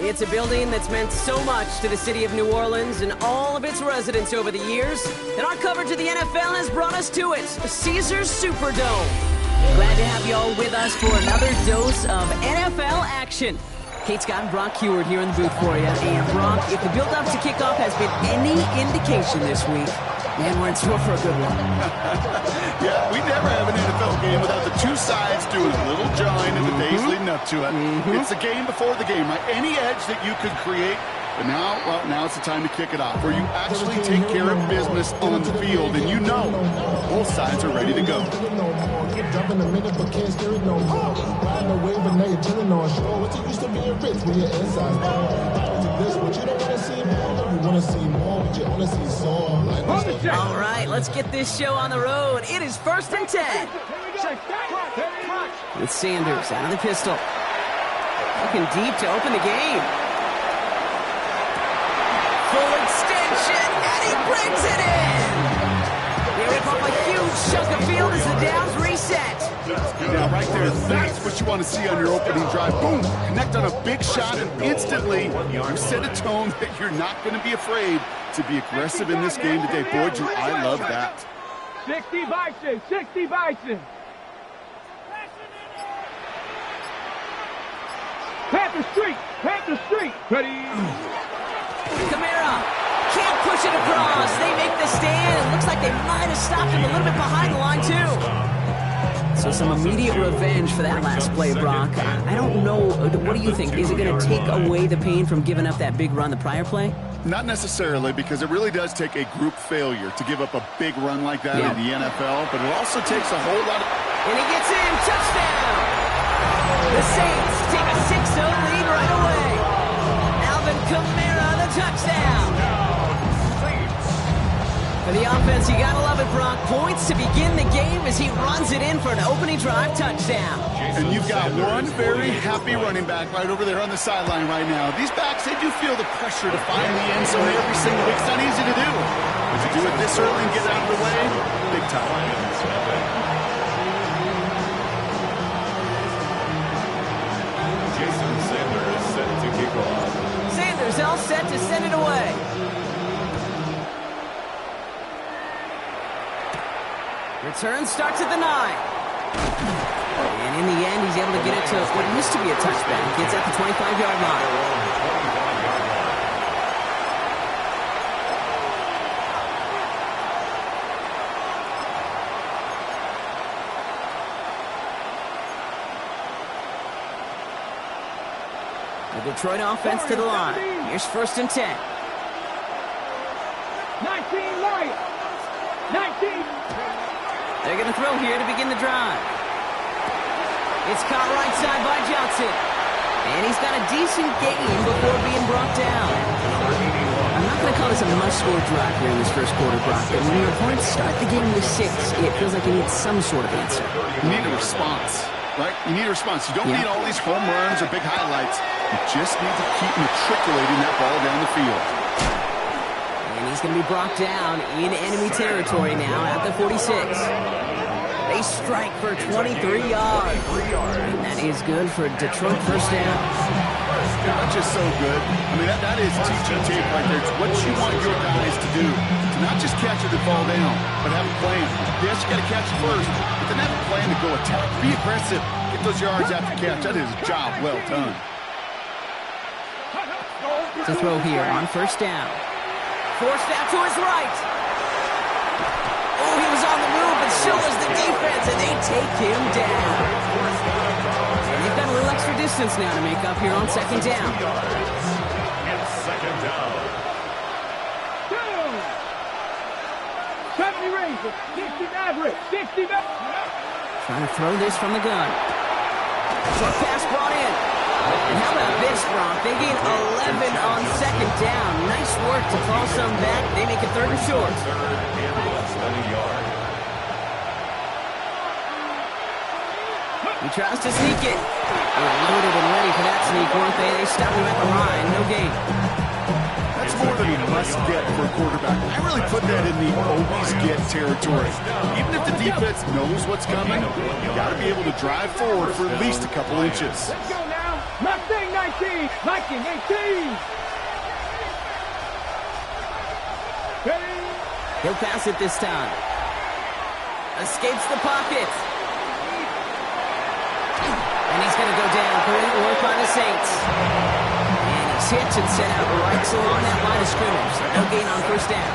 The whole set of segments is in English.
It's a building that's meant so much to the city of New Orleans and all of its residents over the years, and our coverage of the NFL has brought us to it, Caesars Superdome. Glad to have you all with us for another dose of NFL action. Kate Scott and Brock Heward here in the booth for you. And Brock, if the build-up to kickoff has been any indication this week, man, we're in store for a good one. Yeah, we never have an NFL game without the two sides doing a little jawing in the days leading up to it. It's the game before the game, right? Any edge that you could create. But now, well, now it's the time to kick it off, where you actually take care of business on the field, and you know both sides are ready to go. All right, let's get this show on the road. It is 1st and 10. With Sanders out of the pistol. Looking deep to open the game. Full extension, and he brings it in! They rip off a huge chunk of field as the downs reset. Now, right there, that's what you want to see on your opening drive. Boom! Connect on a big shot, and instantly you set a tone that you're not going to be afraid to be aggressive in this game today. Boy, I love that. 60 Bison, 60 Bison. Panther Street, ready. Kamara can't push it across. They make the stand. It looks like they might have stopped him a little bit behind the line, too. So some immediate revenge for that last play, Brock. I don't know. What do you think? Is it going to take away the pain from giving up that big run the prior play? Not necessarily, because it really does take a group failure to give up a big run like that in the NFL, but it also takes a whole lot of... And he gets in. Touchdown! The Saints take a 6-0 lead right away. Alvin Kamara, the touchdown. For the offense, you gotta love it, Brock. Points to begin the game as he runs it in for an opening drive touchdown. And you've got one very happy running back right over there on the sideline right now. These backs, they do feel the pressure to find the end zone every single week. It's not easy to do. But to do it this early and get out of the way, big time. Sanders all set to send it away. Return starts at the 9. And in the end, he's able to get it to what used to be a touchback. Gets at the 25-yard line. The Detroit offense to the line. Here's 1st and 10. 19 Lions. 19. They're going to throw here to begin the drive. It's caught right side by Johnson. And he's got a decent gain before being brought down. I'm not going to call this a must-score drive here in this first quarter, Brock. But when your opponents start the game with 6, it feels like you need some sort of answer. You need a response, right? You need a response. You don't need all these home runs or big highlights. You just need to keep matriculating that ball down the field. And he's going to be brought down in enemy territory now at the 46. They strike for 23 yards. And that is good for Detroit first down. That's just so good. I mean, that is teaching tape right there. It's what you want your guys to do. To not just catch it and fall down, but have a plan. Yes, you got to catch it first, but then have a plan to go attack. Be aggressive. Get those yards after catch. That is a job well done. To throw here on 1st down. Forced out to his right. Oh, he was on the move, but so was the defense, and they take him down. And they've got a little extra distance now to make up here on 2nd down. It's 2nd down. 70 Rangers, 60 Mavericks, 60 Mavericks. Trying to throw this from the gun. Short pass brought in. And how about this, Brock? They gain 11 on 2nd down. Nice work to call some back. They make it 3rd and short. He tries to sneak it. They were loaded and ready for that sneak, weren't they? They stopped him at the line. No gain. That's more than a must-get for a quarterback. I really put that in the always-get territory. Even if the defense knows what's coming, you got to be able to drive forward for at least a couple inches. Let's go now. thing, 19. 19, 18. Ready? He'll pass it this time. Escapes the pocket. And he's going to go down. Great work by the Saints. And he's hit and sent out right along that line of scrimmage. So no gain on first down.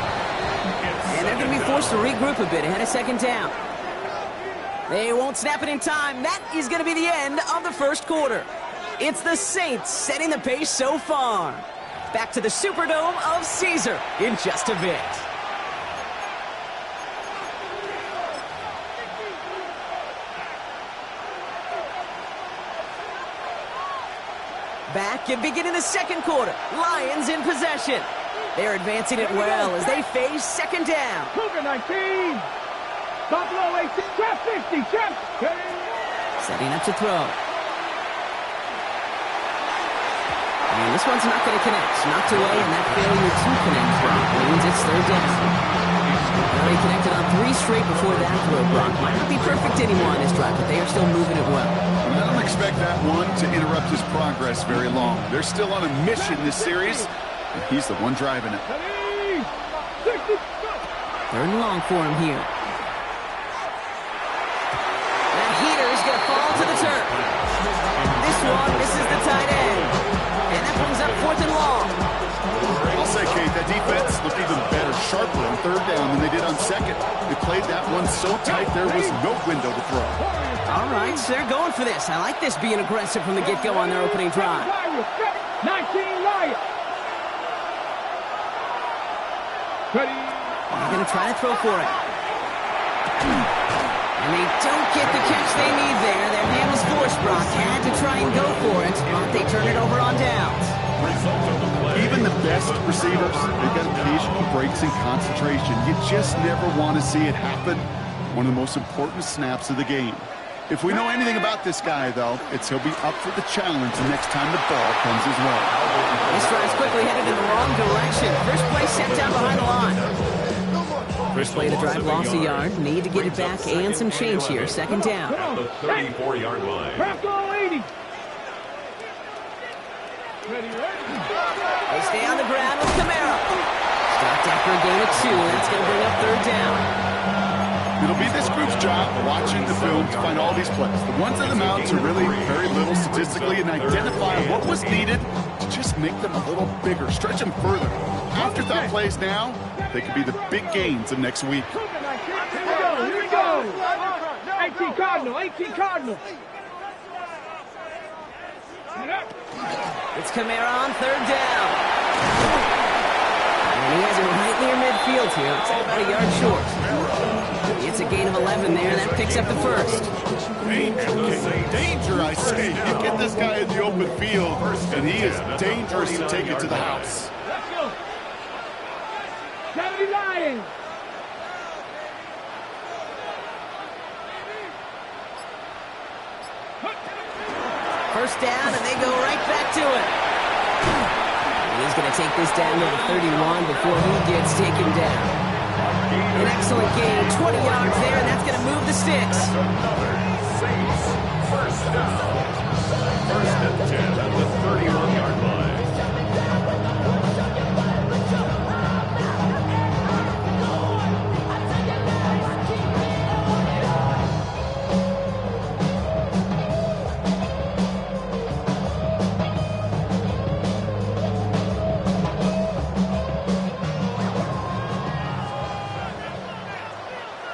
And they're going to be forced to regroup a bit ahead of second down. They won't snap it in time. That is going to be the end of the first quarter. It's the Saints setting the pace so far. Back to the Superdome of Caesar in just a bit. Back and beginning the second quarter. Lions in possession. They're advancing it well as they face second down. Cougar 19. Buffalo 18. Trap 50. Trap. Setting up to throw. And this one's not going to connect. Knocked away, and that failure to connect means it's third down. Well, he connected on 3 straight before that throw, Brock. Might not be perfect anymore on this drive, but they are still moving it well. I don't expect that one to interrupt his progress very long. They're still on a mission this series, and he's the one driving it. 3rd and long for him here. That heater is going to fall to the turf. This one misses the tight end. And that brings up 4th and long. I'll say, Kate, that defense looked even better, sharper on 3rd down than they did on 2nd. They played that one so tight there was no window to throw. All right, so they're going for this. I like this being aggressive from the get-go on their opening drive. 19 Lions. Ready? They're going to try to throw for it. And they don't get the catch they need there. Their man was forced, Brock. Had to try and go for it, but they turn it over on downs. Even the best receivers, they've got occasional breaks in concentration. You just never want to see it happen. One of the most important snaps of the game. If we know anything about this guy, though, it's he'll be up for the challenge the next time the ball comes his way. This drive's quickly headed in the wrong direction. First play set down behind the line. First play of the drive lost a yard. Need to get it back and some change here. Second down. At the 34-yard line. Bravo 80. Ready, ready. They stay on the ground with Camaro. Stopped after a gain of 2. That's going to bring up 3rd down. It'll be this group's job watching the film to find all these plays. The ones that amount to really very little statistically and identify what was needed to just make them a little bigger, stretch them further. Afterthought plays now, they could be the big gains of next week. Here we go. 18 Cardinal, 18 Cardinal. It's Camaro on 3rd down. And he has it right near midfield here. It's about a yard short. It's a gain of 11 there. That picks up the first. Danger, I say. You get this guy in the open field, and he is dangerous to take it to the house. Let's go. 70 Lions. First down, and they go right back to it. And he's going to take this down to the 31 before he gets taken down. An excellent gain, 20 yards there, and that's going to move the sticks. First down. 1st and 10 at the 31-yard line.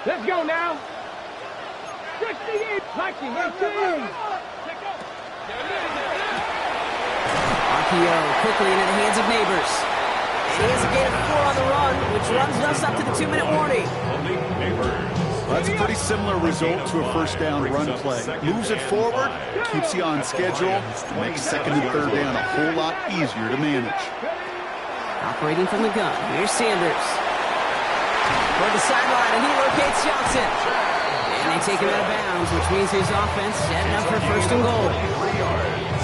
Let's go now. 68, 19, 18. RPO quickly into the hands of Neighbors. And he has a gain of 4 on the run, which runs us up to the 2-minute warning. Well, that's a pretty similar result to a first down run play. Moves it forward, keeps you on schedule, makes 2nd and 3rd down a whole lot easier to manage. Operating from the gun, here's Sanders. Toward the sideline, and he locates Johnson. And they take him out of bounds, which means his offense setting up for 1st and goal.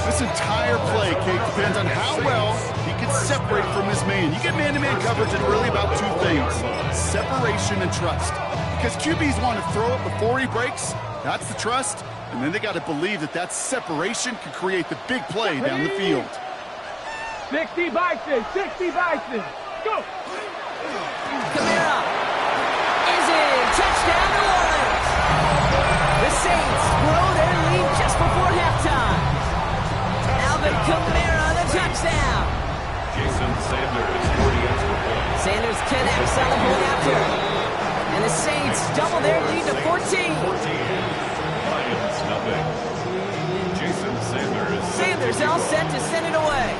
This entire play, Kate, depends on how well he can separate from his man. You get man-to-man coverage, and really about 2 things: separation and trust. Because QBs want to throw it before he breaks. That's the trust. And then they got to believe that that separation can create the big play down the field. 60 Bison, 60 Bison. Go! Kamara is in. Touchdown, New Orleans. The Saints blow their lead just before halftime. Alvin Kamara, the touchdown. Jason Sanders for the extra point. Sanders connects on the point after. And the Saints double their lead to 14. 14. Lions nothing. Jason Sanders. Sanders all set to send it away.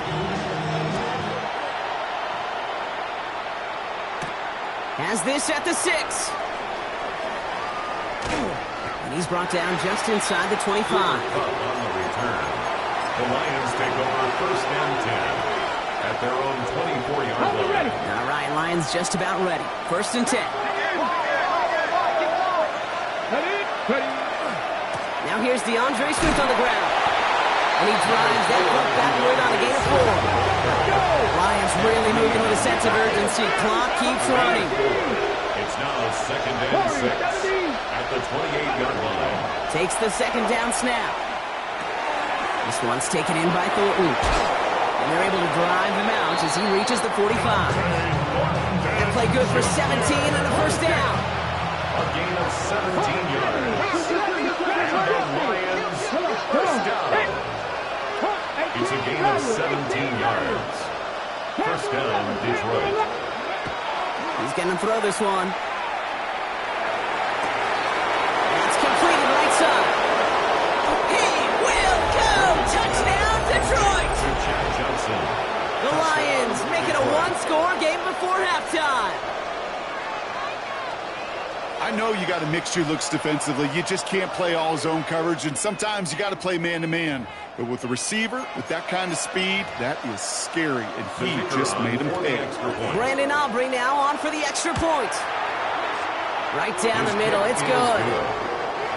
Has this at the 6. And he's brought down just inside the 25. On the return. The Lions take over first and 10 at their own 24-yard line. All right, Lions just about ready. First and 10. Now here's DeAndre Swift on the ground. And he drives that puck backward on a gain of 4. Lions really moving with a sense of urgency. Clock keeps running. It's now second and 6 at the 28-yard line. Takes the second down snap. This one's taken in by Thornton. And they're able to drive him out as he reaches the 45. That play good for 17 and a first down. A gain of 17 yards. And the Lions first down. It's a gain of 17 yards. First down, Detroit. He's going to throw this one. That's completed right side. He will go! Touchdown, Detroit! Chad Johnson. The Lions make it a one-score game before halftime. I know you got to mix your looks defensively. You just can't play all zone coverage, and sometimes you got to play man-to-man. But with a receiver, with that kind of speed, that is scary, and he just made him pay. Brandon Aubrey now on for the extra point. Right down the middle, it's good.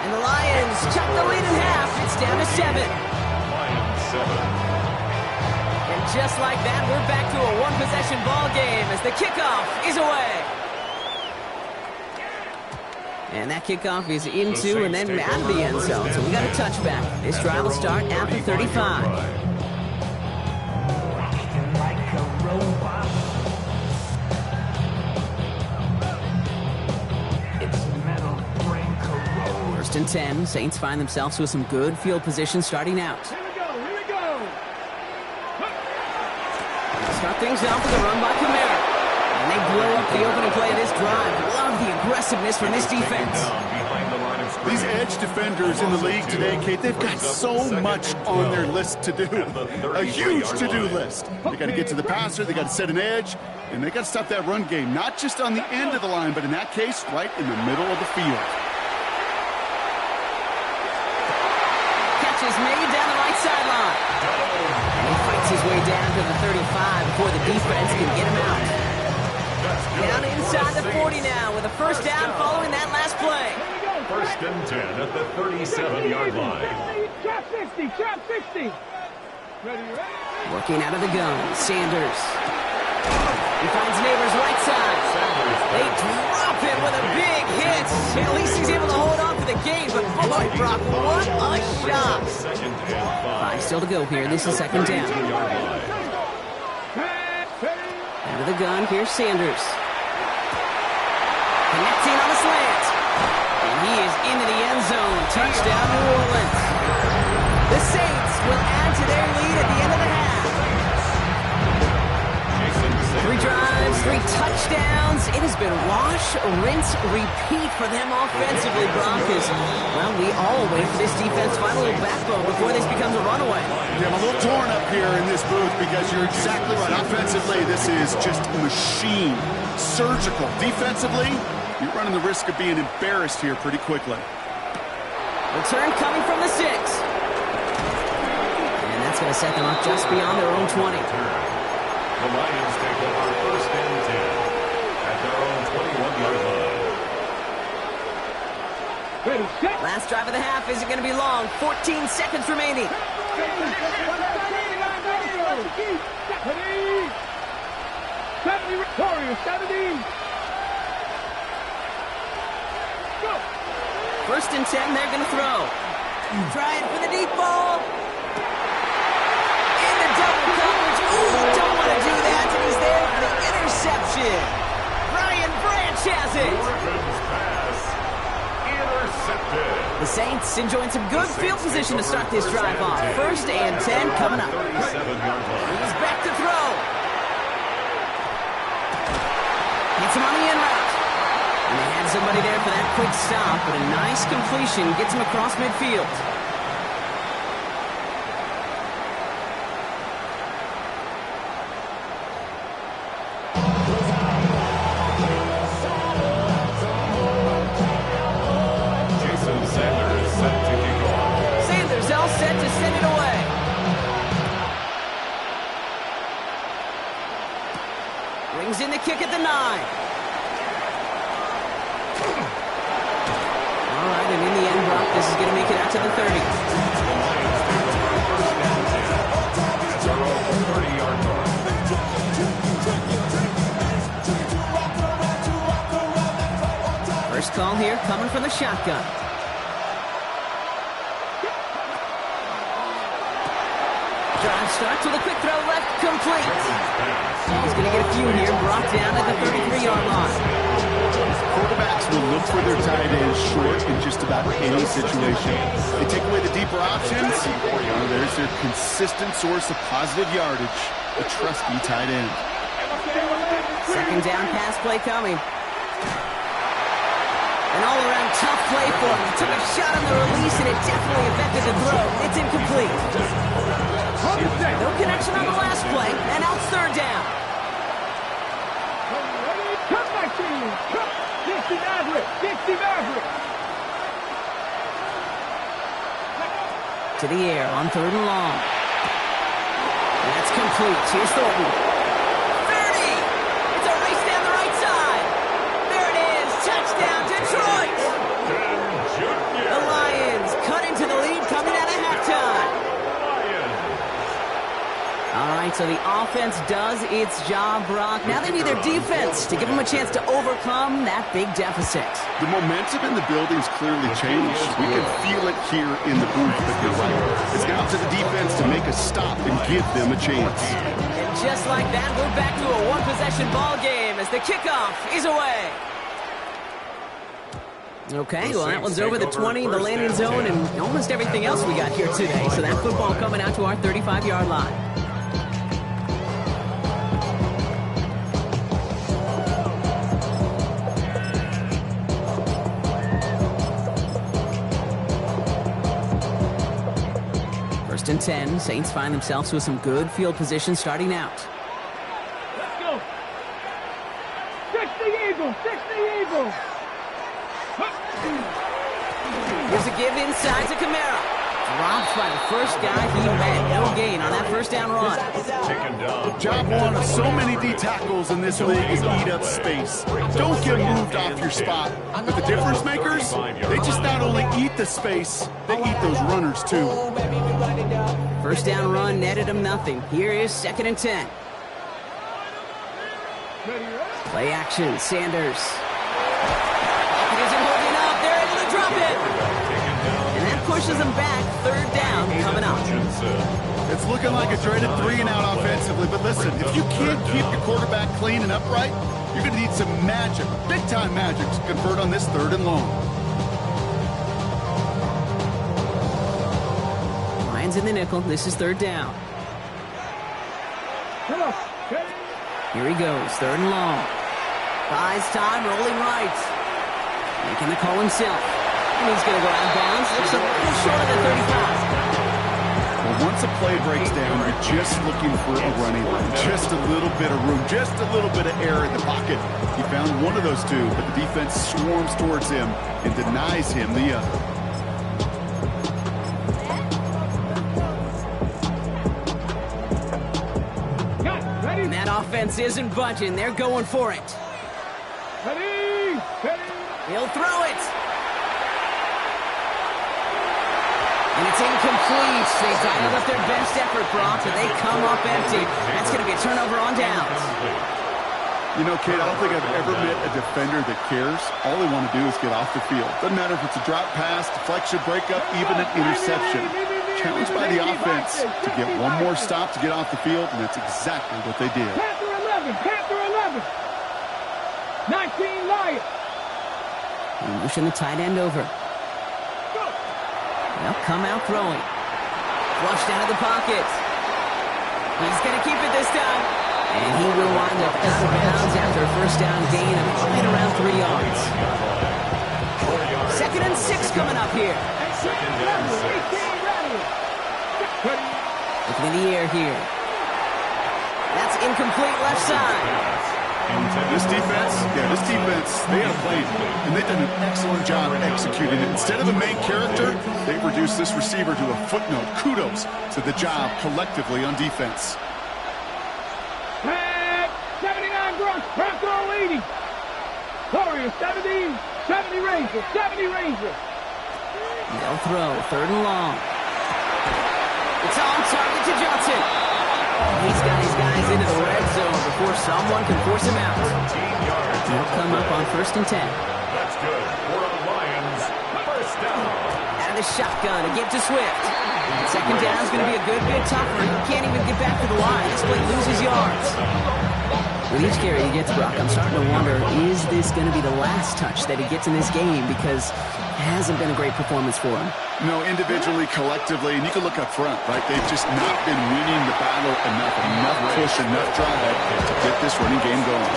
And the Lions cut the lead in half. It's down to 7. Lions 7. And just like that, we're back to a one-possession ball game as the kickoff is away. And that kickoff is into and then out of the end zone. So we got a touchback. This drive will start at the 35. First and 10. Saints find themselves with some good field position starting out. Here we go, here we go. Start things off with a run by Kamara. And they blow up the opening play of this drive. Love the aggressiveness from this defense. These edge defenders in the league today, Kate, they've got so much on their list to do. A huge to-do list. They got to get to the passer, they got to set an edge, and they got to stop that run game, not just on the end of the line, but in that case, right in the middle of the field. Catch is made down the right sideline. And he fights his way down to the 35 before the defense can get him out. Down inside the 40 now with a first down following that last play. First and 10 at the 37-yard line. Trap 60, trap 60. Ready? Working out of the gun, Sanders. He finds Neighbors right side. They drop him with a big hit. At least he's able to hold on to the game, but boy, Brock, what a shot. Second and 5. Still to go here. This is second down. Out of the gun, here's Sanders. Connecting on the slant. And he is into the end zone. Touchdown, New Orleans. The Saints will add to their lead at the end of the half. 3 drives, 3 touchdowns. It has been wash, rinse, repeat for them offensively, Brock. Well, we all wait for this defense to find a little backbone before this becomes a runaway. Yeah, I'm a little torn up here in this booth because you're exactly right. Offensively, this is just a machine. Surgical. Defensively, you're running the risk of being embarrassed here pretty quickly. Return coming from the 6. And that's going to set them up just beyond their own 20. The Lions take over first and 10 at their own 21-yard line. Ready, set. Last drive of the half isn't going to be long. 14 seconds remaining. Ready. 70, Warriors, 70. Go. First and 10, they're going to throw. Trying for the deep ball. Into double coverage. Ooh, don't want to do that. And he's there for the interception. Brian Branch has it. The Saints enjoying some good field position to start this drive off. 1st and 10 coming up. He's back to throw. Gets him on the in route. And they had somebody there for that quick stop, but a nice completion gets him across midfield. In the kick at the 9. All right, and in the end, Brock, this is going to make it out to the 30. First call here coming from the shotgun. Drive starts with a quick throw left, complete. He's going to get a few here, brought down at the 33-yard line. Quarterbacks will look for their tight ends short in just about any situation. They take away the deeper options. There's their consistent source of positive yardage, a trusty tight end. Second down pass play coming. An all-around tough play for him. He took a shot on the release, and it definitely affected the throw. It's incomplete. No connection on the last play, and now it's 3rd down. Come back to you. Dixie Maverick. Dixie Maverick. To the air on 3rd and long. That's complete. Here's Thornton. 30. It's a race down the right side. There it is. Touchdown, Detroit. The Lions cut into the lead coming out of halftime. All right, so the offense does its job, Brock. Now they need their defense to give them a chance to overcome that big deficit. The momentum in the building's clearly changed. We can feel it here in the booth, but you're right. It's now to the defense to make a stop and give them a chance. And just like that, we're back to a one-possession ball game as the kickoff is away. Okay, well, that one's over the 20, the landing zone, and almost everything else we got here today. So that football coming out to our 35-yard line. First and 10, Saints find themselves with some good field position starting out. Let's go. 60 Eagles. 60 Eagles. Here's a give inside to Kamara. Dropped by the first guy he met. No gain on that first down run. Job one of so many D tackles in this league is eat up space. Don't get moved off your spot. But the difference makers, they just not only eat the space, they eat those runners too. First down run netted him nothing. Here is 2nd and 10. Play action, Sanders. It isn't holding up. They're able to drop it. And that pushes them back. 3rd down coming up. It's looking like a dreaded 3-and-out offensively, but listen, if you can't keep your quarterback clean and upright, you're going to need some magic, big-time magic, to convert on this 3rd and long. Lions in the nickel. This is 3rd down. Here he goes, 3rd and long. Buys time, rolling right. Making the call himself. And he's going to go out of bounds. Looks a little short of the 35. Well, once a play breaks down, you're just looking for a running room. Just a little bit of room, just a little bit of air in the pocket. He found one of those two, but the defense swarms towards him and denies him the other. And that offense isn't budging. They're going for it. He'll throw it. And it's incomplete. They dialed up their best effort, Brock, but they come up empty. That's going to be a turnover on downs. You know, Kate, I don't think I've ever met a defender that cares. All they want to do is get off the field. Doesn't matter if it's a drop pass, deflection, breakup, even an interception. Challenged by the offense to get one more stop to get off the field, and that's exactly what they did. Panther 11, Panther 11. 19 Lions. Motion the tight end over. They'll come out throwing. Flushed out of the pocket. He's going to keep it this time. And he will wind up out of bounds after a first down gain of right around 3 yards. 2nd and 6 coming up here. Looking in the air here. That's incomplete left side. This defense, they have played, and they've done an excellent job executing it. Instead of a main character, they've reduced this receiver to a footnote. Kudos to the job collectively on defense. 79 Grunt, Panther 80. Warriors 70, 70 Rangers, 70 Rangers. They'll throw, 3rd and long. It's on target to Johnson. He's got his guys into the red zone before someone can force him out. He'll come up on 1st and 10. That's good for the Lions. First down. Out of the shotgun to get to Swift. 2nd down is going to be a good bit tougher. He can't even get back to the line. This play loses yards. With each carry he gets, Brock, I'm starting to wonder, is this going to be the last touch that he gets in this game? Because it hasn't been a great performance for him. No, individually, collectively, and you can look up front, right? They've just not been winning the battle enough push, enough drive to get this running game going.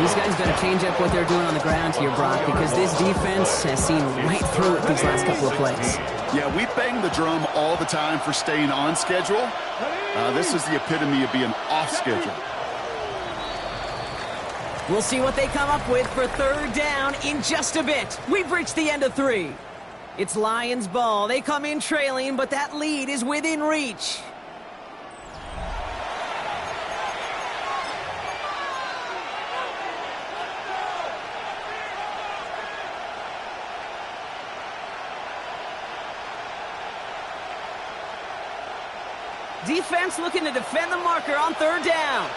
These guys got to change up what they're doing on the ground here, Brock, because this defense has seen right through it these last couple of plays. Yeah, we bang the drum all the time for staying on schedule. This is the epitome of being off schedule. We'll see what they come up with for 3rd down in just a bit. We've reached the end of 3. It's Lions ball. They come in trailing, but that lead is within reach. Defense looking to defend the marker on 3rd down.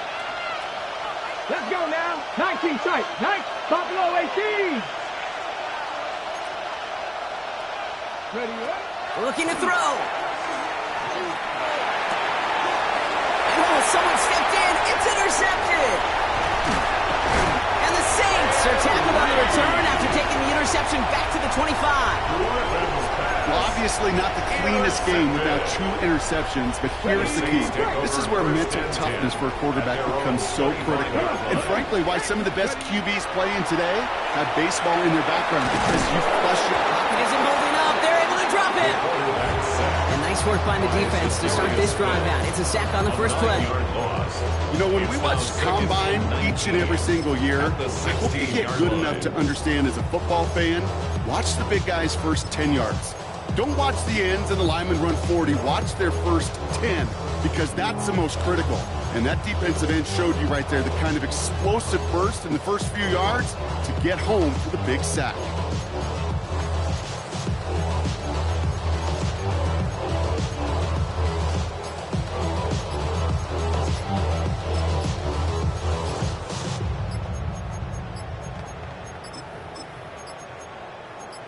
Let's go now. 19 tight. 9, Buffalo 18. Ready up. Looking to throw. Oh, someone stepped in. It's intercepted. And the Saints are tackled on the return after taking the interception back to the 25. Well, obviously not the cleanest game without 2 interceptions, but here's the key. This is where mental toughness for a quarterback becomes so critical. And frankly, why some of the best QBs playing today have baseball in their background, because you flush your pocket isn't holding up. They're able to drop it. And nice work by the defense to start this drive out. It's a sack on the first play. You know, when we watch Combine each and every single year, I hope you get good enough to understand as a football fan, watch the big guys' first 10 yards. Don't watch the ends and the linemen run 40. Watch their first 10, because that's the most critical. And that defensive end showed you right there the kind of explosive burst in the first few yards to get home for the big sack.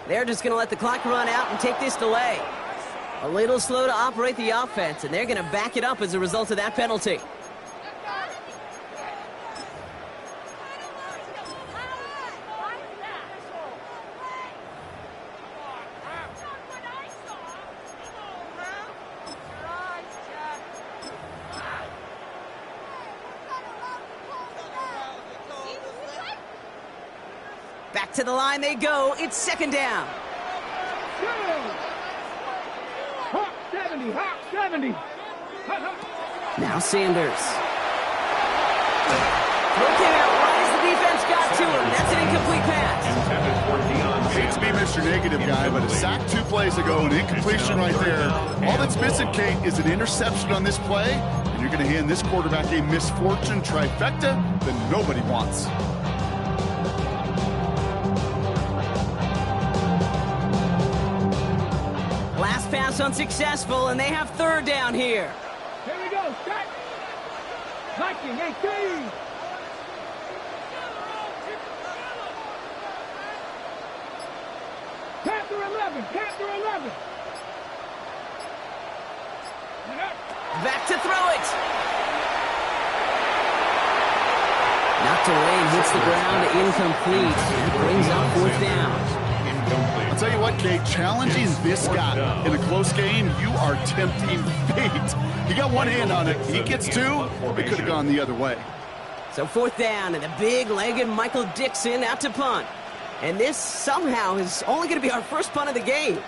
They're just going to let the clock run out and take this delay. A little slow to operate the offense, and they're going to back it up as a result of that penalty. Back to the line they go. It's 2nd down. Hawk 70, Hawk 70. Now Sanders. Looking out wide as the defense got to him. That's an incomplete pass. Hate to be Mr. Negative guy, but a sack 2 plays ago, an incompletion right there. All that's missing, Kate, is an interception on this play, and you're going to hand this quarterback a misfortune trifecta that nobody wants. Last pass unsuccessful, and they have 3rd down here. Here we go, set. 19, 18. 11. Panther 11. Back to throw it. Knocked away and hits the ground, incomplete. That brings up fourth down. I'll tell you what, Kate, challenging this guy in a close game, you are tempting fate. He got one hand on it. He gets two. It could have gone the other way. So fourth down, and the big-legged Michael Dixon out to punt. And this somehow is only going to be our first punt of the game.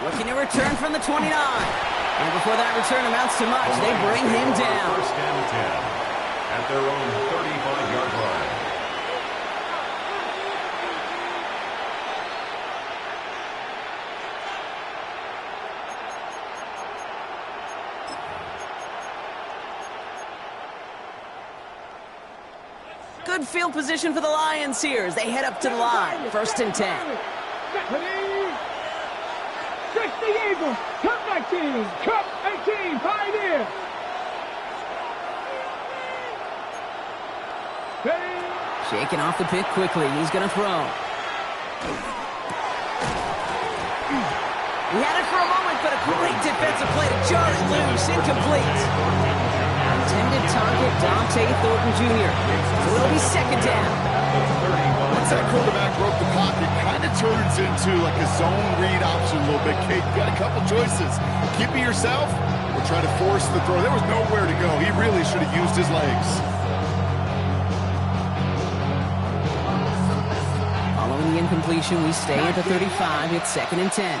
Looking to return from the 29. And before that return amounts to much, they bring him down. First and 10 at their own 35-yard line. Good field position for the Lions here as they head up to the line. First and 10. 60 Eagles, Cup 19, Cup 18, Pioneer. Shaking off the pick quickly. He's going to throw. He had it for a moment, but a great defensive play to jar it loose. Incomplete. Intended target, Dante Thornton Jr. So it'll be second down. Once that quarterback broke the pocket, kind of turns into like a zone read option a little bit. Kate, you got a couple choices. Keep it yourself or try to force the throw. There was nowhere to go. He really should have used his legs. Following the incompletion, we stay at the 35. It's second and 10.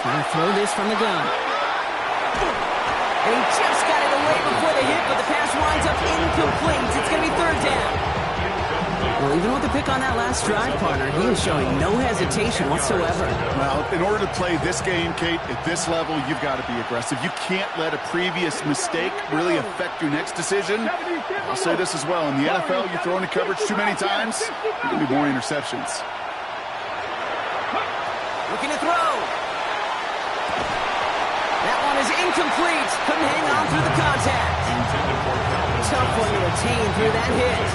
Trying to throw this from the gun. And he just got it away before the hit, but the pass winds up incomplete. It's going to be third down. Well, even with the pick on that last drive, partner, he is showing no hesitation whatsoever. Well, in order to play this game, Kate, at this level, you've got to be aggressive. You can't let a previous mistake really affect your next decision. I'll say this as well. In the NFL, you throw into coverage too many times, there's going to be more interceptions. Looking to throw. That one is incomplete. Couldn't hang on through the contact. Tough one to retain through that hit.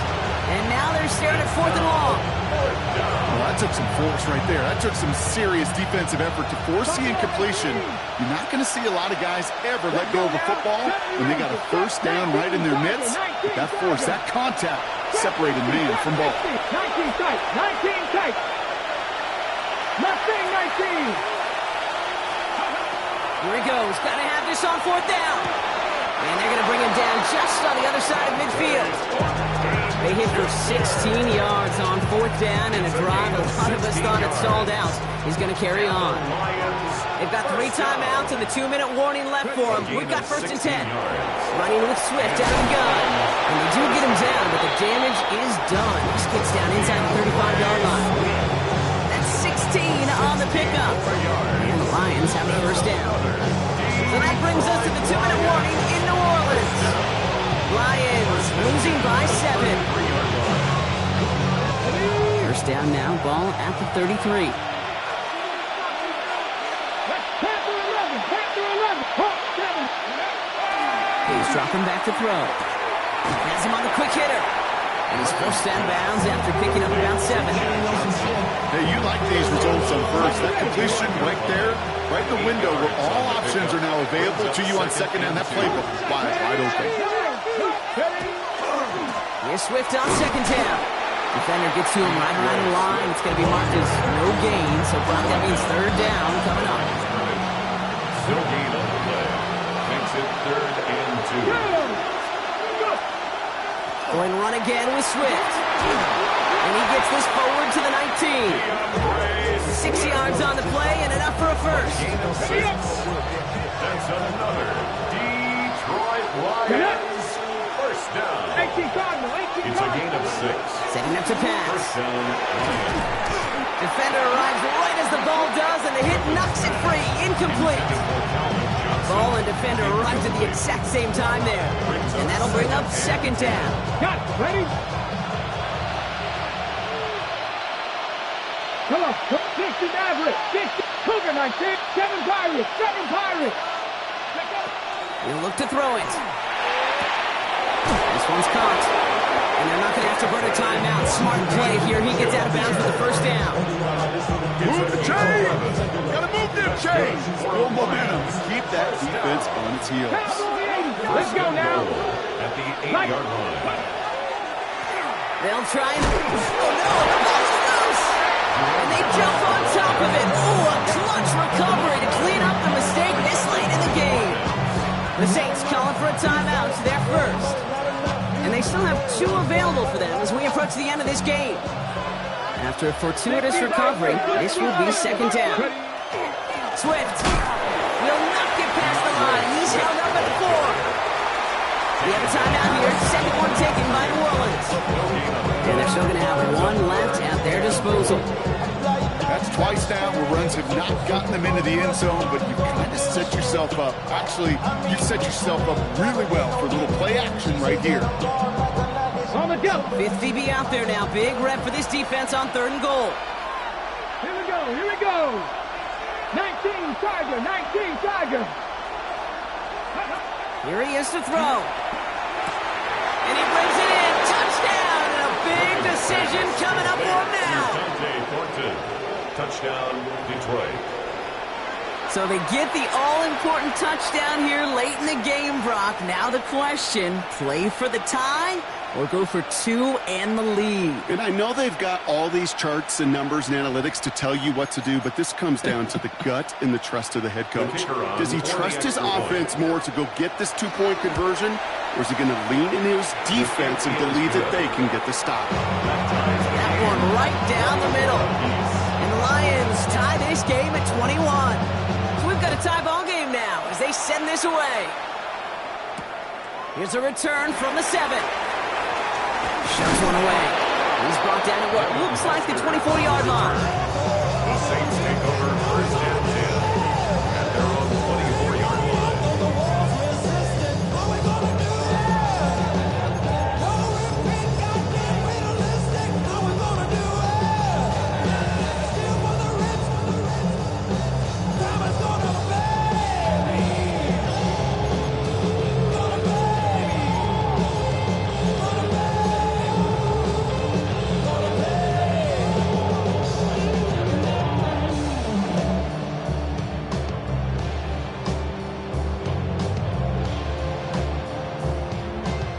And now they're staring at fourth and long. Well, that took some force right there. That took some serious defensive effort to force the incompletion. You're not going to see a lot of guys ever let go of a football when they got a first down right in their midst. But that force, that contact, separated man from ball. 19 tight, 19 tight. Nothing, 19. Here he goes. Got to have this on fourth down. And they're going to bring him down just on the other side of midfield. They hit for 16 yards on fourth down, and a drive a lot of us thought it stalled out is going to carry on. They've got 3 timeouts and the 2-minute warning left for them. We've got first and 10. Running with Swift out of the gun. And they do get him down, but the damage is done. He gets down inside the 35-yard line. That's 16 on the pickup. And the Lions have the first down. So that brings us to the 2-minute warning in New Orleans. Lions losing by 7. First down now, ball at the 33. He's dropping back to throw. Has him on the quick hitter. And he's forced out of bounds after picking up about 7. Hey, you like these results on first. That completion right there, right in the window where all options are now available to you on second down. That playbook wide open. Here's Swift on second down. Defender gets to him right around the line. It's going to be marked as no gain, so that means third down coming up. No gain on the play. Makes it third and 2. Going to run again with Swift. And he gets this forward to the 19. 6 yards on the play and enough for a first. Gain of 6. That's another Detroit Lions first down. It's a gain of 6. Setting up to pass. First down, Lions. Defender arrives right as the ball does, and the hit knocks it free. Incomplete. Ball and defender arrived at the exact same time there. And that'll bring up second down. Got it. Ready? Come on. 60 average. 60. Cougar 19. 7 Pirates. 7 Pirates. He'll look to throw it. This one's caught. And they're not going to have to burn a timeout. Smart play here. He gets out of bounds for the first down. Move the chains! Gotta move them chains! Full momentum. Keep that defense on its heels. Let's go now. At the 8-yard line. They'll try and... Oh, no! The ball's loose! And they jump on top of it. Oh, a clutch recovery to clean up the mistake this late in the game. The Saints calling for a timeout. They're first. And they still have 2 available for them as we approach the end of this game. After a fortuitous recovery, this will be second down. Swift will not get past the line. He's held up at 4. We have a timeout here. Second one taken by New Orleans. And they're still going to have 1 left at their disposal. That's twice now where runs have not gotten them into the end zone, but you kind of set yourself up. Actually, you set yourself up really well for a little play action right here. On the go. 5th DB out there now. Big rep for this defense on 3rd and goal. Here we go. Here we go. 19 Tiger. 19 Tiger. Here he is to throw. And he brings it in. Touchdown. And a big decision coming up for him now. Touchdown, Detroit. So they get the all-important touchdown here late in the game, Brock. Now the question, play for the tie or go for 2 and the lead? And I know they've got all these charts and numbers and analytics to tell you what to do, but this comes down to the gut and the trust of the head coach. Does he trust his offense more to go get this 2-point conversion, or is he going to lean in his defense and believe that they can get the stop? That one right down the middle. And the Lions tie this game at 21. So we've got a tie ball game now as they send this away. Here's a return from the 7. Shoves one away. He's brought down at what looks like the 24-yard line. The Saints take over first and 10 at their own 24-yard line.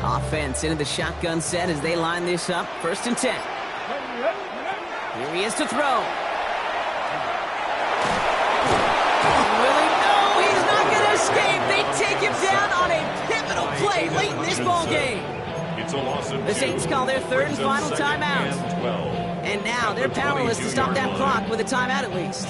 Offense into the shotgun set as they line this up. 1st and 10. Here he is to throw. Willie, no, he's not going to escape. They take him down on a pivotal play late in this ball game. It's a loss of The Saints call their 3rd and final timeout. And now they're powerless to stop that clock with a timeout at least.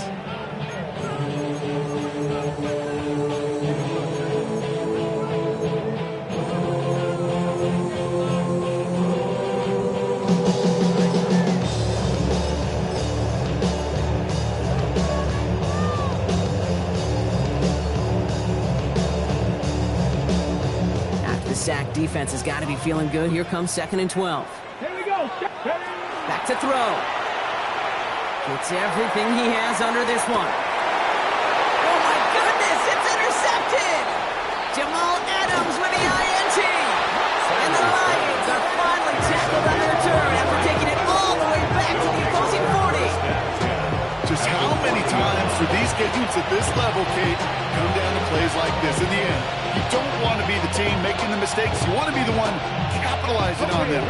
Sack defense has got to be feeling good. Here comes 2nd and 12. Here we go. Back to throw. Gets everything he has under this one. Oh my goodness, it's intercepted! Jamal Adams with the INT. And the Lions are finally tackled on their turn after taking it all the way back to the opposing 40. Just how many times for these games at this level, Kate, come down to plays like this in the end? You don't want to be the team making the mistakes. You want to be the one capitalizing on them.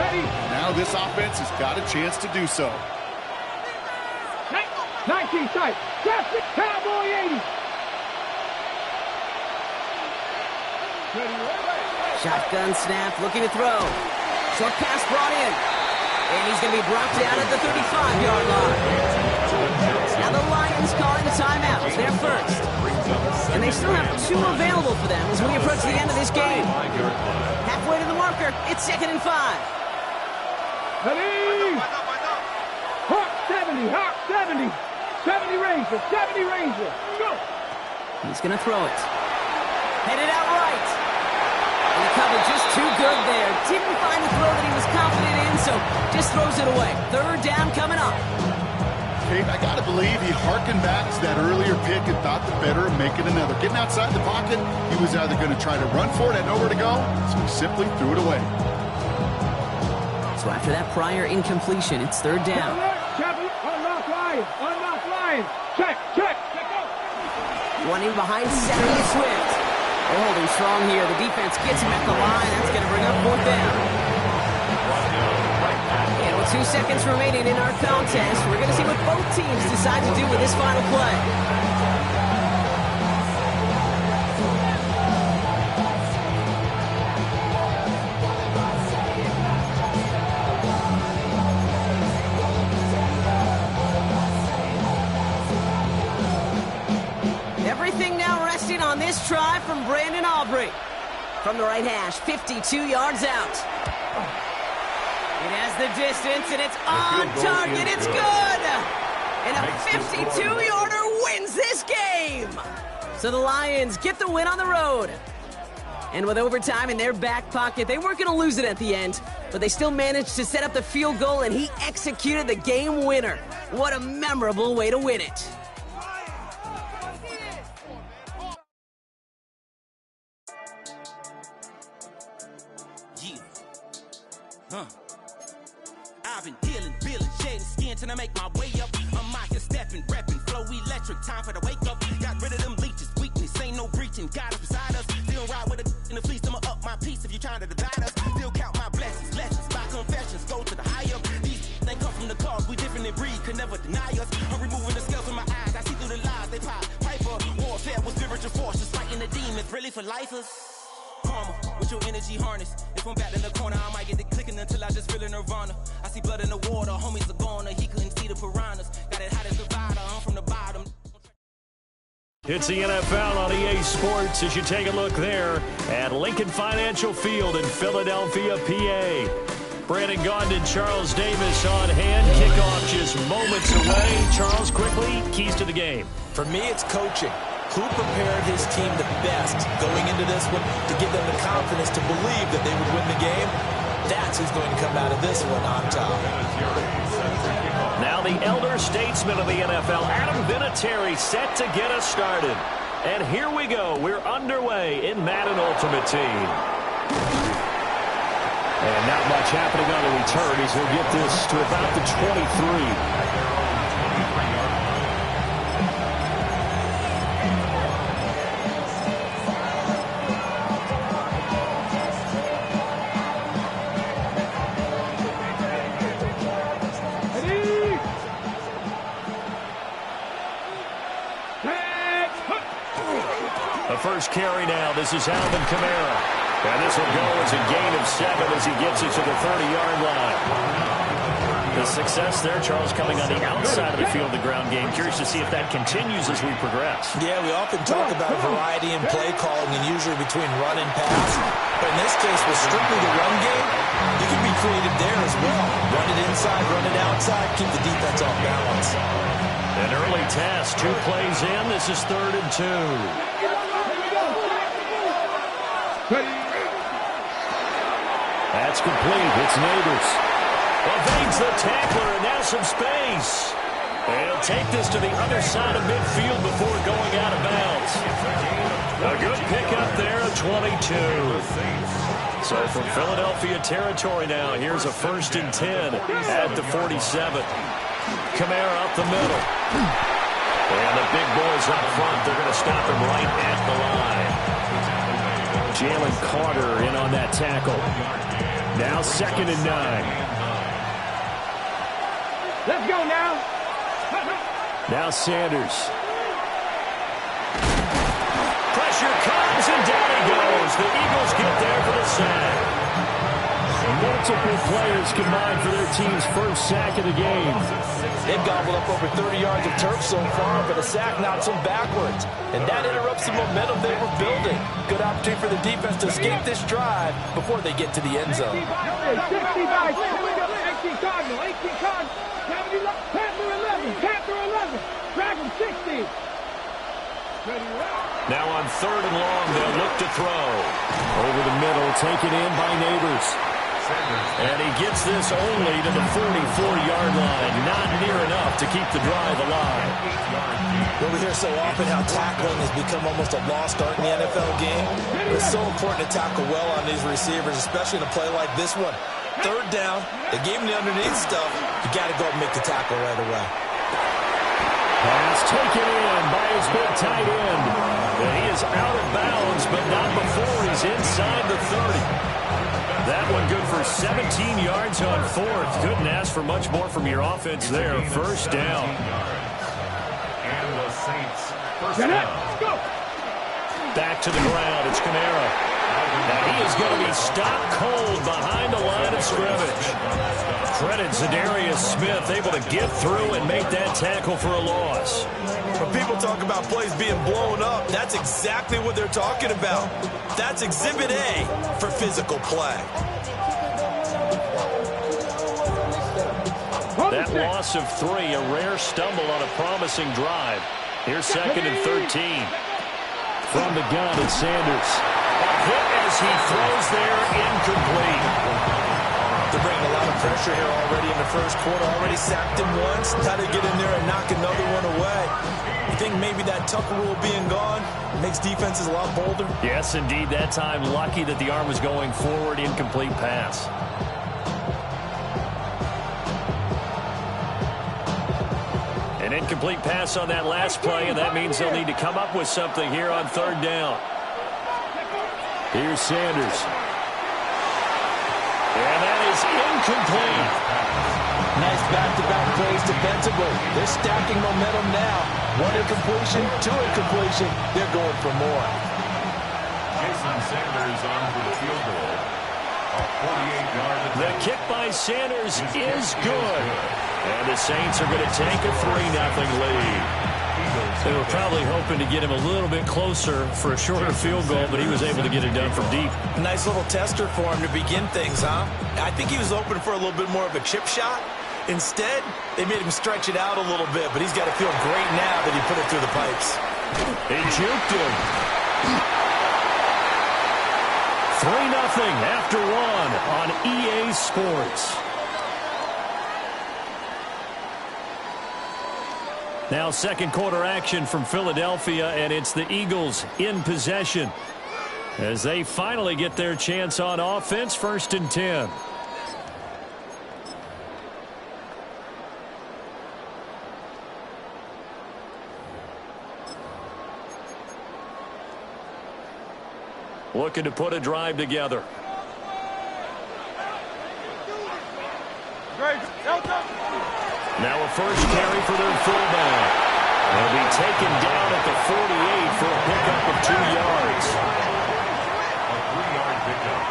Now this offense has got a chance to do so. 19 tight. Traffic. Cowboy 80. Shotgun snap, looking to throw. Short pass brought in. And he's going to be brought down at the 35-yard line. Now the Lions calling the timeout. They're first. And they still have 2 available for them as we approach the end of this game. Halfway to the marker, it's 2nd and 5. Ready? Hawk 70, Hawk 70. 70 Ranger, 70 Ranger. Go. He's going to throw it. Headed out right. And the cover just too good there. Didn't find the throw that he was confident in, so just throws it away. 3rd down coming up. Kate, I got to believe he hearkened back to that earlier pick and thought the better of making another. Getting outside the pocket, he was either going to try to run for it, had nowhere to go, so he simply threw it away. So after that prior incompletion, it's third down. Unlock line. Check. Running behind center is Swift. They're holding strong here. The defense gets him at the line. That's going to bring up fourth down. And with 2 seconds remaining in our contest, we're going to see what both teams decide to do with this final play. On this try from Brandon Aubrey. From the right hash, 52 yards out. It has the distance, and it's on target. It's good! And a 52-yarder wins this game! So the Lions get the win on the road. And with overtime in their back pocket, they weren't going to lose it at the end, but they still managed to set up the field goal, and he executed the game winner. What a memorable way to win it. I've been dealing, shading skin till I make my way up. I'm out here stepping, repping, flow electric, time for the wake up. Got rid of them leeches, weakness, ain't no breaching. God is beside us, still ride with a in the fleece. I'ma up my piece if you trying to divide us. Still count my blessings, lessons, by confessions, go to the higher. These they come from the cause, we different in breed, could never deny us. I'm removing the scales from my eyes, I see through the lies they pop. Piper, warfare with spiritual forces, fighting the demons, really for lifers. Karma, with your energy harness. If I'm back in the corner, I might get it clicking until I just feel a nirvana. I see blood in the water, homies are gone, he couldn't see the piranhas. Got it hot as Nevada, I'm from the bottom. It's the NFL on EA Sports as you take a look there at Lincoln Financial Field in Philadelphia, PA. Brandon Gaudin, Charles Davis on hand. Kickoff just moments away. Charles, quickly, keys to the game. For me, it's coaching. Who prepared his team the best going into this one to give them the confidence to believe that they would win the game? That's who's going to come out of this one on top. Now the elder statesman of the NFL, Adam Vinatieri, set to get us started. And here we go. We're underway in Madden Ultimate Team. And not much happening on the return as he'll get this to about the 23. First carry now. This is Alvin Kamara. And this will go as a gain of 7 as he gets it to the 30-yard line. The success there, Charles, coming on the outside of the field, the ground game. Curious to see if that continues as we progress. Yeah, we often talk about variety in play calling and usually between run and pass. But in this case, with strictly the run game, you can be creative there as well. Run it inside, run it outside, keep the defense off balance. An early test, 2 plays in. This is 3rd and 2. That's complete. It's Neighbors. Evades the tackler, and now some space. And he'll take this to the other side of midfield before going out of bounds. A good pickup there, a 22. So from Philadelphia territory now, here's a 1st and 10 at the 47. Kamara up the middle. And the big boys up front, they're going to stop him right at the line. Jalen Carter in on that tackle. Now 2nd and 9. Let's go now. Now Sanders. Pressure comes and down he goes. The Eagles get there for the sack. Multiple players combined for their team's first sack of the game. They've gobbled up over 30 yards of turf so far, but a sack knocks them backwards. And that interrupts the momentum they were building. Good opportunity for the defense to escape this drive before they get to the end zone. 65, 18 Cardinal, 18 Cardinal, Panther 11, Panther 11, Dragon 60. Now on 3rd and long, they'll look to throw. Over the middle, taken in by Neighbors. And he gets this only to the 44-yard line. Not near enough to keep the drive alive. Well, we hear so often how tackling has become almost a lost art in the NFL game. But it's so important to tackle well on these receivers, especially in a play like this one. Third down, they gave him the underneath stuff. You got to go and make the tackle right away. Pass taken in by his big tight end. And he is out of bounds, but not before he's inside the 30. That one good for 17 yards on fourth. Couldn't ask for much more from your offense there. First down. And the Saints first down. Back to the ground. It's Kamara. Now he is going to be stopped cold behind the line of scrimmage. Credit Zadarius Smith, able to get through and make that tackle for a loss. When people talk about plays being blown up, that's exactly what they're talking about. That's Exhibit A for physical play. That loss of 3, a rare stumble on a promising drive. Here's 2nd and 13. From the gun, it's Sanders. A hit as he throws there, incomplete. They're bringing a lot of pressure here already in the first quarter. Already sacked him once. How to get in there and knock another one away. You think maybe that Tucker rule being gone makes defenses a lot bolder? Yes, indeed. That time, lucky that the arm was going forward. Incomplete pass. An incomplete pass on that last play, and that means they'll need to come up with something here on third down. Here's Sanders. And that is incomplete. Nice back-to-back plays defensively. They're stacking momentum now. 1 incompletion, 2 incompletion. They're going for more. Jason Sanders on for the field goal. A 48-yard attempt. The kick by Sanders is good. And the Saints are going to take a 3-0 lead. They were probably hoping to get him a little bit closer for a shorter field goal, but he was able to get it done from deep. Nice little tester for him to begin things, huh? I think he was open for a little bit more of a chip shot. Instead, they made him stretch it out a little bit, but he's got to feel great now that he put it through the pipes. He juked him. 3-0 after 1 on EA Sports. Now second quarter action from Philadelphia, and it's the Eagles in possession as they finally get their chance on offense. 1st and 10. Looking to put a drive together. Now a first carry for their fullback. They'll be taken down at the 48 for a pickup of 2 yards. A 3-yard pickup.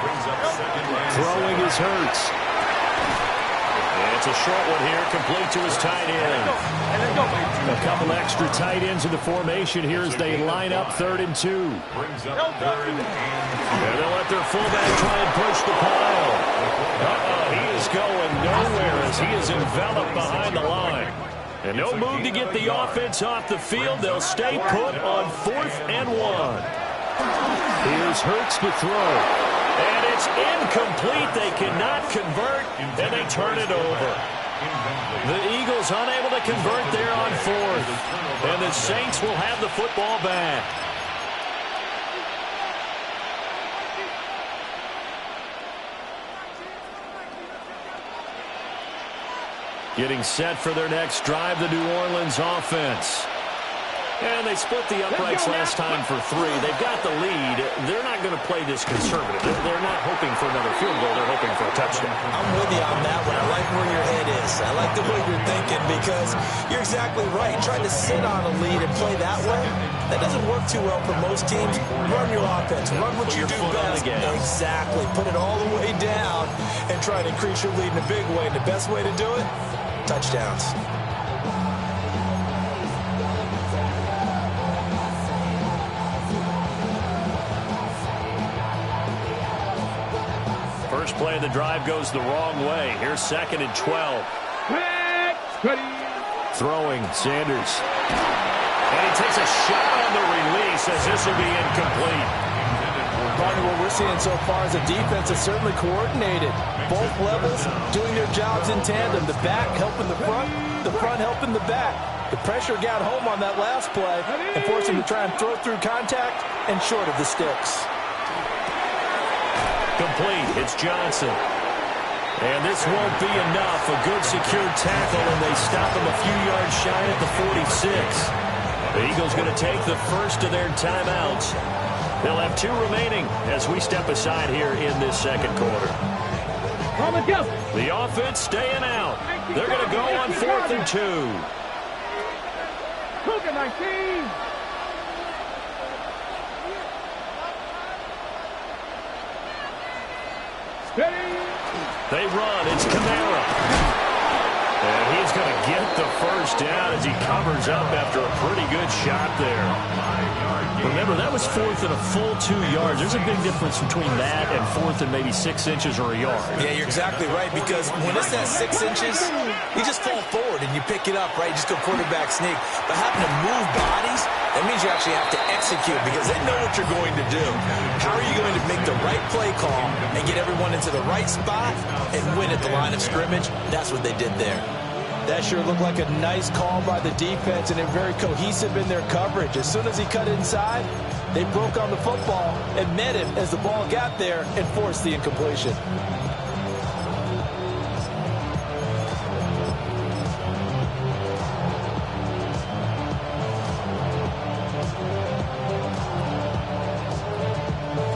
Brings up 2nd and Throwing is Hurts. And it's a short one here, complete to his tight end. A couple extra tight ends in the formation here as they line up 3rd and 2. brings up 3rd and 2. And they'll let their fullback try and push the pile. He is going nowhere as he is enveloped behind the line. And no move to get the offense off the field. They'll stay put on 4th and 1. Here's Hurts to throw. And it's incomplete. They cannot convert, and they turn it over. The Eagles unable to convert there on 4th. And the Saints will have the football back. Getting set for their next drive, the New Orleans offense. And they split the uprights last time for 3. They've got the lead. They're not going to play this conservative. They're not hoping for another field goal. They're hoping for a touchdown. I'm with you on that one. I like where your head is. I like the way you're thinking because you're exactly right. Trying to sit on a lead and play that way, that doesn't work too well for most teams. Run your offense. Run what you do best. Exactly. Put it all the way down and try to increase your lead in a big way. And the best way to do it, touchdowns. First play of the drive goes the wrong way. Here's 2nd and 12. Throwing, Sanders. And he takes a shot on the release as this will be incomplete. Partner, what we're seeing so far is a defense that's certainly coordinated. Both levels doing their jobs in tandem. The back helping the front front helping the back. The pressure got home on that last play and forced him to try and throw through contact and short of the sticks. Complete. It's Johnson. And this won't be enough. A good secure tackle, and they stop him a few yards shy at the 46. The Eagles going to take the first of their timeouts. They'll have 2 remaining as we step aside here in this second quarter. The offense staying out. They're going to go on 4th and 2. Look at 19. Steady. They run. It's Kamara. And he's going to get the first down as he covers up after a pretty good shot there. Remember, that was 4th and a full 2 yards. There's a big difference between that and 4th and maybe 6 inches or a yard. Yeah, you're exactly right, because when it's that 6 inches, you just fall forward and you pick it up, right? You just go quarterback sneak. But having to move bodies, that means you actually have to execute because they know what you're going to do. How are you going to make the right play call and get everyone into the right spot and win at the line of scrimmage? That's what they did there. That sure looked like a nice call by the defense, and they're very cohesive in their coverage. As soon as he cut inside, they broke on the football and met him as the ball got there and forced the incompletion.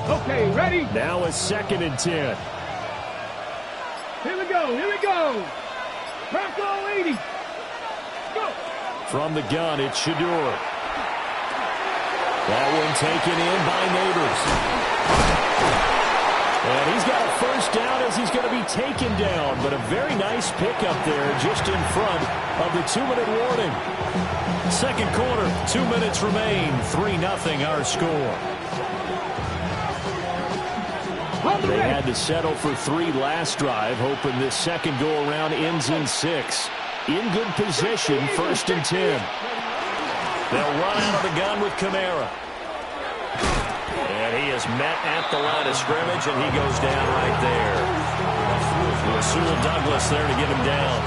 Okay, ready? Now a 2nd and 10. Here we go, here we go. Bronco 80. Go. From the gun, it's Shador. That one taken in by Neighbors. And he's got a first down as he's going to be taken down. But a very nice pickup there just in front of the 2-minute warning. Second quarter, 2 minutes remain. 3-0 our score. They had to settle for 3 last drive, hoping this second go-around ends in 6. In good position, 1st and 10. They'll run out of the gun with Kamara. And he is met at the line of scrimmage, and he goes down right there. Rasul Douglas there to get him down.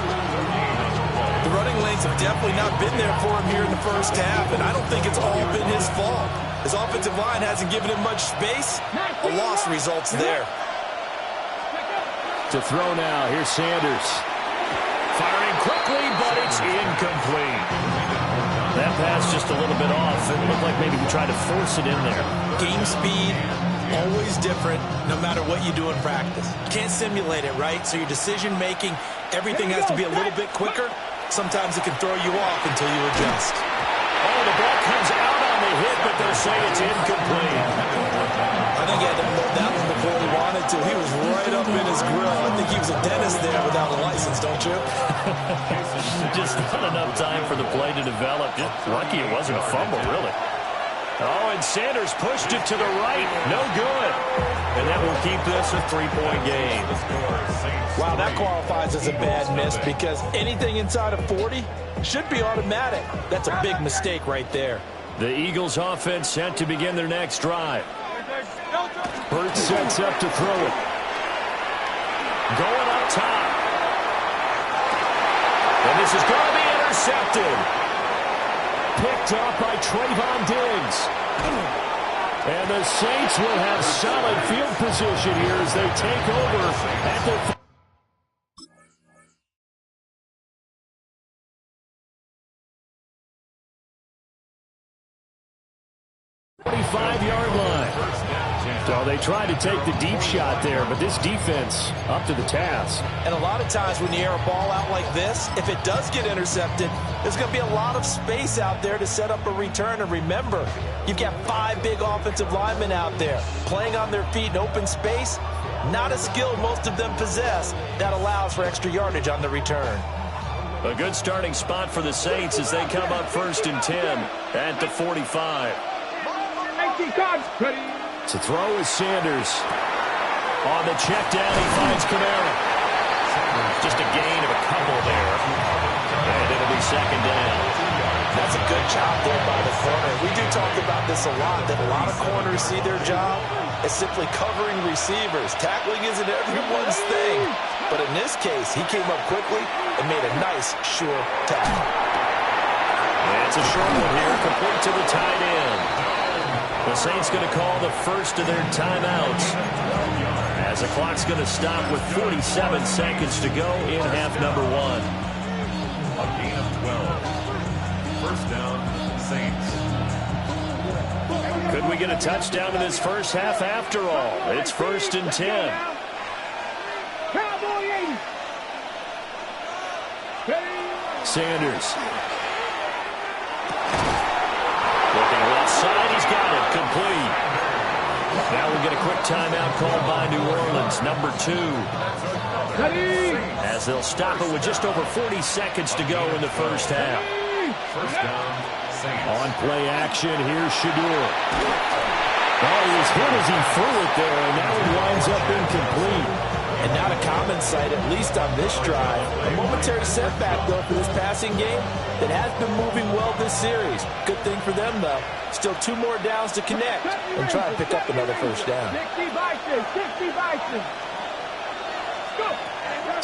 The running lanes have definitely not been there for him here in the first half, and I don't think it's all been his fault. His offensive line hasn't given him much space. A loss results there. To throw now, here's Sanders. Firing quickly, but it's incomplete. That pass just a little bit off. It looked like maybe he tried to force it in there. Game speed, always different, no matter what you do in practice. You can't simulate it, right? So your decision-making, everything has to be a little bit quicker. Sometimes it can throw you off until you adjust. Oh, the ball comes out on the hit, but they'll say it's incomplete. I think he had to load that one before he wanted to. He was right up in his grill. I think he was a dentist there without a license, don't you? Just not enough time for the play to develop. Just lucky it wasn't a fumble, really. Oh, and Sanders pushed it to the right. No good. And that will keep this a 3-point game. Wow, that qualifies as a bad miss because anything inside of 40 should be automatic. That's a big mistake right there. The Eagles offense set to begin their next drive. Burt sets up to throw it. Going up top. And this is going to be intercepted. Picked up by Trayvon Diggs. And the Saints will have solid field position here as they take over at their 45-yard line. So they tried to take the deep shot there, but this defense up to the task. And a lot of times when you air a ball out like this, if it does get intercepted, there's going to be a lot of space out there to set up a return. And remember, you've got 5 big offensive linemen out there playing on their feet in open space. Not a skill most of them possess that allows for extra yardage on the return. A good starting spot for the Saints as they come up 1st and 10 at the 45. To throw is Sanders. On the check down, he finds Kamara. Just a gain of a couple there. And it'll be 2nd down. That's a good job there by the corner. We do talk about this a lot, that a lot of corners see their job as simply covering receivers. Tackling isn't everyone's thing. But in this case, he came up quickly and made a nice, sure tackle. That's a short one here, complete to the tight end. The Saints going to call the first of their timeouts, as the clock's going to stop with 47 seconds to go in half number 1. A gain of 12. First down, Saints. Could we get a touchdown in this first half after all? It's 1st and 10. Cowboy 80. Sanders. Looking left side, he's got it, complete. Now we'll get a quick timeout called by New Orleans, number 2. As they'll stop it with just over 40 seconds to go in the first half. First down, Saints. On play action, here's Shadur. Oh, he was hit as he threw it there, and now it winds up incomplete. And not a common sight, at least on this drive. A momentary setback, though, for this passing game that has been moving well this series. Good thing for them, though. Still 2 more downs to connect and try and pick up another first down. 60 Bison, 60 Bison. Go.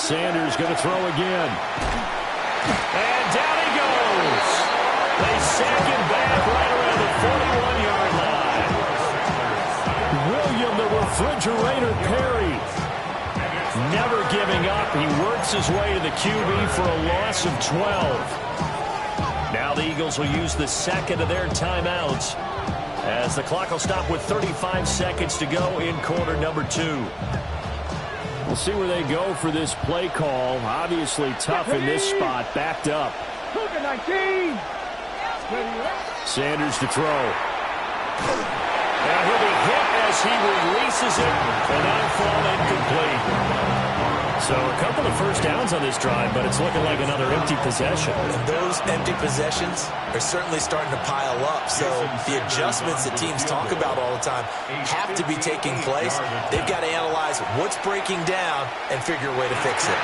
Sanders going to throw again. And down he goes. They sack him back right around the 41-yard line. William the Refrigerator Perry. Never giving up. He works his way to the QB for a loss of 12. Now the Eagles will use the second of their timeouts, as the clock will stop with 35 seconds to go in quarter number 2. We'll see where they go for this play call. Obviously tough in this spot, backed up. 19. Sanders to throw. Now he'll be hit as he releases it, and that'll fall incomplete. So a couple of first downs on this drive, but it's looking like another empty possession. Those empty possessions are certainly starting to pile up. So the adjustments that teams talk about all the time have to be taking place. They've got to analyze what's breaking down and figure a way to fix it.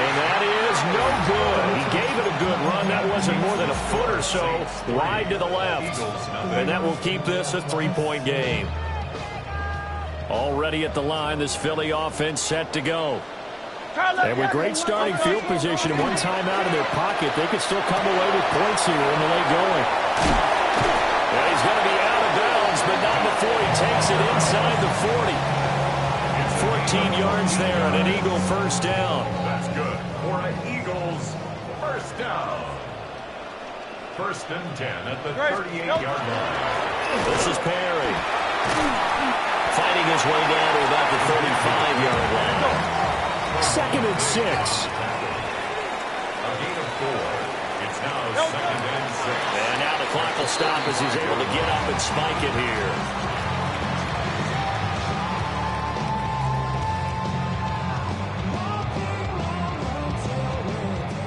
And that is no good. He gave it a good run. That wasn't more than a foot or so wide to the left. And that will keep this a 3-point game. Already at the line, this Philly offense set to go. And with great starting field position and one timeout in their pocket, they could still come away with points here in the late going. Well, he's going to be out of bounds, but not before he takes it inside the 40. 14 yards there and an Eagle first down. That's good for an Eagles first down. 1st and 10 at the 38-yard line. This is Perry. Fighting his way down to about the 35-yard line. 2nd and 6. A gain of 4. It's now 2nd and 6. And now the clock will stop as he's able to get up and spike it here.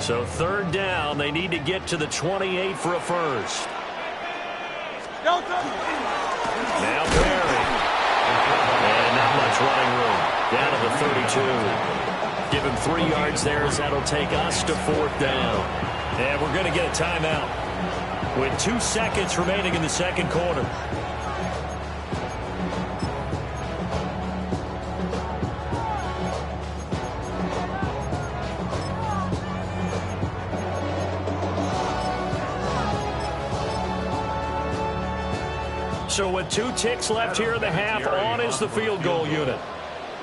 So 3rd down, they need to get to the 28 for a first. Now Perry. And not much running room. Down to the 32. Give him 3 yards there, as that'll take us to 4th down. And we're going to get a timeout with 2 seconds remaining in the second quarter. So with 2 ticks left here in the half, on is the field goal unit.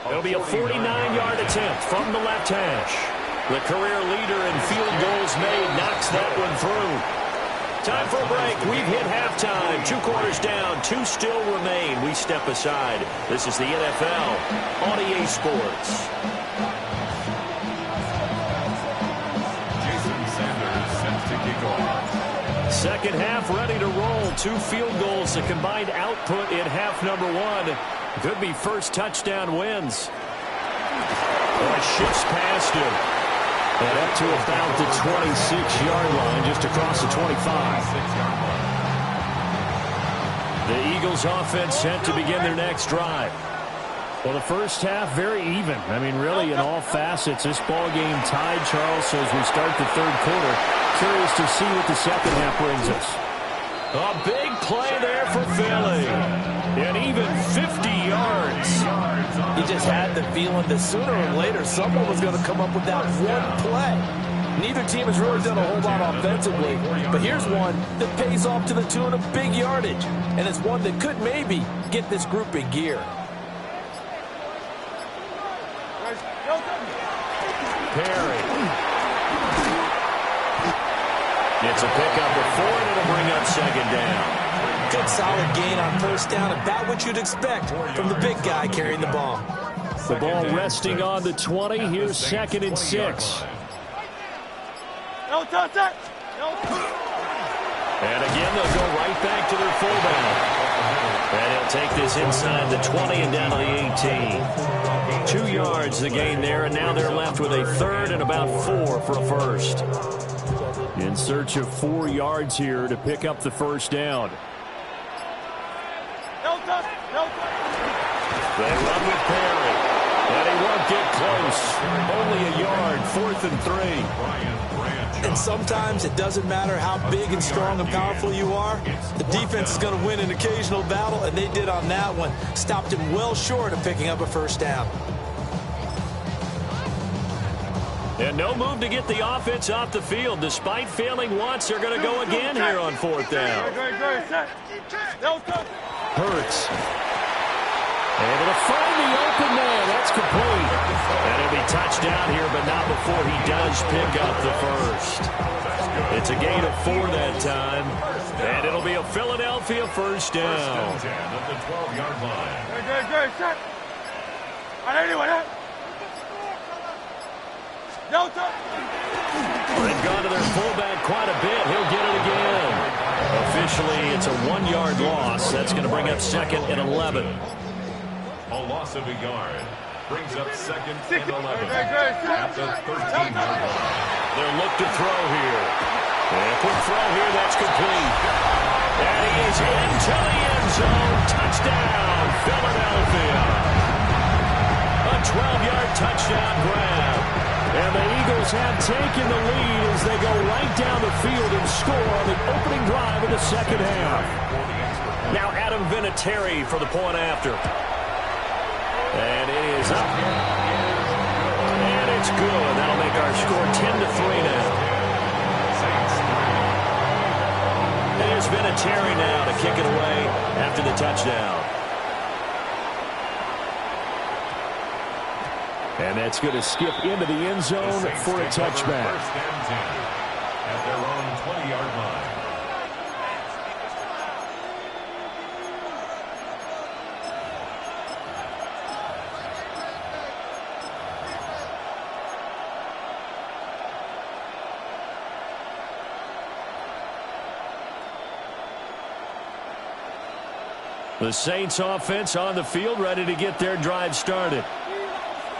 It'll be a 49-yard attempt from the left hash. The career leader in field goals made knocks that one through. Time for a break. We've hit halftime. 2 quarters down. 2 still remain. We step aside. This is the NFL on EA Sports. Jason Sanders set to kick off. Second half ready to roll. 2 field goals, the combined output in half number 1. Could be first touchdown wins. Boy, shifts past him. And up to about the 26-yard line, just across the 25. The Eagles offense set to begin their next drive. Well, the first half, very even. I mean, really, in all facets, this ball game tied, Charles, so as we start the third quarter. Curious to see what the second half brings us. A big play there for Philly. And even 50 yards. He just had the feeling that sooner or later someone was going to come up with that one play. Neither team has really done a whole lot offensively, but here's one that pays off to the tune of big yardage, and it's one that could maybe get this group in gear. Perry. It's a pickup of 4, and it'll bring up second down. Good solid gain on first down, about what you'd expect from the big guy carrying the ball. The ball resting on the 20. Here's 2nd and 6. And again, they'll go right back to their fullback. And he'll take this inside the 20 and down to the 18. 2 yards the gain there, and now they're left with a 3rd and about 4 for a first. In search of 4 yards here to pick up the first down. They run with Perry, and he won't get close. Only a yard, 4th and 3. And sometimes it doesn't matter how big and strong and powerful you are. The defense is going to win an occasional battle, and they did on that one. Stopped him well short of picking up a first down. And no move to get the offense off the field. Despite failing once, they're going to go again here on 4th down. Hurts. Able to find the open man. That's complete. And it'll be touchdown here, but not before he does pick up the first. It's a gain of 4 that time. And it'll be a Philadelphia first down. First and 10 at the 12-yard line. They've gone to their fullback quite a bit. He'll get it again. Officially, it's a 1-yard loss. That's going to bring up 2nd and 11. A loss of a yard brings up 2nd and 11 at the 13-yard line. They'll look to throw here. And a quick throw here, that's complete. And he is into the end zone. Touchdown, Philadelphia. A 12-yard touchdown grab. And the Eagles have taken the lead as they go right down the field and score on the opening drive of the second half. Now Adam Vinatieri for the point after. And it is up. And it's good. That'll make our score 10-3 now. There's Vinatieri now to kick it away after the touchdown. And that's going to skip into the end zone for a touchback. First and 10 at their own 20-yard line. The Saints offense on the field, ready to get their drive started.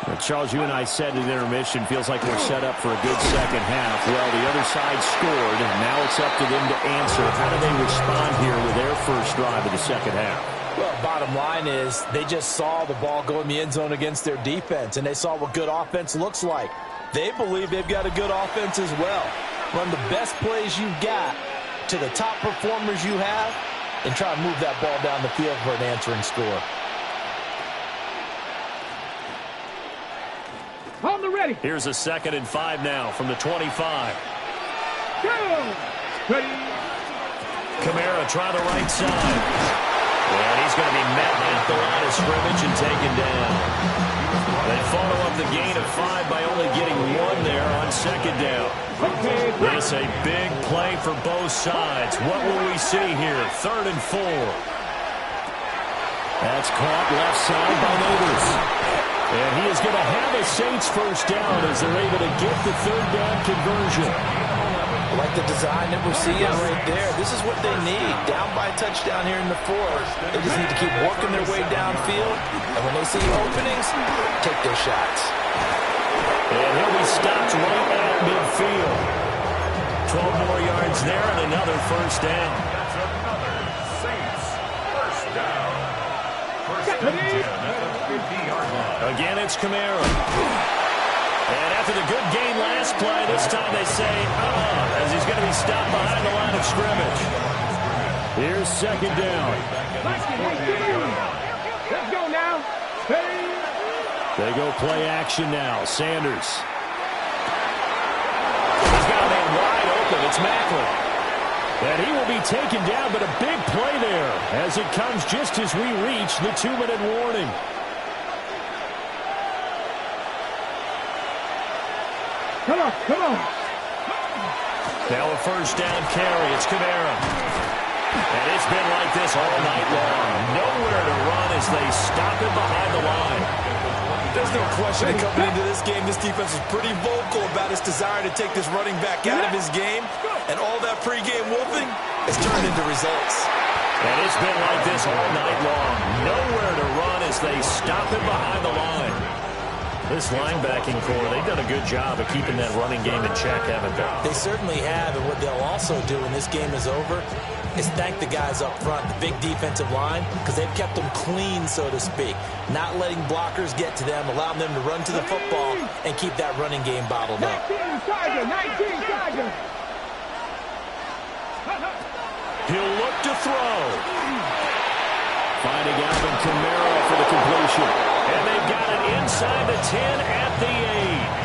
Well, Charles, you and I said at intermission, feels like we're set up for a good second half. Well, the other side scored, and now it's up to them to answer. How do they respond here with their first drive of the second half? Well, bottom line is they just saw the ball go in the end zone against their defense, and they saw what good offense looks like. They believe they've got a good offense as well. Run the best plays you've got to the top performers you have, and try and move that ball down the field for an answering score. On the ready. Here's a 2nd and 5 now from the 25. Go. Ready. Kamara try the right side. And he's going to be met at the line of scrimmage and taken down. They follow up the gain of 5 by only getting 1 there on second down. This a big play for both sides. What will we see here? 3rd and 4. That's caught left side by Neighbors. And he is going to have a Saints first down as they're able to get the 3rd down conversion. I like the design that we're seeing right there. This is what they need. Down by a touchdown here in the 4th. They just need to keep working their way downfield. And when they see openings, take their shots. And he'll be stopped right at midfield. 12 more yards there and another first down. That's another Saints first down. First and 10 at the 50-yard line. Again, it's Kamara. And after the good game last play, this time they say, as he's going to be stopped behind the line of scrimmage. Here's second down. Let's go now. Hey. They go play action now. Sanders. He's got a man wide open. It's Macklin. And he will be taken down, but a big play there as it comes just as we reach the 2-minute warning. Come on, come on. Now a first down carry. It's Kamara. And it's been like this all night long. Nowhere to run as they stop him behind the line. There's no question that coming into this game, this defense is pretty vocal about its desire to take this running back out of his game. And all that pregame wolfing has turned into results. And it's been like this all night long. Nowhere to run as they stop him behind the line. This linebacking core, they've done a good job of keeping that running game in check, haven't they? They certainly have, and what they'll also do when this game is over is thank the guys up front, the big defensive line, because they've kept them clean, so to speak. Not letting blockers get to them, allowing them to run to the football and keep that running game bottled up. 19 Tiger. He'll look to throw. Finding Alvin Kamara for the completion. And they've got it inside the 10 at the 8.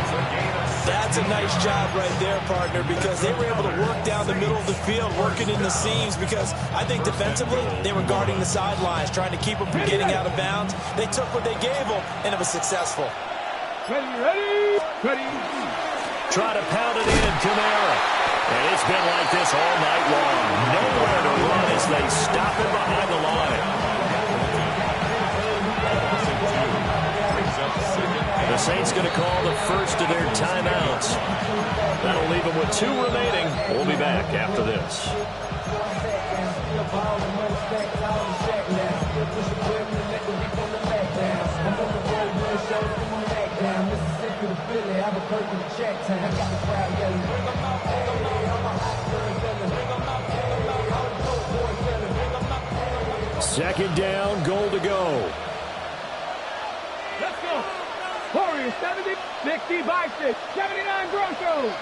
That's a nice job right there, partner, because they were able to work down the middle of the field, working in the seams, because I think defensively they were guarding the sidelines, trying to keep them from getting out of bounds. They took what they gave them, and it was successful. Ready. Try to pound it in, Kamara. And it's been like this all night long. Nowhere to run as they stop him behind the line. The Saints going to call the first of their timeouts. That'll leave them with 2 remaining. We'll be back after this. Second down, goal to go. Let's go. Warriors 70, 60-6, 79 Broncos.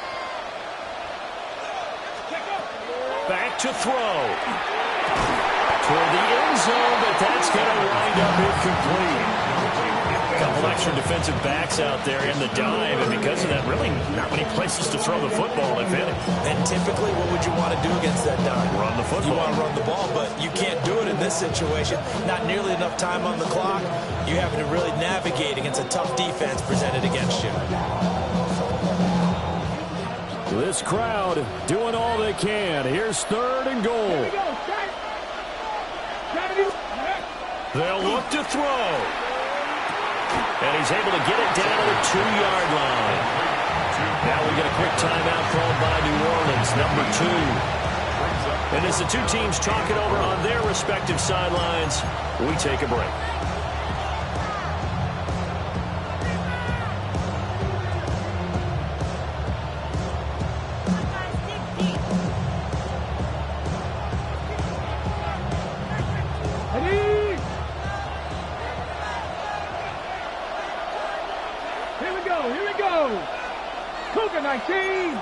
Back to throw. Toward the end zone, but that's going to wind up incomplete. A couple extra defensive backs out there in the dive, and because of that, really not many places to throw the football, if any. And typically, what would you want to do against that dive? Run the football. You want to run the ball, but you can't do it in this situation. Not nearly enough time on the clock. You have to really navigate against a tough defense presented against you. This crowd doing all they can. Here's third and goal. They'll look to throw. And he's able to get it down to the 2-yard line. Now we get a quick timeout called by New Orleans, number 2. And as the 2 teams talk it over on their respective sidelines, we take a break. Here we go. Cougar 19.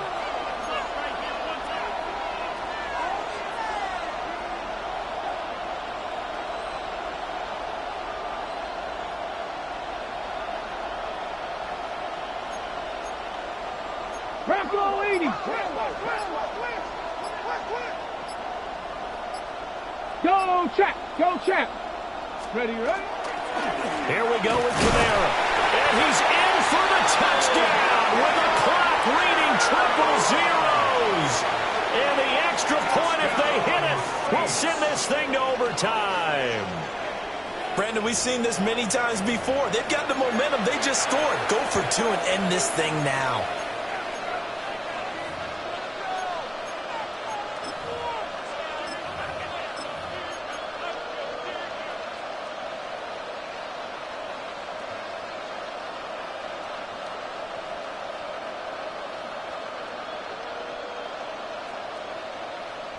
Bronco 80. Go, Chap. Go, Chap. Ready? Here we go with Kamara. And he's in for the touchdown with the clock reading triple zeros. And the extra point, if they hit it, will send this thing to overtime. Brandon, we've seen this many times before. They've got the momentum. They just scored. Go for 2 and end this thing now.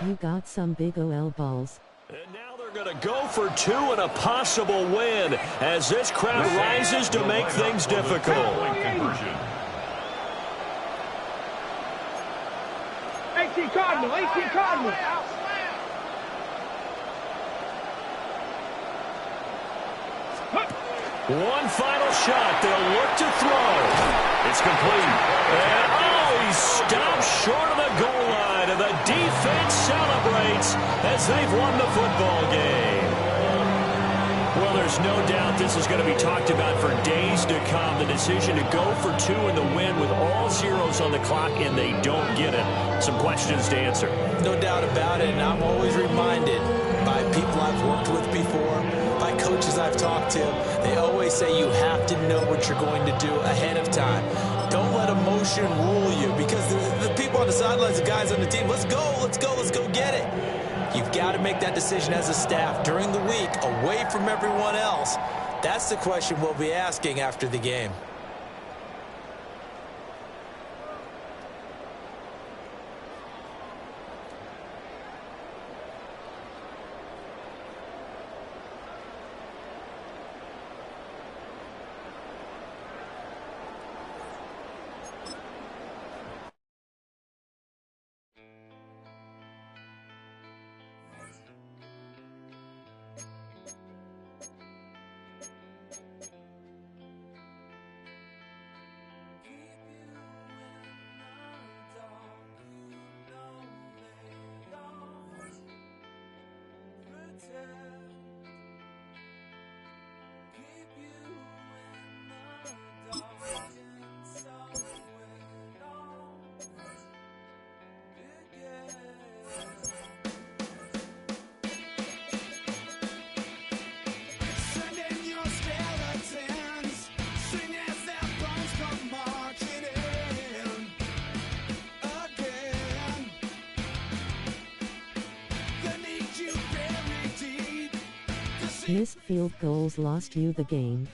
You got some big OL balls. And now they're going to go for 2 and a possible win as this crowd rises to make things difficult. 18 Cardinal, 18 Cardinal. One final shot. They'll look to throw. It's complete. And, he stopped short of the goal line, and the defense celebrates as they've won the football game. Well, there's no doubt this is going to be talked about for days to come. The decision to go for two in the win with all zeros on the clock, and they don't get it. Some questions to answer. No doubt about it, and I'm always reminded by people I've worked with before, by coaches I've talked to. They always say you have to know what you're going to do ahead of time. Don't let emotion rule you, because the people on the sidelines, the guys on the team, let's go get it. You've got to make that decision as a staff during the week, away from everyone else. That's the question we'll be asking after the game. Missed field goals lost you the game.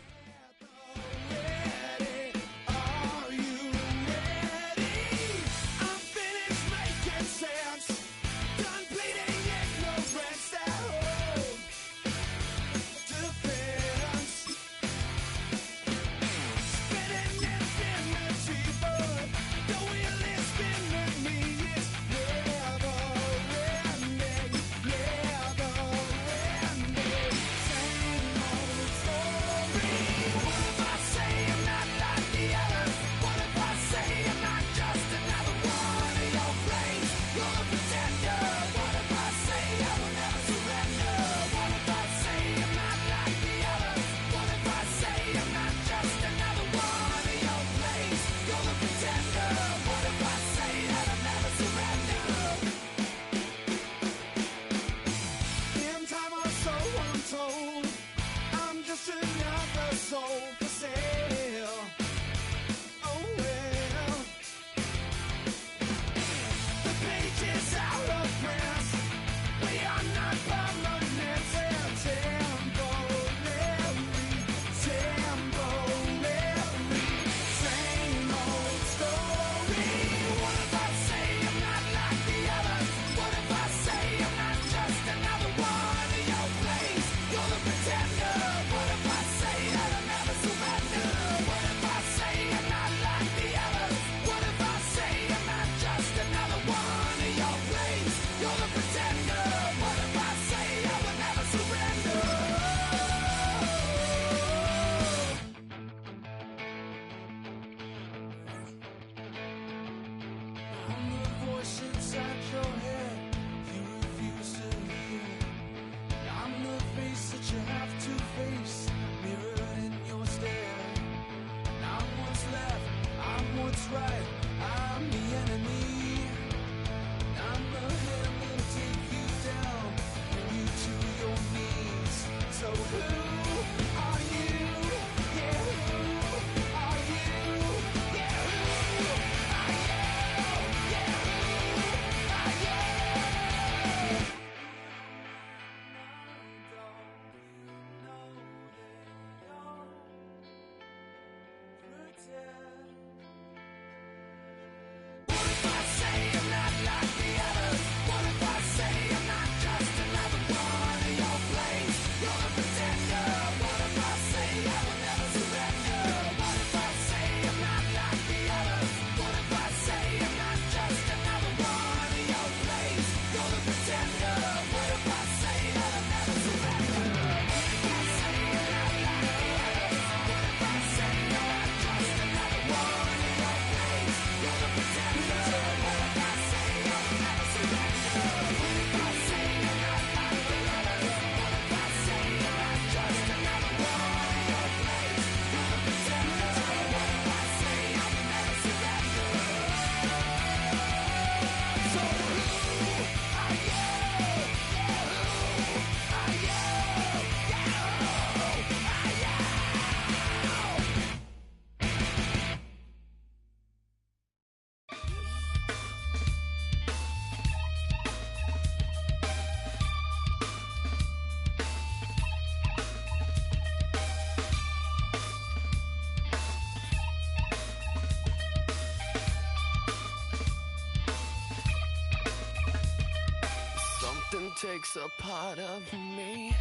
Something takes a part of me.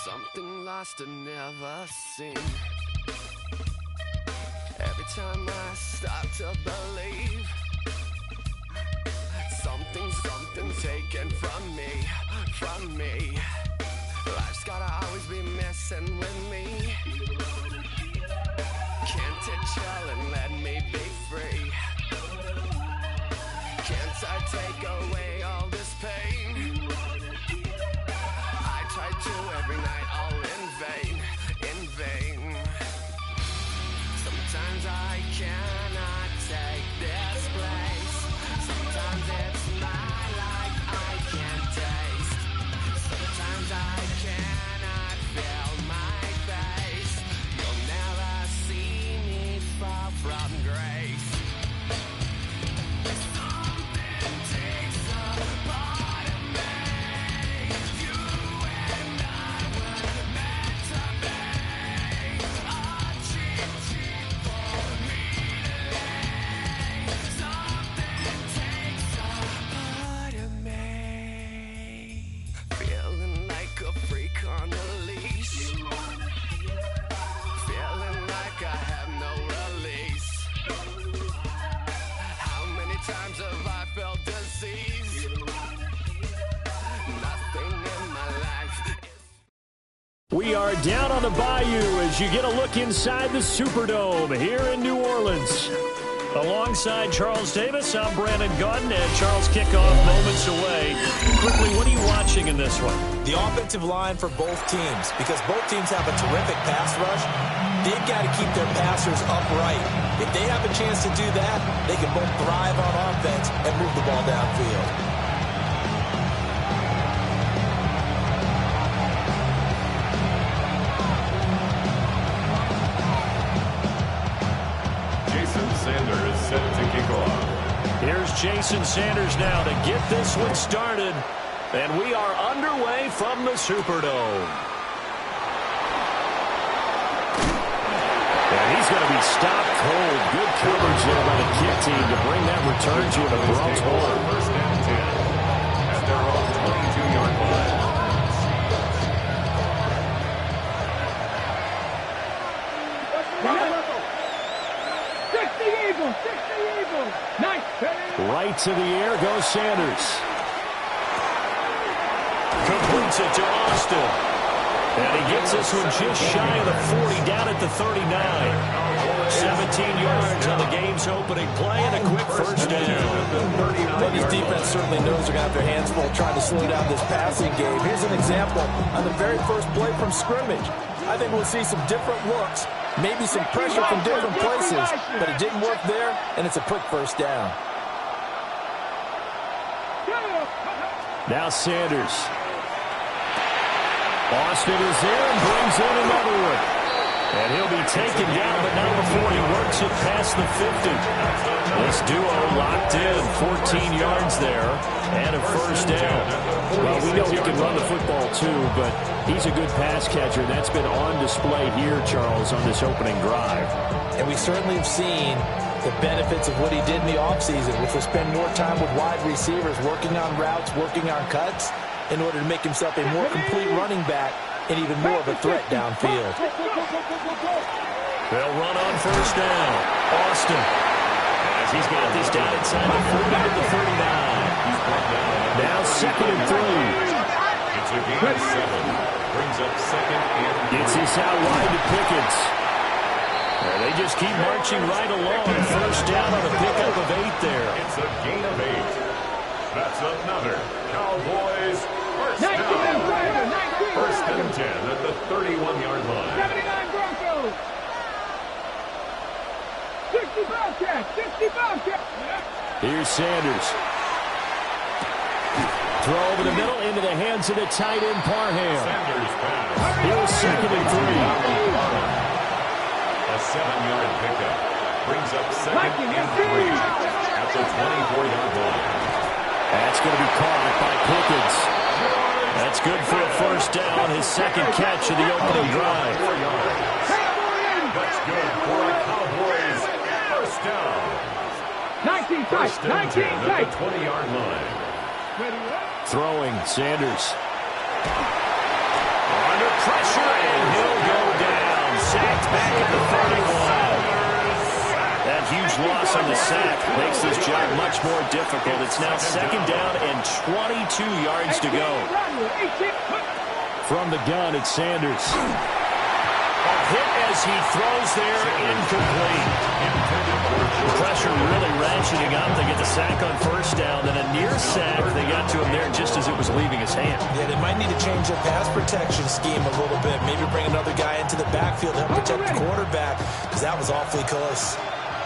Something lost and never seen. Every time I start to believe, something taken from me. Life's gotta always be messing with me. Can't it chill and let me be free? Can't I take away all this pain? I try to every night, all in vain. Sometimes I cannot take this place. Sometimes it's my life I can't taste. Sometimes I cannot feel my face. You'll never see me fall from grace. Something takes a part of me. You and I were meant to be. A cheap for me to lay. Something takes a part of me. Feeling like a freak on a leash. Feeling like I have no release. How many times have I felt disease? Nothing in my life. We are down on the bayou as you get a look inside the Superdome here in New Orleans. Alongside Charles Davis, I'm Brandon Gunn, and Charles, kickoff moments away. Quickly, what are you watching in this one? The offensive line for both teams, because both teams have a terrific pass rush. They've got to keep their passers upright. If they have a chance to do that, they can both thrive on offense and move the ball downfield. Jason Sanders set to kick off. Here's Jason Sanders now to get this one started. And we are underway from the Superdome. And he's going to be stopped cold. Good coverage there by the kick team to bring that return to an abrupt hold. First down 10 at their own 22-yard line. Right to the air goes Sanders. Completes it to Austin. And he gets this one just shy of the 40, down at the 39. 17 yards on the game's opening play and a quick first down. Well, this defense certainly knows they're going to have their hands full trying to slow down this passing game. Here's an example on the very first play from scrimmage. I think we'll see some different looks, maybe some pressure from different places, but it didn't work there, and it's a quick first down. Now Sanders. Austin is there and brings in another one. And he'll be taken down, but not before he works it past the 50. This duo locked in, 14 yards there, and a first down. Well, we know he can run the football too, but he's a good pass catcher. That's been on display here, Charles, on this opening drive. And we certainly have seen the benefits of what he did in the offseason, which was spend more time with wide receivers, working on routes, working on cuts, in order to make himself a more complete running back and even more of a threat downfield. They'll run on first down. Austin, as he's got this down inside the 40 to the 39. Now 2nd and 3. It's a gain of 7. Brings up 2nd and 3. Gets this out wide to Pickens. And they just keep marching right along. First down on a pickup of 8 there. It's a gain of 8. That's another Cowboys first down. First and 10 at the 31-yard line. 79 Broncos. 60 Bobcats. 60 Bobcats. Here's Sanders. Throw over the middle into the hands of the tight end Parham. Sanders pass. Here's 2nd and 3. A 7-yard pickup. Brings up 2nd and 3 at the 24-yard line. That's going to be caught by Pickens. That's good for a first down, his 2nd catch of the opening drive. That's good for a Cowboys first down. 19 tight. 19 at tight. the 20-yard line. Throwing, Sanders. Under pressure, and he'll go down. Sacked back at the 31. That huge loss on the sack makes this job much more difficult. It's now 2nd down and 22 yards to go. From the gun, it's Sanders. A hit as he throws there, incomplete. Pressure really ratcheting up. They get the sack on 1st down, then a near sack. They got to him there just as it was leaving his hand. Yeah, they might need to change their pass protection scheme a little bit. Maybe bring another guy into the backfield to help protect the quarterback, because that was awfully close.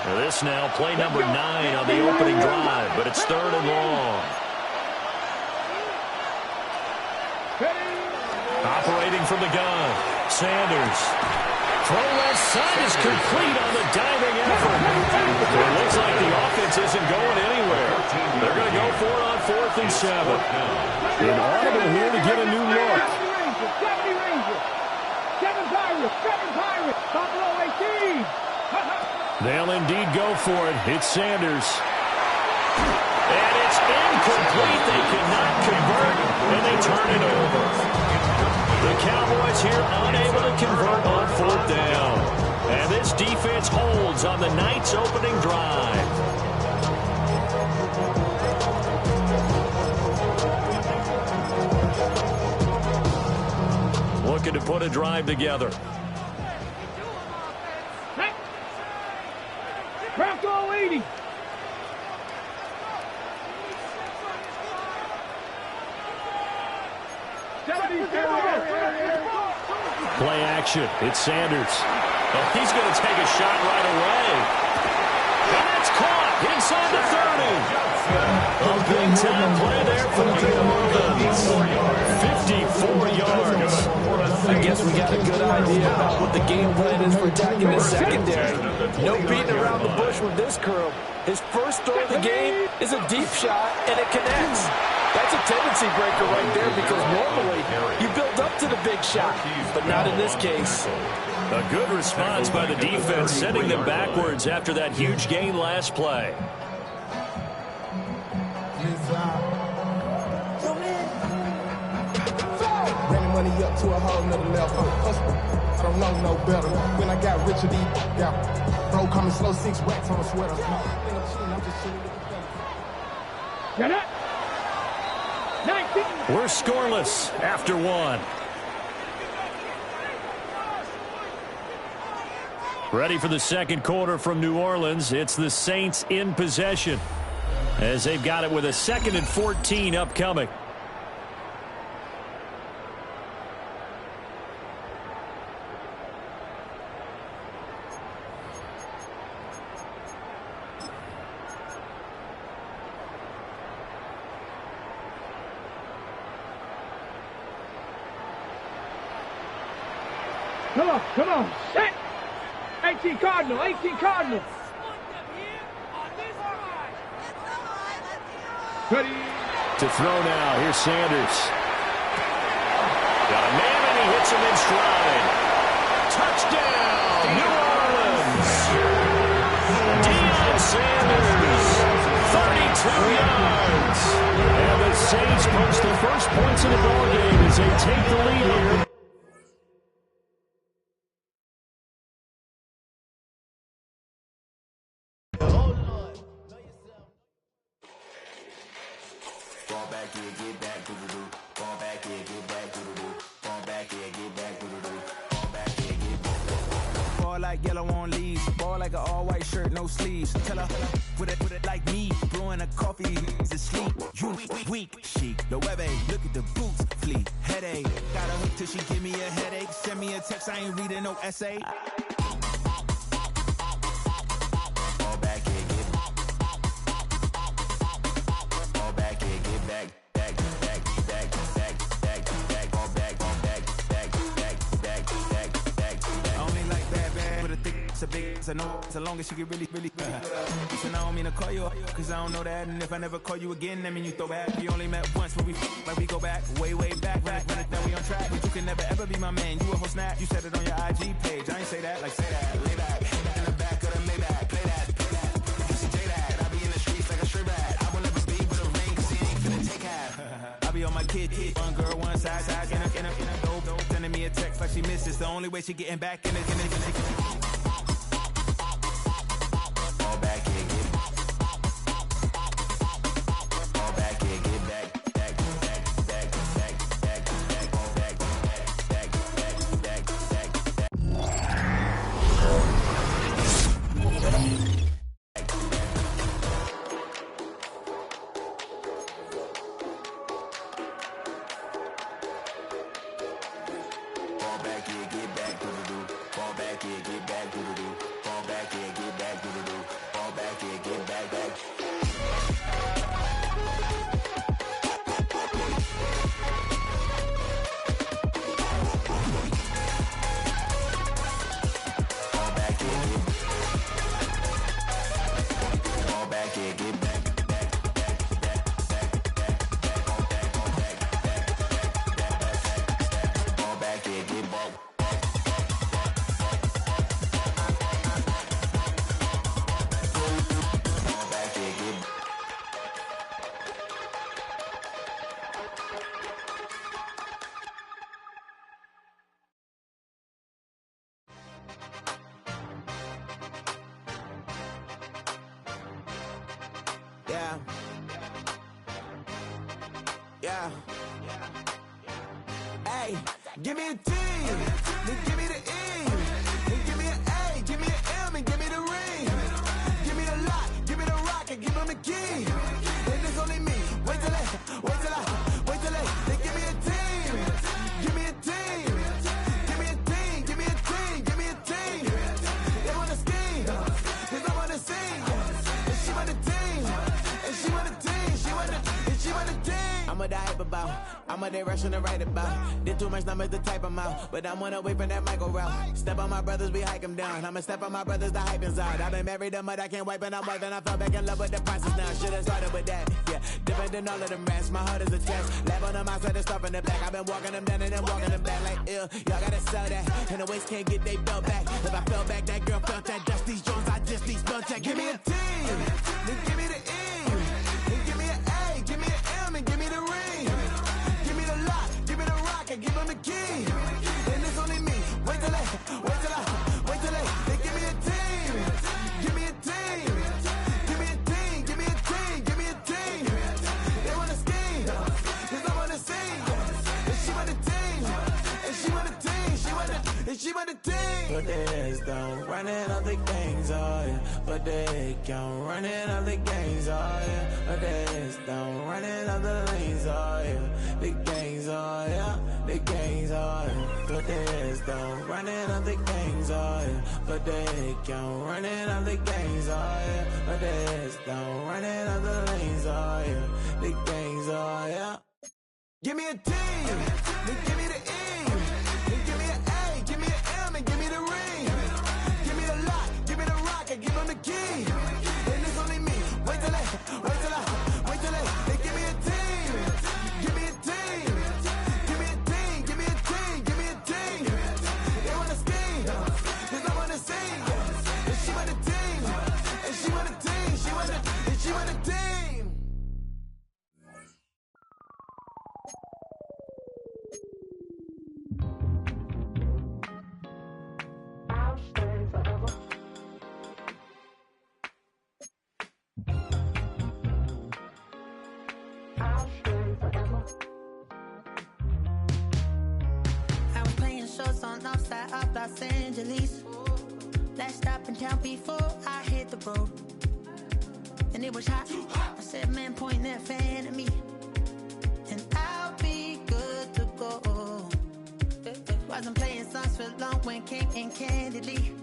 Now this now, play number 9 on the opening drive, but it's 3rd and long. Operating from the gun, Sanders. Throw left side is complete on the diving effort. It looks like the offense isn't going anywhere. They're going to go for it on 4th and 7. An audible here to get a new look. 70 Rangers. 7 Pirates. Buffalo 18. They'll indeed go for it. It's Sanders. And it's incomplete. They cannot convert, and they turn it over. The Cowboys here unable to convert on 4th down. And this defense holds on the night's opening drive. Looking to put a drive together. Bronco 80. Play action. It's Sanders. Oh, he's going to take a shot right away. And it's caught inside the 30. A big-time play there for the New Orleans. 54 yards. I guess we got a good idea about what the game plan is for attacking the secondary. No beating around the bush with this crew. His first throw of the game is a deep shot, and it connects. That's a tendency breaker right there, because normally you build up to the big shot, but not in this case. A good response by the defense, sending them backwards after that huge gain last play. Running money up to a whole nother level. I don't know no better. When I got rich of these, bro, coming slow, 6 racks on a sweater. I'm just chilling with the Get it. 19. We're scoreless after 1. Ready for the 2nd quarter from New Orleans. It's the Saints in possession, as they've got it with a 2nd and 14 upcoming. Come on, set. 18 Cardinal. Ready. To throw now, here's Sanders. Got a man and he hits him in stride. Touchdown, New Orleans. Deion Sanders, 32 yards. And the Saints post the first points in the ballgame as they take the lead here. Like yellow on leaves, ball like an all-white shirt, no sleeves. Tell her with it like me, blowing a coffee, he's asleep. You weak, chic, the web look at the boots, fleet, headache. Got a hook till she give me a headache. Send me a text, I ain't reading no essay. Fall back here, get back. A big, I know as long as you get really and I don't mean to call you up, cause I don't know that. And if I never call you again, that mean you throw back. We only met once, but we go back, way back. Run it down, we on track. But you can never ever be my man. You a whole snap, you said it on your IG page. I ain't say that, like say that. Lay back, in the back of the Maybach. Play that. You see J that, I be in the streets like a straight rat. I will never be with a ring, cause he ain't finna take half. Ferrari on my kid. One girl, one side, in a dope. Sending me a text like she misses. The only way she getting back in it. All back here, get back. All back here, get back. Yeah. Hey, give me a T, then give me the E, then give me an A, give me an M, and give me the ring. Give me the lock, give me the rock, and give them the key. And it's only me. Wait till they, then give me a team. Give me a team. Give me a team, give me a team, give me a team. They wanna scheme, cause I wanna sing. And she want a team, and she want a team, she want a team. I'm what I hype about, I'm what they rushing to write about. Did too much numbers to type them out, but I'm one away from that Michael route. Step on my brothers, we hike them down. I'ma step on my brothers, the hype is out. I've been married them, but I can't wipe and I'm wiping. I fell back in love with the process now. Should've started with that, yeah. Different than all of them rats, my heart is a test. Lab on them outside and stuff in the back. I've been walking them down and then walking them back like ill. Y'all gotta sell that, and the waist can't get they belt back. If I fell back, that girl felt that. Dust these Jones, I just these belt check. Give me a T, then give me the E, then give me an A, give me an M, and give me the ring. Give me the lock, give me the rock, and give them the key. And it's only me. Wait till they, they give me a team. Give me a team. Give me a team, give me a team, give me a team. They wanna scheme, cause I wanna sing. And she want a team, and she want a team, she want a team. But there's don't running all the games, oh yeah. But they can't running all the games, oh yeah. But there's don't running all the lanes, oh yeah. The games, oh yeah. The games, oh yeah. But there's don't running all the games, oh yeah. But they can't running all the games, oh yeah. But there's don't running all the lanes, oh yeah. The games, oh yeah. Give me a T, then give me the E, then give me an A, give me an M, and give me the ring. Give me the lock, give me the rock, and give them the key. And it's only me. Wait till they, they give me a team. Give me a team. Give me a team, give me a team, give me a team. They wanna scheme, cause I wanna sing. And she want a team, and she want a team, she want a team. I was playing shows on outside of Los Angeles. Last stop in town before I hit the road. And it was hot. I said, man, point that fan at me, and I'll be good to go. Wasn't playing songs for long when came in candidly,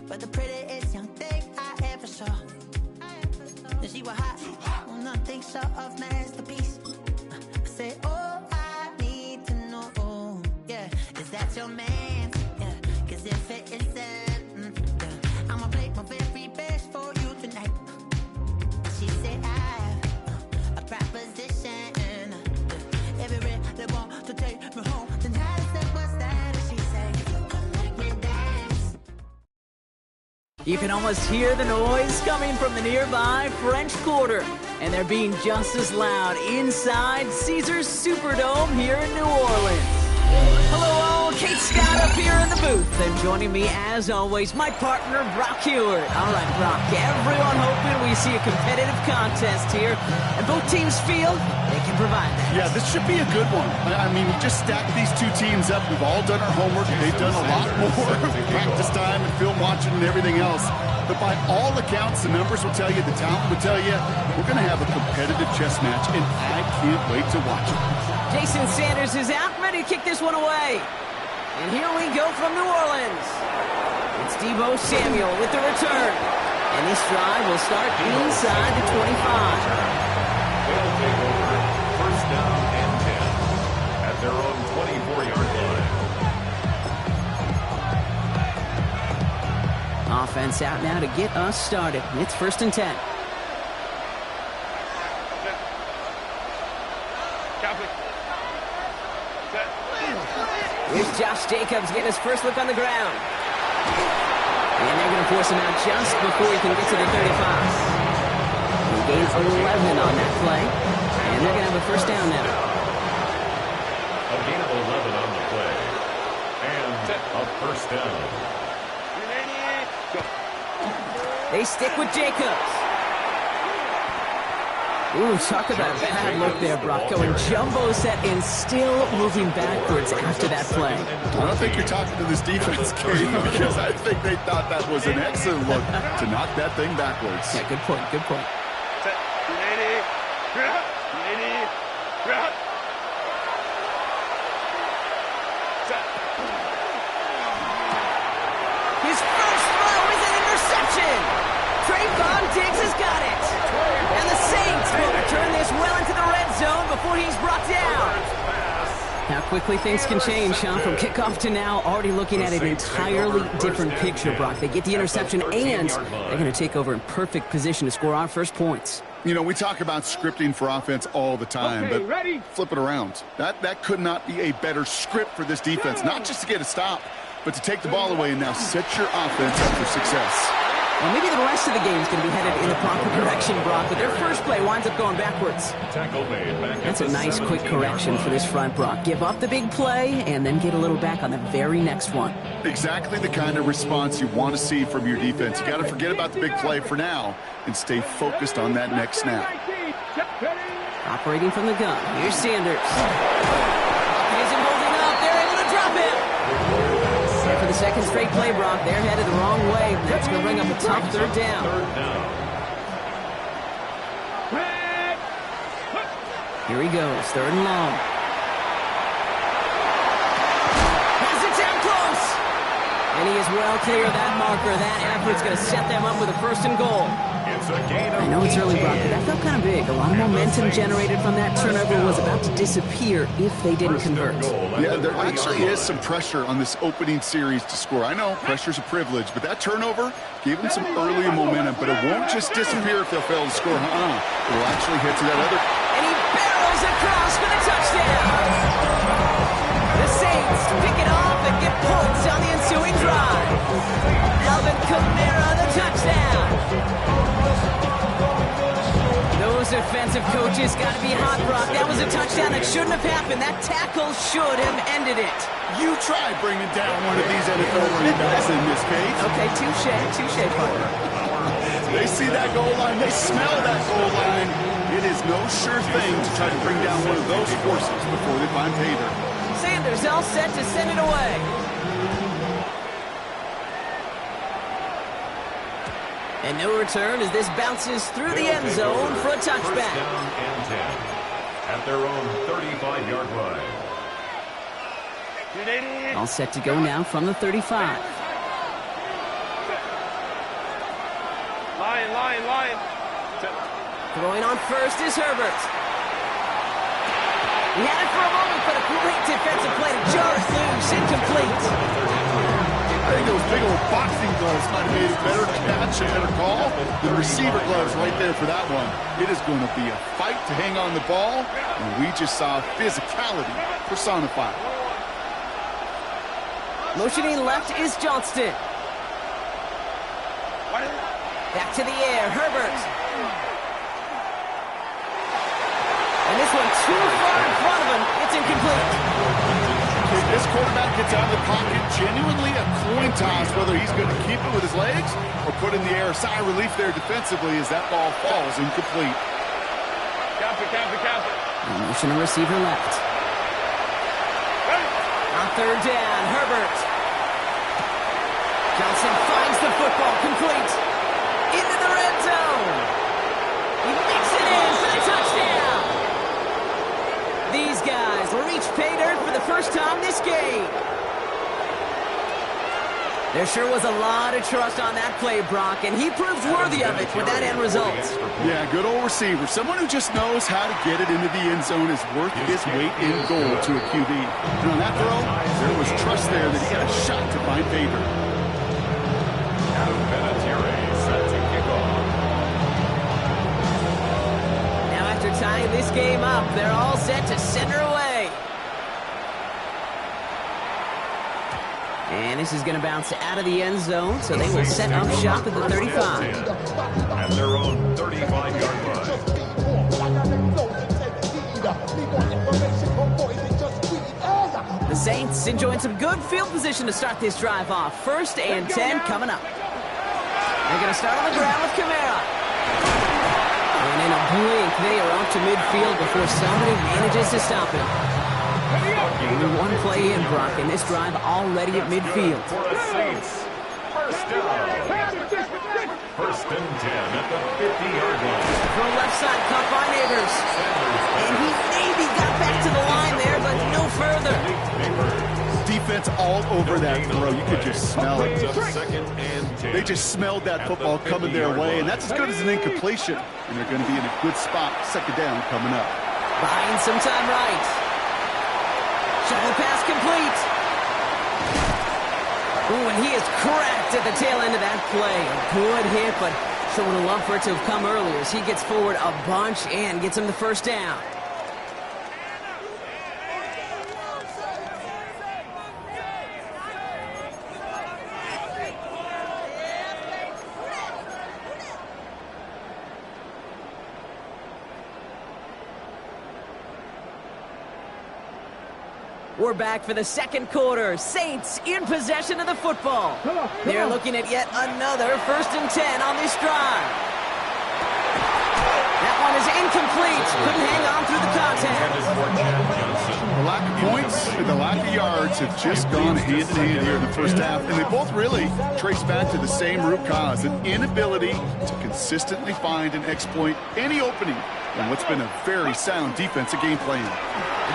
but the prettiest young thing I ever saw. And she was hot, well, nothing short of masterpiece. I said, oh, I need to know, yeah, is that your man? Yeah, cause if it isn't, yeah, I'ma play my very best for you tonight. She said, I have a proposition. Every red they want to take me home tonight. I said, what's that? And she said, you can make me dance. You can almost hear the noise coming from the nearby French Quarter. And they're being just as loud inside Caesars Superdome here in New Orleans. Hello all, Kate Scott up here in the booth. And joining me as always, my partner Brock Hewitt. All right, Brock, everyone hoping we see a competitive contest here. And both teams feel they can provide that. Yeah, this should be a good one. I mean, you just stack these two teams up. We've all done our homework. They've done a lot more practice time and film watching and everything else. But by all accounts, the numbers will tell you, the talent will tell you, we're going to have a competitive chess match, and I can't wait to watch it. Jason Sanders is out, ready to kick this one away. And here we go from New Orleans. It's Deebo Samuel with the return. And this drive will start inside the 25. They'll take over first down and 10 at their own 24-yard line. Offense out now to get us started. It's first and 10. Here's Josh Jacobs getting his first look on the ground. And they're going to force him out just before he can get to the 35. He gains 11 on that play. And they're going to have a first down now. A gain of 11 on the play. And a first down. They stick with Jacobs. Ooh, talk about a bad look there, Brock. Going jumbo set and still moving backwards after that play. I don't think you're talking to this defense, Kate, because I think they thought that was an excellent look to knock that thing backwards. Yeah, good point, good point. His first throw is an interception. Trayvon Diggs has got it. And the Saints will return this well into the red zone before he's brought down. How quickly things can change, huh? From kickoff to now, already looking at an entirely different picture, Brock. They get the interception, and they're going to take over in perfect position to score our first points. You know, we talk about scripting for offense all the time, but flip it around. That could not be a better script for this defense, not just to get a stop, but to take the ball away and now set your offense up for success. Well, maybe the rest of the game is going to be headed in the proper direction, Brock, but their first play winds up going backwards. That's a nice, quick correction for this front, Brock. Give up the big play and then get a little back on the very next one. Exactly the kind of response you want to see from your defense. You got to forget about the big play for now and stay focused on that next snap. Operating from the gun. Here's Sanders. Isn't holding up. They're able to drop him. And for the second straight play, Brock, they're headed the wrong way. That's going to bring up a tough third down. Here he goes, third and long. Has it down close. And he is well clear of that marker. That effort's going to set them up with a first and goal. I know it's early, Brock, but that felt kind of big. A lot of momentum generated from that turnover was about to disappear if they didn't convert. Yeah, there actually is some pressure on this opening series to score. I know pressure's a privilege, but that turnover gave them some early momentum, but it won't just disappear if they'll fail to score. It will actually hit to that other. And he barrels across for the touchdown. The Saints pick it off and get points on the ensuing drive. Alvin Kamara, the touchdown. Those defensive coaches got to be hot, Brock. That was a touchdown that shouldn't have happened. That tackle should have ended it. You try bringing down one of these NFL running backs in this case. Okay, touche, partner. They see that goal line. They smell that goal line. It is no sure thing to try to bring down one of those forces before they find pay dirt. Sanders all set to send it away. And no return as this bounces through the end zone for a touchback. First down and 10 at their own 35-yard line. All set to go now from the 35. Line. Throwing on first is Herbert. He had it for a moment, but a great defensive play to jar it loose, incomplete. I think those big old boxing gloves might have made it better catch, a better call. The receiver gloves right there for that one. It is going to be a fight to hang on the ball, and we just saw physicality personified. Motioning left is Johnston. Back to the air, Herbert. And this one too far in front of him. It's incomplete. If this quarterback gets out of the pocket, genuinely a coin toss whether he's going to keep it with his legs or put in the air. Sigh of relief there defensively as that ball falls incomplete. Count it. Motion to receiver left. On third down, Herbert. Johnson finds the football complete. Into the red zone. He makes it in for the touchdown. These guys will reach pay dirt for the first time this game. There sure was a lot of trust on that play, Brock, and he proves worthy of it with that end result. Yeah, good old receiver. Someone who just knows how to get it into the end zone is worth his weight in gold to a QB. And on that throw, there was trust there that he had a shot to find favor. Now after tying this game up, they're all set to send her away. And this is going to bounce out of the end zone, so they will set up shop at the 35. At their own 35-yard line. The Saints enjoying some good field position to start this drive off. 1st and 10 coming up. They're going to start on the ground with Kamara. And in a blink, they are up to midfield before somebody manages to stop him. Only one play in, Brock, and this drive already at midfield. For the Saints, first down. 1st and 10 at the 50-yard line. From left side, caught by Neighbors. And he maybe got back to the line there, but no further. Defense all over that throw. You could just smell it. 2nd and 10. They just smelled that football coming their way, and that's as good as an incompletion. And they're going to be in a good spot. 2nd down coming up. Buying some time right. Shovel pass complete. Ooh, and he is cracked at the tail end of that play. A good hit, but someone would love for it to have come earlier as he gets forward a bunch and gets him the first down. We're back for the 2nd quarter. Saints in possession of the football. They're looking at yet another 1st and 10 on this drive. That one is incomplete. Couldn't hang on through the contact. The lack of points and the lack of yards have just gone hand in hand here in the first half, and they both really trace back to the same root cause, an inability to consistently find and exploit any opening in what's been a very sound defensive game plan.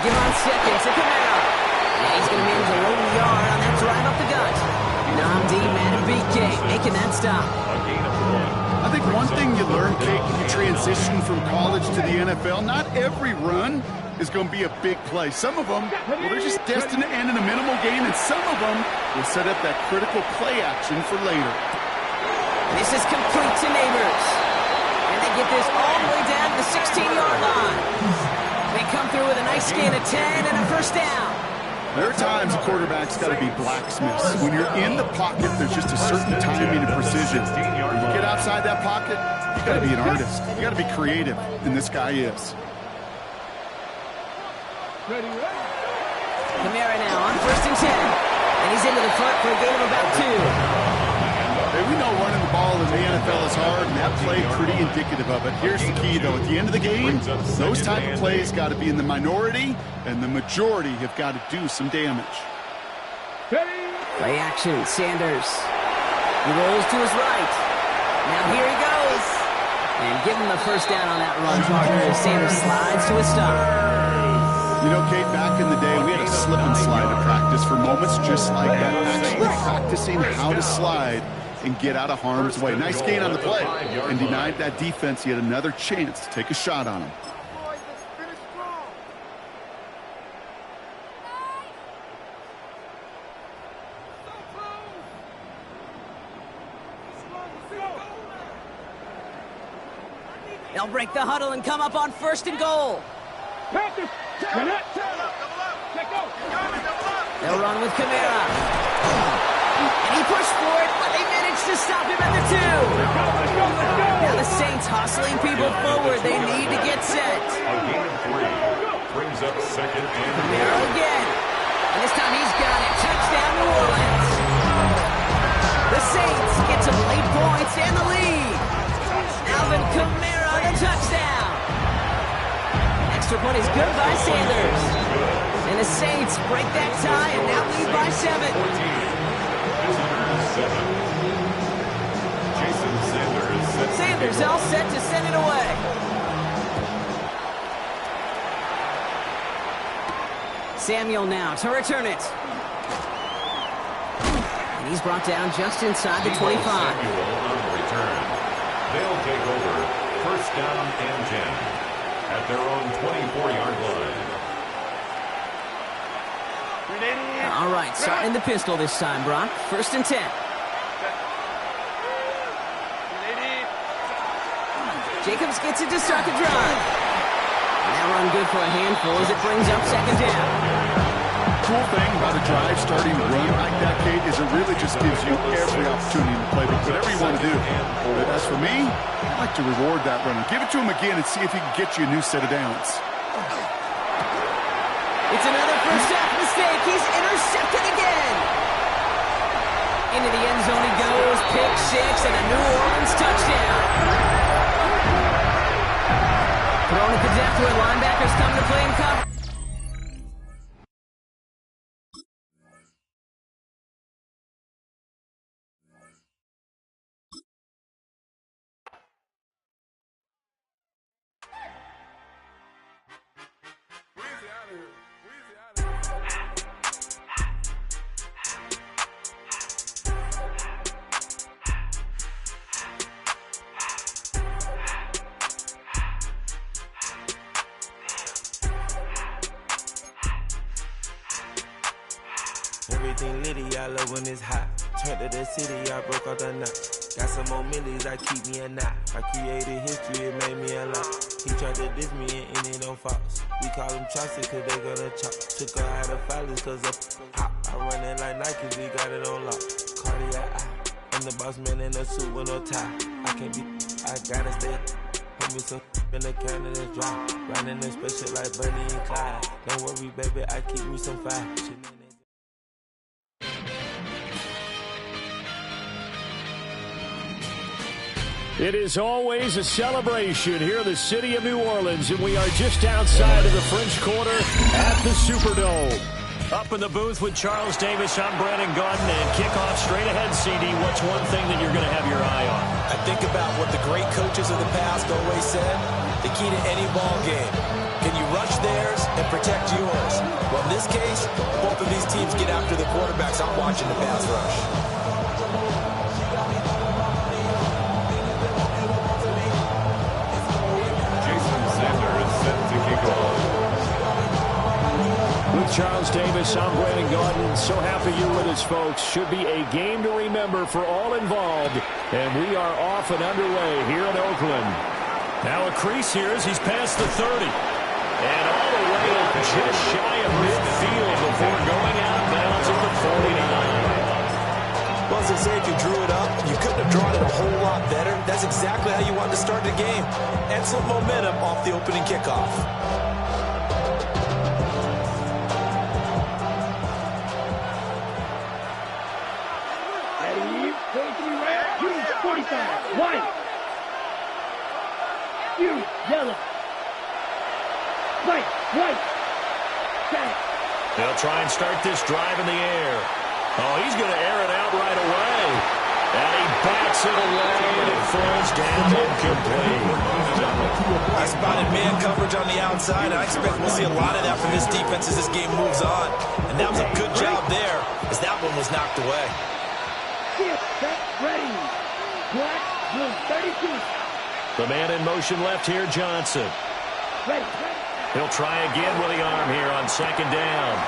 Give on 2nd to Kamara. Yeah, he's going to manage a low yard on that drive up the gut. Namdi Madubuike making that stop. I think one thing you learn, Kate, when you transition from college to the NFL, not every run is going to be a big play. Some of them, well, they're just destined to end in a minimal gain, and some of them will set up that critical play action for later. This is complete to Neighbors. And they get this all the way down to the 16-yard line. They come through with a nice gain of 10 and a first down. There are times a quarterback's got to be blacksmiths. When you're in the pocket, there's just a certain timing and precision. When you get outside that pocket, you got to be an artist. You got to be creative, and this guy is. Kamara now on 1st and 10. And he's into the front for a gain of about 2. Hey, we know running the ball in the NFL is hard, and that play pretty indicative of it. Here's the key, though. At the end of the game, those type of plays got to be in the minority, and the majority have got to do some damage. Play action, Sanders. He rolls to his right. Now here he goes. And give him the first down on that run, partner, as Sanders slides to a stop. You know, Kate, back in the day, we had a slip and slide at practice for moments just like that. Actually practicing how to slide and get out of harm's way. Nice gain on the play, and denied that defense yet another chance to take a shot on him. They'll break the huddle and come up on 1st and goal. They'll run with Kamara. And he pushed for it, but they managed to stop him at the 2. Now the Saints hustling people forward. They need to get set. brings up second and Camaro again. And this time he's got it. Touchdown, New Orleans. The Saints get some late points and the lead. Alvin Kamara, the touchdown. Extra point is good by Sanders. And the Saints break that tie and now lead by 7. Jason Sanders. Sanders all set to send it away. Samuel now to return it. And he's brought down just inside the 25. Samuel on the return. They'll take over first down and 10 at their own 24-yard line. All right, starting the pistol this time, Brock. First and 10. Jacobs gets it to start the drive. And that run good for a handful as it brings up second down. Cool thing about a drive starting to run like that, Kate, is it really just gives you every opportunity in the playbook, whatever you want to do. But as for me, I like to reward that runner. Give it to him again and see if he can get you a new set of downs. It's another first half mistake. He's intercepted again. Into the end zone he goes. Pick 6 and a New Orleans touchdown. Throwing it to depth where linebackers come to play in cover. Everything litty, I love when it's hot. Turned to the city, I broke out the knot. Got some more millies, I keep me a knot. I created history, it made me a lot. He tried to diss me and ended on Fox. We call them Chaucer cause they gonna chop. Took her out of filers cause of hot. I run it like Nike, we got it on lock. Cardiac eye. I'm the boss man in a suit with no tie. I can't be, I gotta stay. Put me some in the can of this dry. Riding this special like Bunny and Clyde. Don't worry, baby, I keep me some fire. It is always a celebration here in the city of New Orleans, and we are just outside of the French Quarter at the Superdome. Up in the booth with Charles Davis, I'm Brandon Gaudin, and kickoff straight ahead, CD. What's one thing that you're going to have your eye on? I think about what the great coaches of the past always said. The key to any ball game. Can you rush theirs and protect yours? Well, in this case, both of these teams get after the quarterbacks. I'm watching the pass rush. With Charles Davis, I'm Brandon Gaudin. So happy you're with us, folks. Should be a game to remember for all involved. And we are off and underway here in Oakland. Now a crease here as he's past the 30. And all the way up just shy of midfield before going out of bounds at the 49. Well, as they say, if you drew it up, you couldn't have drawn it a whole lot better. That's exactly how you wanted to start the game. Excellent momentum off the opening kickoff. White. You, yellow. White. They'll try and start this drive in the air. Oh, he's going to air it out right away. And he bats it away, and it falls down incomplete. I spotted man coverage on the outside. I expect we'll see a lot of that from this defense as this game moves on. And that was a good job there as that one was knocked away. Ready. Black, blue, 32. The man in motion left here, Johnson. Ready. He'll try again with the arm here on second down.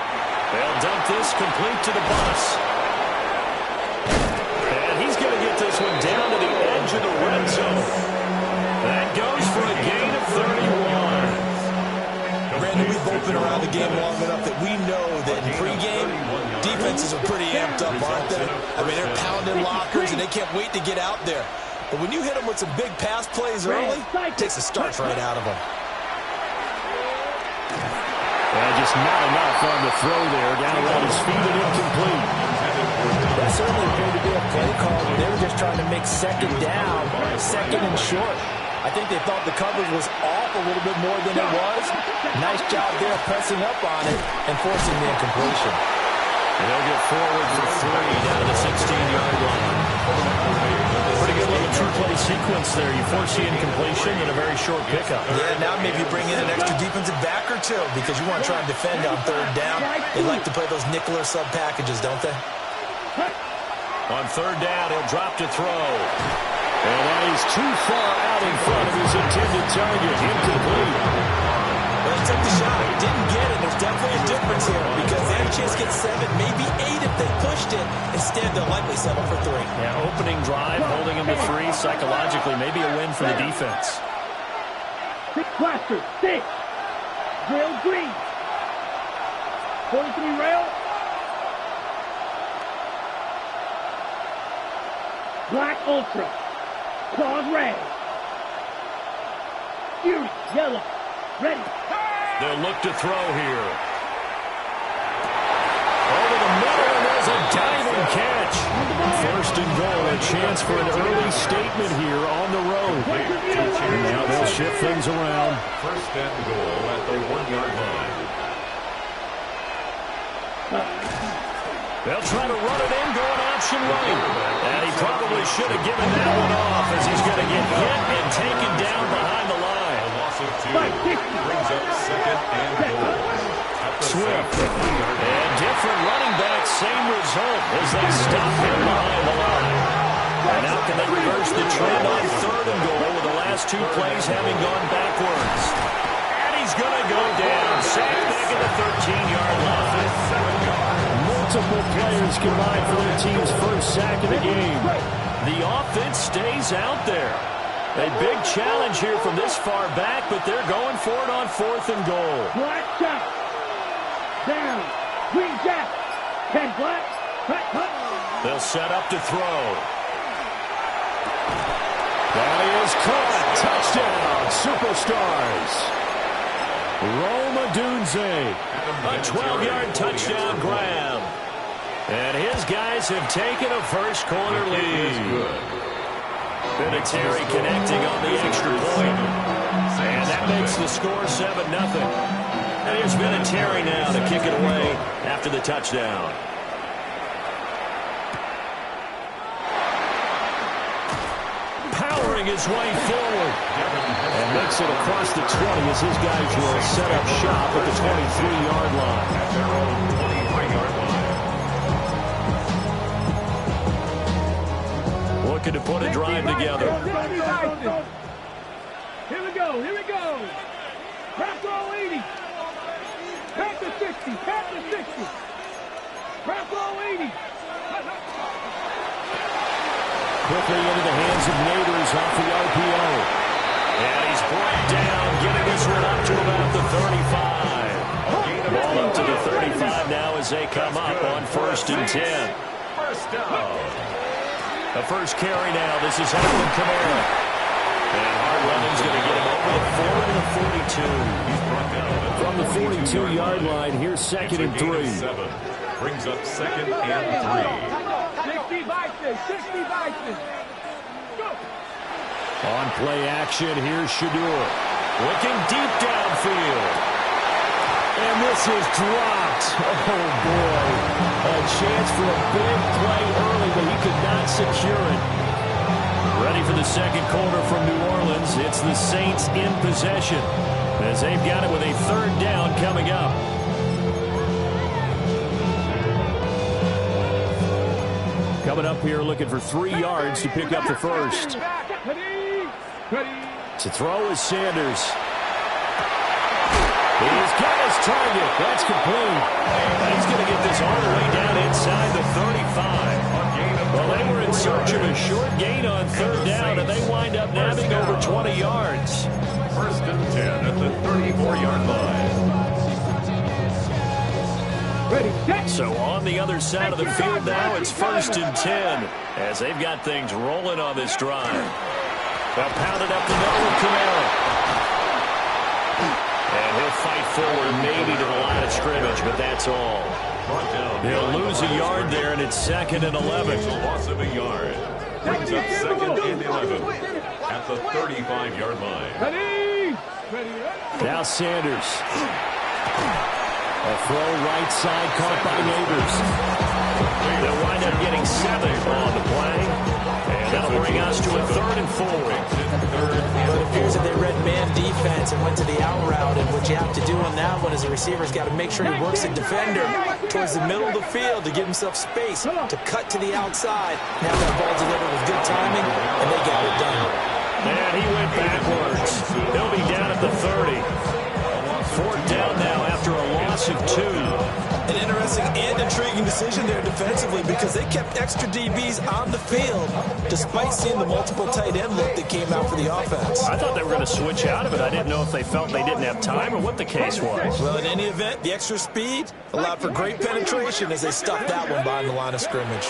They'll dump this complete to the bus. And he's going to get this one down to the edge of the red zone. That goes for a gain of 31. Brandon, we've both been around the game long enough that we know that in pregame, defenses are pretty amped up, aren't they? I mean, they're pounding lockers, and they can't wait to get out there. But when you hit them with some big pass plays early, it takes the starch right out of them. Just not enough on the throw there. Down around his feet and incomplete. That certainly appeared to be a play call. They were just trying to make second down, second and short. I think they thought the coverage was off a little bit more than it was. Nice job there pressing up on it and forcing the incompletion. And they'll get forward for 3 down to the 16-yard line. Pretty good little two-play sequence there. You force the incompletion and a very short pickup. Yeah, now maybe you bring in an extra defensive back or two because you want to try and defend on third down. They like to play those nickel or sub packages, don't they? On third down, he'll drop to throw. And that is too far out in front of his intended target. Incomplete. Well, he took the shot. He didn't get it. There's definitely a difference here because they had a chance to get 7, maybe 8 if they pushed it. Instead, they'll likely settle for 3. Yeah, opening drive, holding him to 3 psychologically. Maybe a win for the defense. Blaster, 6. Drill green. 43 rail. Black ultra. Claws red. Fury yellow. Ready. They'll look to throw here. Over the middle, and there's a diving catch. First and goal, a chance for an early statement here on the road. And now they'll shift things around. First and goal at the 1-yard line. They'll try to run it in, going option right. And he probably should have given that one off as he's going to get hit and taken down behind the line. A loss of 2 brings up second and goal. Swift. And different running back, same result as they stop him behind the line. And now can they reverse the trend on third and goal with the last 2 plays having gone backwards. And he's going to go down. Sacked back at the 13-yard line. Multiple players combined for their team's first sack of the game. The offense stays out there. A big challenge here from this far back, but they're going for it on 4th and goal. Black shot. Down. Green jack. 10 black. Cut. They'll set up to throw. That is caught. Touchdown, Superstars. Roma Dunze. A 12-yard touchdown grab. And his guys have taken a first-quarter lead. Vinatieri connecting on the extra point. And that makes the score 7-0. And here's Vinatieri now to kick it away after the touchdown. Powering his way forward. And makes it across the 20 as his guys will set up shop at the 23-yard line. At their own 23-yard line. Looking to put a drive together. Here we go. Crack all 80. Crack the 60. Crack all 80. Quickly into the hands of Neighbors off the RPO. And he's brought down, getting this one up to about the 35. Ball up to the 35 now as they come up on 1st and 10. First down. The first carry now. This is Alvin Kamara. And Hardman's going to get him over the 40 to the 42. From the 42-yard line, here's 2nd and 3. Brings up 2nd and 3. 60 Vikings. Go. On play action, here's Shadur. Looking deep downfield. And this is dropped. Oh, boy. A chance for a big play early, but he could not secure it. Ready for the second quarter from New Orleans. It's the Saints in possession as they've got it with a 3rd down coming up. Coming up here looking for 3 yards to pick up the first. To throw is Sanders. He's got his target. That's complete. He's going to get this all the way down inside the 35. Well, they were in search of a short gain on 3rd down, and they wind up nabbing over 20 yards. 1st and 10 at the 34-yard line. So on the other side of the field now, it's 1st and 10 as they've got things rolling on this drive. They'll pound it up the middle with Kamara. And he'll fight forward, maybe to the line of scrimmage, but that's all. They'll lose a yard there, and it's 2nd and 11. It's a loss of a yard. Brings up 2nd and 11 at the 35-yard line. Now Sanders. A throw right side caught by Neighbors. They'll wind up getting 7 on the play. And that'll bring us to a 3rd and 4. But it appears that they read man defense and went to the out route. And what you have to do on that one is the receiver's got to make sure he works the defender towards the middle of the field to give himself space to cut to the outside. Now that ball delivered with good timing, and they got it done. And he went backwards. He'll be down at the 30. 4th down now after a loss of 2. An interesting and intriguing decision there defensively because they kept extra DBs on the field despite seeing the multiple tight end look that came out for the offense. I thought they were going to switch out of it. I didn't know if they felt they didn't have time or what the case was. Well, in any event, the extra speed allowed for great penetration as they stuffed that one behind the line of scrimmage.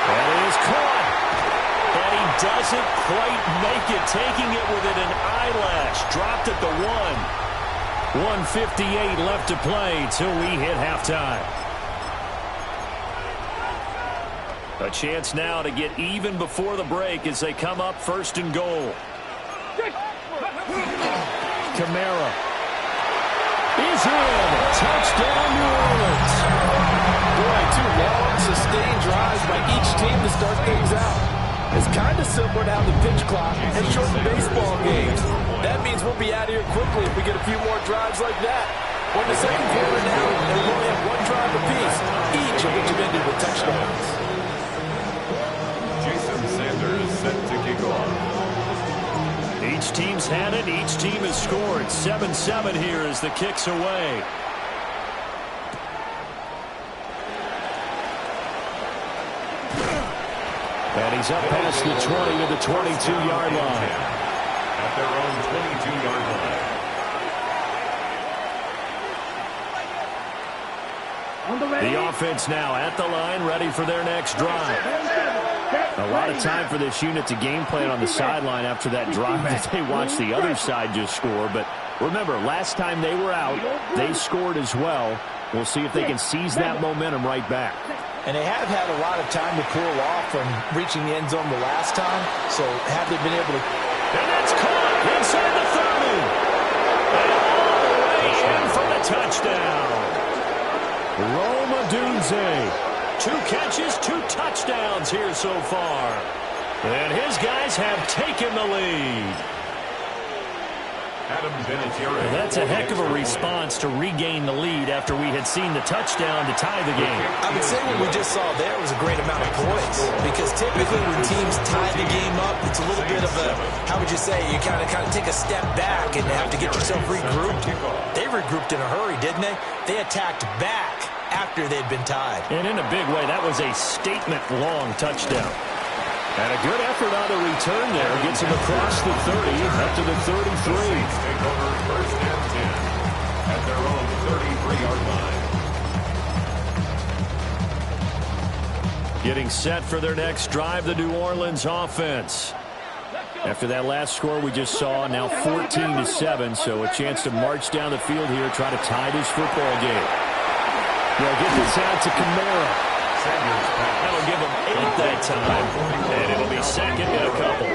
And it is caught. And he doesn't quite make it, taking it within an eyelash. Dropped at the 1. 1:58 left to play till we hit halftime. A chance now to get even before the break as they come up 1st and goal. Kamara is in. Touchdown, New Orleans. Boy, 2 long, sustained drives by each team to start things out. It's kind of similar to how the pitch clock has shortened baseball games. That means we'll be out of here quickly if we get a few more drives like that. We're in the 2nd quarter now, and we only have 1 drive apiece, each of which have ended with touchdowns. Jason Sanders set to kick off. Each team's had it. Each team has scored. 7-7 here as the kick's away. And he's up past the 20 to the 22-yard line. At their own 22-yard line. The offense now at the line, ready for their next drive. A lot of time for this unit to game plan on the sideline after that drive that they watched the other side just score. But remember, last time they were out, they scored as well. We'll see if they can seize that momentum right back. And they have had a lot of time to cool off from reaching the end zone the last time. So have they been able to... And that's caught inside the 30. And all the way in for the touchdown. Roma Dunze. 2 catches, 2 touchdowns here so far. And his guys have taken the lead. Well, that's a heck of a response to regain the lead after we had seen the touchdown to tie the game. I would say what we just saw there was a great amount of poise because typically when teams tie the game up, it's a little bit of a, how would you say, you kind of take a step back and have to get yourself regrouped. They regrouped in a hurry, didn't they? They attacked back after they'd been tied. And in a big way, that was a statement-long touchdown. And a good effort on the return there. Gets him across the 30, up to the 33. Take over 1st and 10 at their own 33-yard line. Getting set for their next drive, the New Orleans offense. After that last score we just saw, now 14-7, so a chance to march down the field here, try to tie this football game. They'll get this out to Kamara. That'll give him 8 that time, and it'll be 2nd and a couple.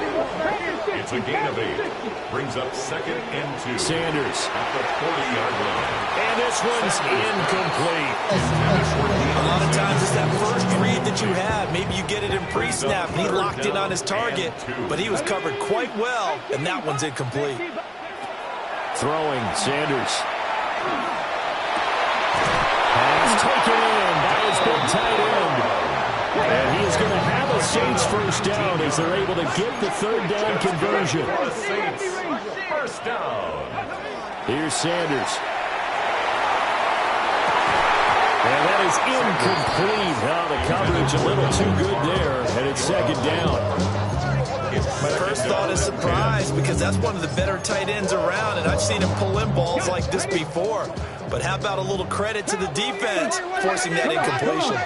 It's a gain of 8. Brings up 2nd and 2. Sanders. At the 40-yard line. And this one's incomplete. A lot of times it's that first read that you have. Maybe you get it in pre-snap, and he locked in on his target, but he was covered quite well, and that one's incomplete. Throwing, Sanders. Pass taken in by his big tight end. And he is going to have a Saints first down as they're able to get the 3rd down conversion. Saints first down. Here's Sanders. And that is incomplete. Now the coverage a little too good there, and it's 2nd down. My first thought is surprise because that's one of the better tight ends around, and I've seen him pull in balls like this before. But how about a little credit to the defense forcing that incompletion?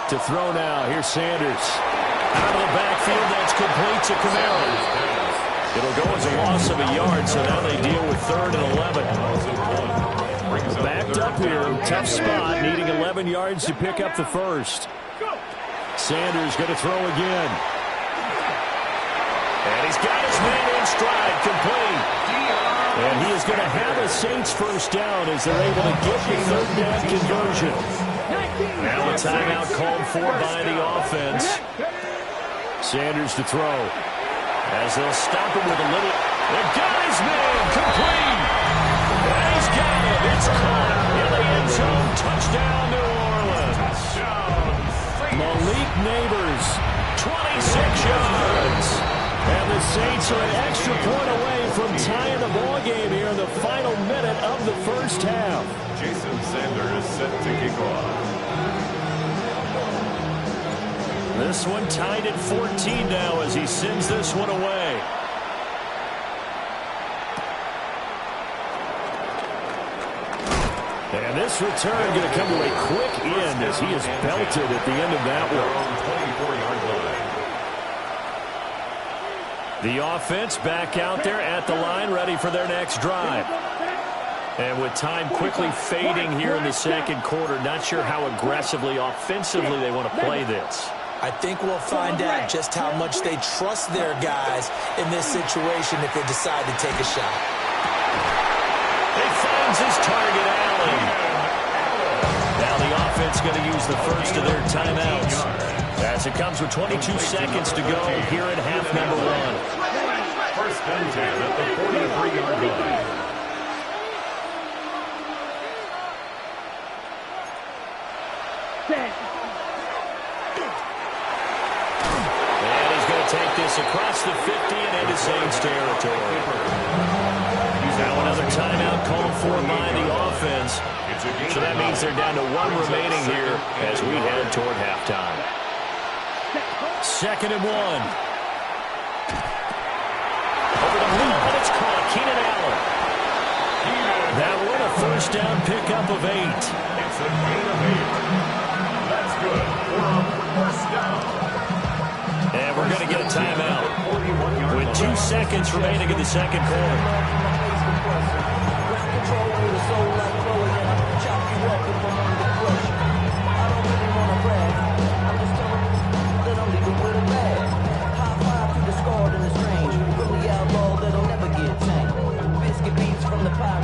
To throw now, here's Sanders. Out of the backfield, that's complete to Kamara. It'll go as a loss of a yard, so now they deal with 3rd and 11. Backed up here, tough spot, needing 11 yards to pick up the first. Sanders going to throw again. And he's got his man in stride, complete. And he is going to have a Saints first down as they're able to get the 3rd down conversion. Now a timeout called for by the offense. Sanders to throw. As they'll stop him with a little. They've got his man, complete. And he's got it. It's caught in the end zone. Touchdown, New Orleans. Malik Neighbors, 26 yards. And the Saints are an extra point away from tying the ball game here in the final minute of the first half. Jason Sanders set to kick off. This one tied at 14 now as he sends this one away. And this return going to come to a quick end as he is belted at the end of that one. The offense back out there at the line, ready for their next drive. And with time quickly fading here in the second quarter, not sure how aggressively, offensively they want to play this. I think we'll find out just how much they trust their guys in this situation if they decide to take a shot. He finds his target, Allen. Now the offense going to use the first of their timeouts as it comes with 22 seconds to go here at half number 1. First and 10 at the 43-yard line. Take this across the 50 and into Saints territory. Now another timeout called for by the offense. So that means they're down to 1 remaining here as we head toward halftime. 2nd and 1. Over the middle, and it's caught. Keenan Allen. That one a first down pickup of 8. It's a gain of 8. That's good for a first down. And we're going to get a timeout with 2 seconds remaining in the second quarter.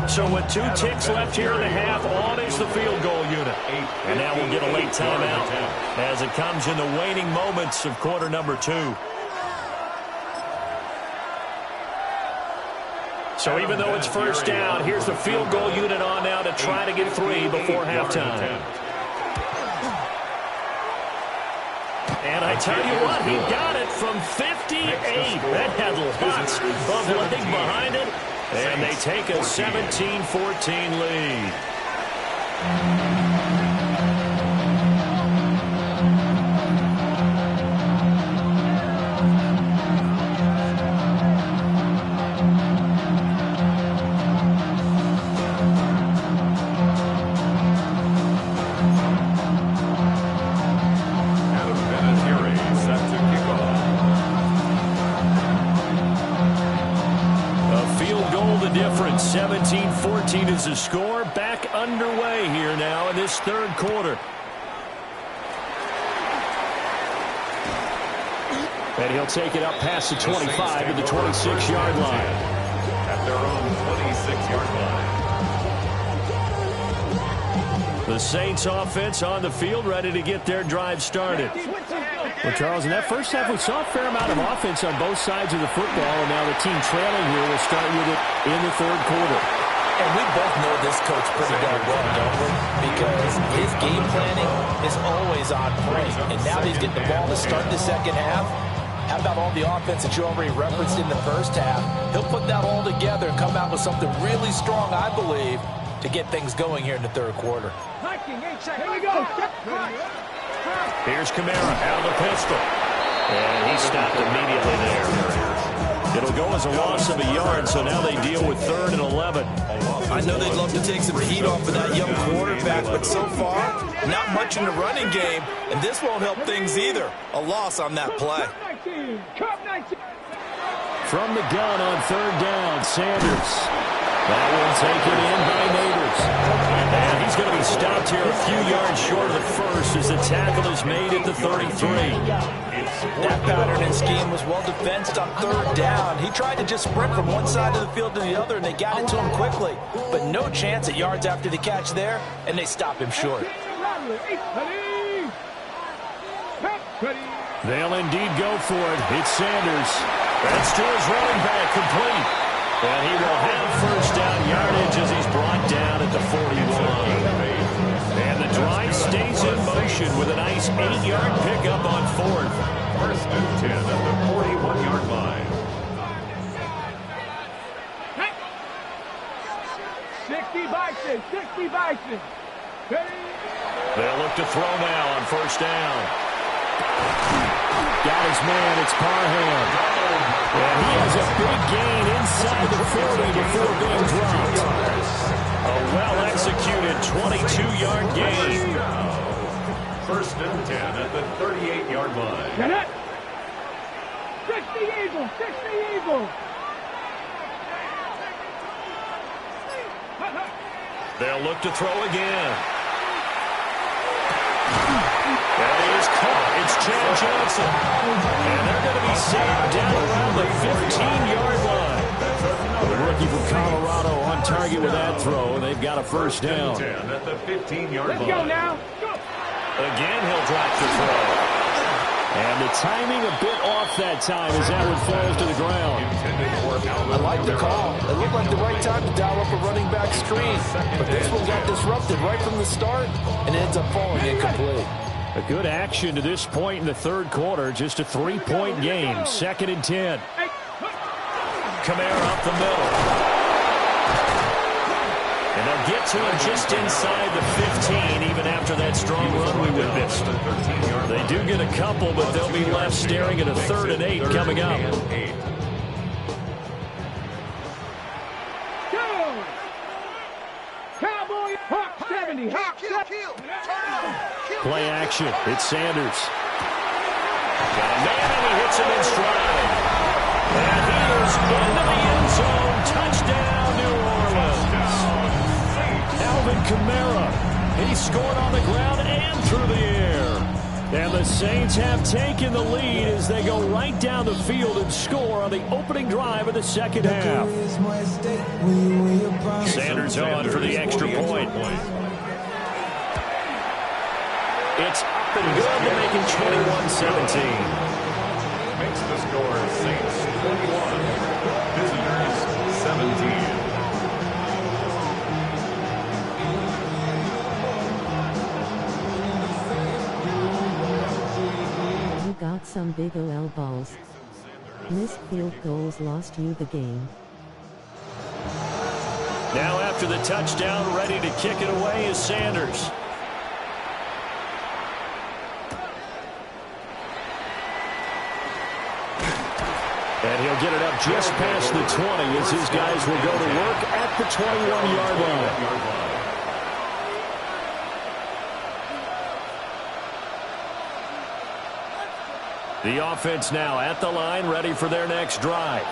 So with 2 ticks left here in the half, on is the field goal unit. And now we'll get a late timeout as it comes in the waning moments of quarter number 2. So even though it's first down, here's the field goal unit on now to try to get 3 before halftime. And I tell you what, he got it from 58. That had lots of leg behind it. And they take a 17-14 lead. A field goal the difference. 17-14 is the score. Back underway here now in this third quarter. And he'll take it up past the 25 to the 26-yard line. At their own 26-yard line. The Saints offense on the field, ready to get their drive started. Well, Charles, in that first half, we saw a fair amount of offense on both sides of the football, and now the team trailing here will start with it in the third quarter. And we both know this coach pretty darn well, don't we? Because his game planning is always on point. And now he's getting the ball to start the second half. How about all the offense that you already referenced in the first half? He'll put that all together and come out with something really strong, I believe, to get things going here in the third quarter. Here we go. Here's Kamara out of the pistol. And he stopped immediately there. It'll go as a loss of a yard, so now they deal with 3rd and 11. I know they'd love to take some heat off of that young quarterback, but so far, not much in the running game, and this won't help things either. A loss on that play. From the gun on third down, Sanders. That one taken in by Neighbors. And he's going to be stopped here a few yards short of the first as the tackle is made at the 33. That pattern and scheme was well defensed on third down. He tried to just sprint from one side of the field to the other, and they got it to him quickly. But no chance at yards after the catch there, and they stop him short. They'll indeed go for it. It's Sanders. That's to his running back, complete. And he will have first down yardage as he's brought down at the 41. And the drive stays in motion with a nice 8-yard pickup on fourth. First and 10 at the 41-yard line. 60 Bison, 60 Bison. They'll look to throw now on first down. Got his man, it's Parham. And he has a big gain inside the 40 before being dropped. A well-executed 22-yard gain. First and 10 at the 38-yard line. Get it! 60 Eagles, 60 Eagles. They'll look to throw again. And he is caught. It's Chad Johnson. And they're going to be saved down around the 15-yard line. The rookie from Colorado on target with that throw. And they've got a first down. 10 at the 15-yard line. Let's go now. Go. Again, he'll drop the throw. And the timing a bit off that time as that one falls to the ground. I like the call. It looked like the right time to dial up a running back screen. But this one got disrupted right from the start and ends up falling incomplete. A good action to this point in the third quarter. Just a 3-point game. 2nd and 10. Kamara up the middle. And they'll get to him just inside the 15, even after that strong run we witnessed. They do get a couple, but they'll be left staring at a 3rd and 8 coming up. Go! Cowboy, Hawk 70, Hawk 70. Play action. It's Sanders. Got a man, and he hits him in stride. And he is into the end zone. Touchdown, New Orleans. Alvin Kamara. He scored on the ground and through the air. And the Saints have taken the lead as they go right down the field and score on the opening drive of the second half. Sanders on for the extra point. It's up and good to make it 21-17. Makes the score Saints 21, visitors 17. You got some big OL balls. Missed field goals lost you the game. Now after the touchdown, ready to kick it away is Sanders. And he'll get it up just past the 20 as his guys will go to work at the 21-yard line. The offense now at the line, ready for their next drive.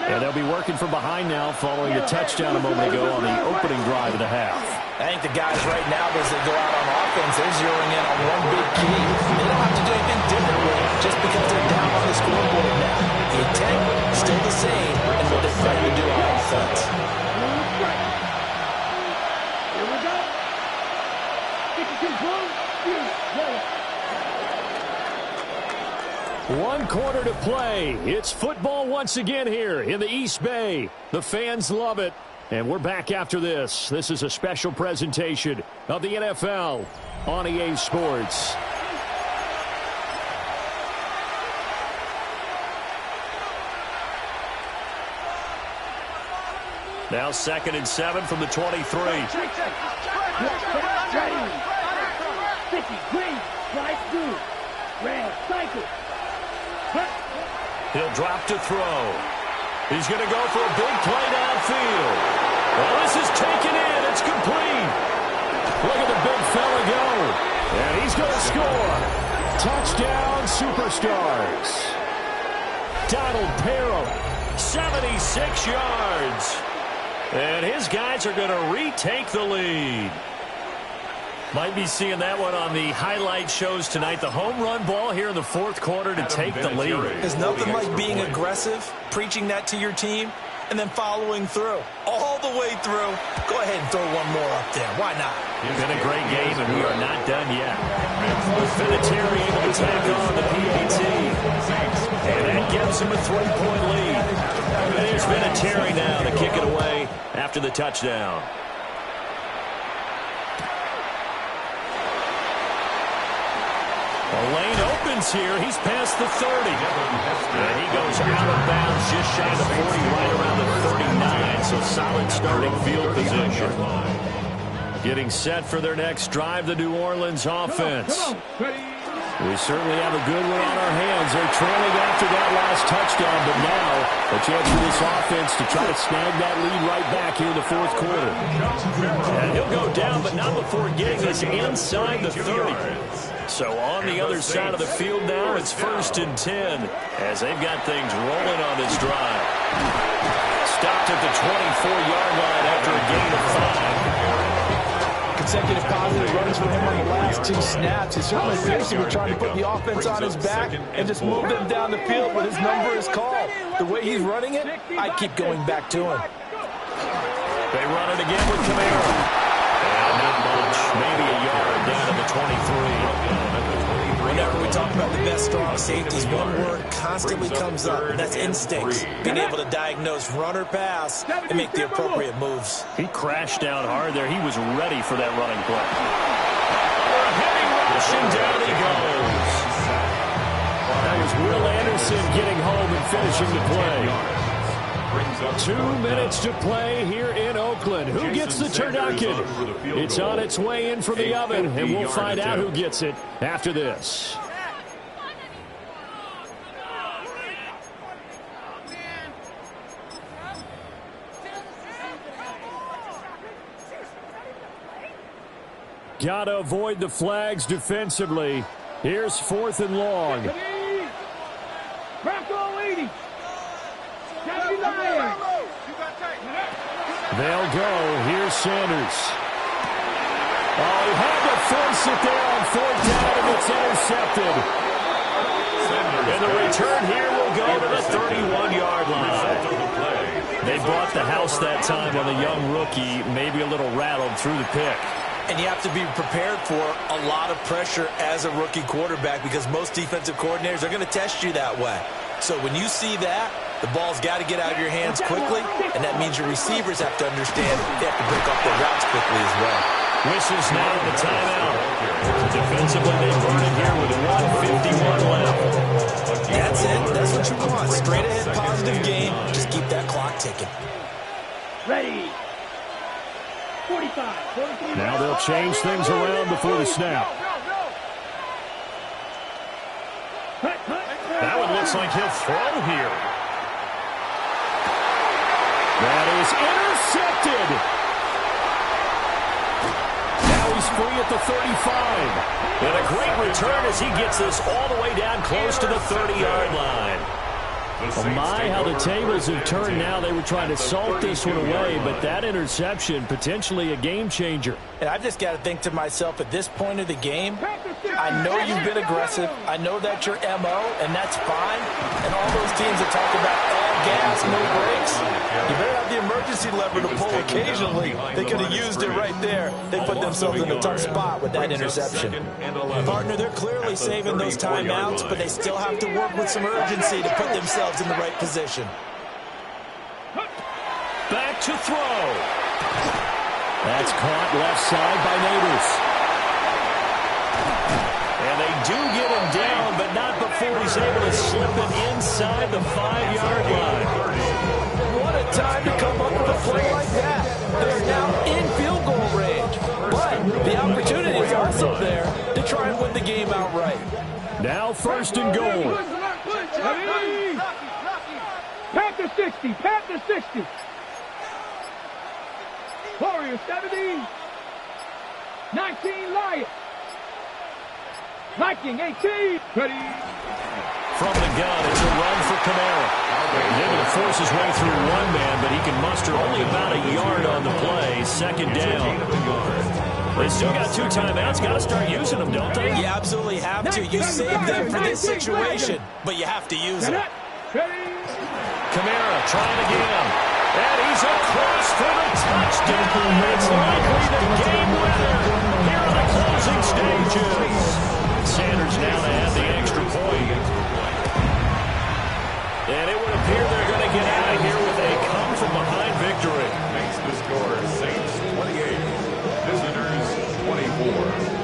And they'll be working from behind now following a touchdown a moment ago on the opening drive of the half. I think the guys right now, as they go out on offense, they're zeroing in on one big key. They don't have to do anything differently just because they're down on the scoreboard now. The intent still the same and what they're trying to do on offense. Here we go. Get your control. One quarter to play. It's football once again here in the East Bay. The fans love it. And we're back after this. This is a special presentation of the NFL on EA Sports. Now 2nd and 7 from the 23. Sticky, green, slide through. Red, cycle. He'll drop to throw. He's going to go for a big play downfield. Well, this is taken in. It's complete. Look at the big fella go. And he's going to score. Touchdown, Superstars. Donald Parham, 76 yards. And his guys are going to retake the lead. Might be seeing that one on the highlight shows tonight. The home run ball here in the fourth quarter to take the lead. There's nothing like being aggressive, preaching that to your team, and then following through. All the way through. Go ahead and throw one more up there. Why not? It's been a great game, and we are not done yet. Vinatieri able to tack on the PAT. And that gives him a 3-point lead. And here's Vinatieri now to kick it away after the touchdown. The lane opens here. He's past the 30. And he goes out of bounds just shy of the 40, right around the 39. So solid starting field position. Getting set for their next drive, the New Orleans offense. We certainly have a good one on our hands. They're trailing after that last touchdown, but now a chance for this offense to try to snag that lead right back here in the fourth quarter. And he'll go down, but not before getting this inside the 30. So on the other side of the field now, it's 1st and 10 as they've got things rolling on this drive. Stopped at the 24-yard line after a gain of 5. Consecutive positive runs for him on the last 2 snaps. He's certainly basically trying to put the offense on his back and just move them down the field when his number is called. The way he's running it, I keep going back to him. They run it again with Camaro. And not much. Maybe a yard down to the 23. Whenever we talk about the best strong safeties, one word constantly comes up, and that's instincts. Being able to diagnose run or pass and make the appropriate moves. He crashed down hard there. He was ready for that running play. Heavy rush, and down he goes. That was Will Anderson getting home and finishing the play. 2 minutes to play here in Oakland. Who gets the turducken? It's on its way in from the oven, and we'll find out who gets it after this. Got to avoid the flags defensively. Here's 4th and long. They'll go. Here's Sanders. Oh, he had to force it there on 4th down, and it's intercepted. And the return here will go to the 31-yard line. They bought the house that time on the young rookie, maybe a little rattled through the pick. And you have to be prepared for a lot of pressure as a rookie quarterback because most defensive coordinators are going to test you that way. So when you see that, the ball's got to get out of your hands quickly, and that means your receivers have to understand they have to break off their routes quickly as well. Whistles now at the timeout. Defensively, they burn it here with 1:51 left. That's it. That's what you want. Straight ahead positive game. Just keep that clock ticking. Ready. 45. Now they'll change things around before the snap. That one looks like he'll throw here. That is intercepted. Now he's free at the 35. And a great return as he gets this all the way down close to the 30-yard line. Oh my, how the tables have turned now. They were trying to salt this one away, but that interception, potentially a game changer. And I've just got to think to myself, at this point of the game, I know you've been aggressive. I know that's your MO, and that's fine. And all those teams that talk about all gas, no brakes, you better have the emergency lever to pull occasionally. They could have used it right there. They put themselves in a tough spot with that interception. Partner, they're clearly saving those timeouts, but they still have to work with some urgency to put themselves in the right position. Back to throw. That's caught left side by Neighbors. And they do get him down, but not before he's able to slip it inside the 5-yard line. What a time to come up with a play like that. They're now in field goal range. But the opportunity is also there to try and win the game outright. Now 1st and goal. Panther 60. Panther 60. Warriors 70. 19 Lions. Viking 18. Ready. from the gun. It's a run for Kamara. He's able to force his way through one man, but he can muster only about a yard on the play. Second down. They still got 2 timeouts. Got to start using them, don't they? You absolutely have to. You saved them for this situation, but you have to use them. Kamara trying again. And he's across for the touchdown. It's likely the game winner here in the closing stages. Sanders now to add the extra point. And it would appear they're going to get out of here with a come-from-behind victory. Makes the score Saints 28, visitors 24.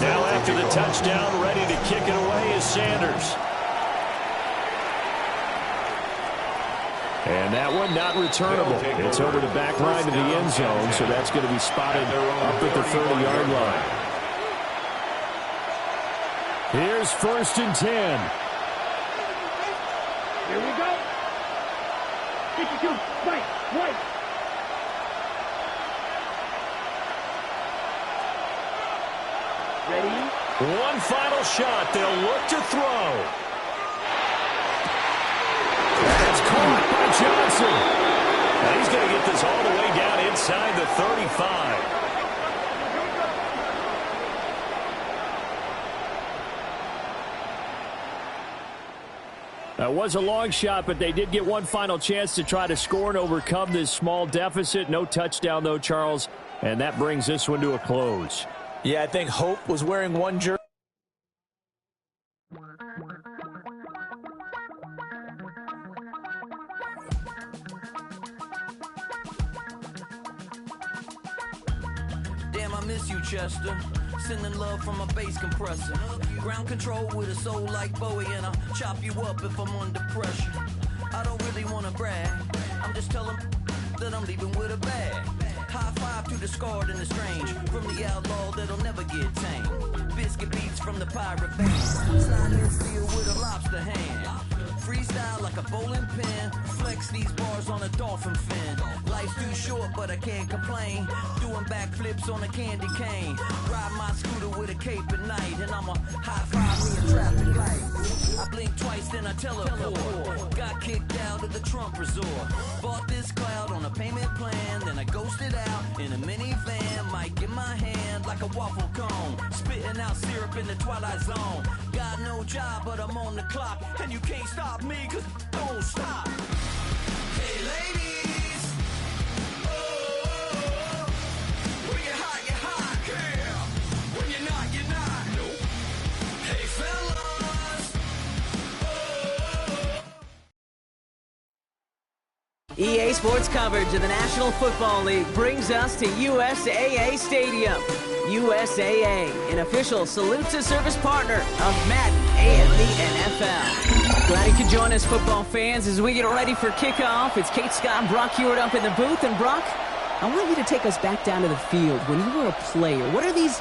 Now after the touchdown, ready to kick it away is Sanders. And that one not returnable. It's over the back line of the end zone, so that's going to be spotted up at the 30-yard line. Here's 1st and 10. Here we go. 52, right. Ready? One final shot. They'll look to throw. It's caught by Johnson. Now he's going to get this all the way down inside the 35. That was a long shot, but they did get one final chance to try to score and overcome this small deficit. No touchdown, though, Charles, and that brings this one to a close. Yeah, I think Hope was wearing one jersey. Damn, I miss you, Chester. Sending love from a bass compressor. Ground control with a soul like Bowie, and I'll chop you up if I'm under pressure. I don't really want to brag. I'm just telling that I'm leaving with a bag. High five to the scarred and the strange. From the outlaw that'll never get tamed. Biscuit beats from the pirate band. Sliding steel with a lobster hand. Freestyle like a bowling pin. Flex these bars on a dolphin fin. Life's too short, but I can't complain. Doing backflips on a candy cane. Ride my scooter with a cape at night. And I'm a high five me a traffic light. I blink twice, then I teleport. Got kicked out of the Trump resort. Bought this cloud on a payment plan. Then I ghosted out in a minivan. Mic in my hand like a waffle cone. Spitting out syrup in the twilight zone. Got no job, but I'm on the clock. And you can't stop me, cause don't stop. Hey ladies, oh, when you're hot, girl. When you're not, nope. Hey fellas, oh. EA Sports coverage of the National Football League brings us to USAA Stadium. USAA, an official salute-to-service partner of Madden and the NFL. Glad you could join us, football fans, as we get ready for kickoff. It's Kate Scott, Brock Hewitt up in the booth. And Brock, I want you to take us back down to the field. When you were a player, what are these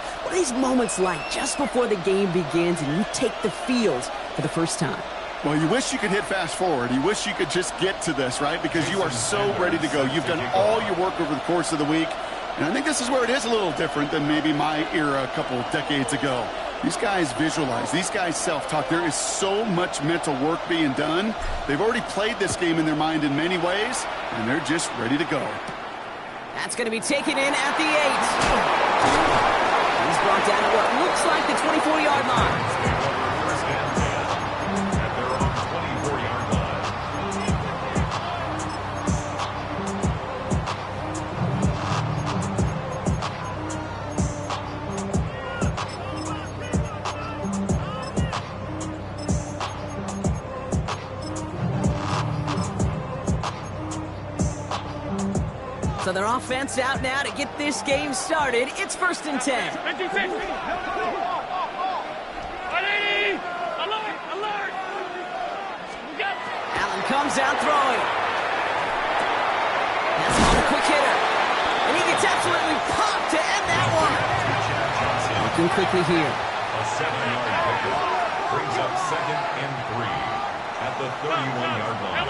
moments like just before the game begins and you take the field for the first time? Well, you wish you could hit fast forward. You wish you could just get to this, right? Because you are so ready to go. You've done all your work over the course of the week. And I think this is where it is a little different than maybe my era a couple of decades ago. These guys visualize. These guys self-talk. There is so much mental work being done. They've already played this game in their mind in many ways, and they're just ready to go. That's going to be taken in at the 8. He's brought down at what looks like the 24-yard line. So their offense out now to get this game started. It's 1st and 10. Allen comes out throwing. That's on a quick hitter. And he gets absolutely popped to end that one. Looking quickly here. A 7-yard pickup. brings up 2nd and 3 at the 31-yard line.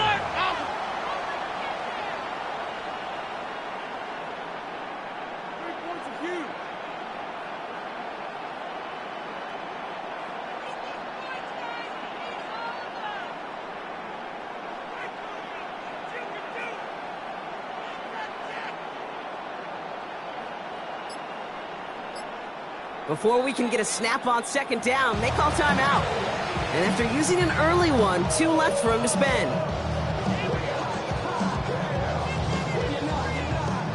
Before we can get a snap on 2nd down, they call timeout. And after using an early one, 2 left for him to spend.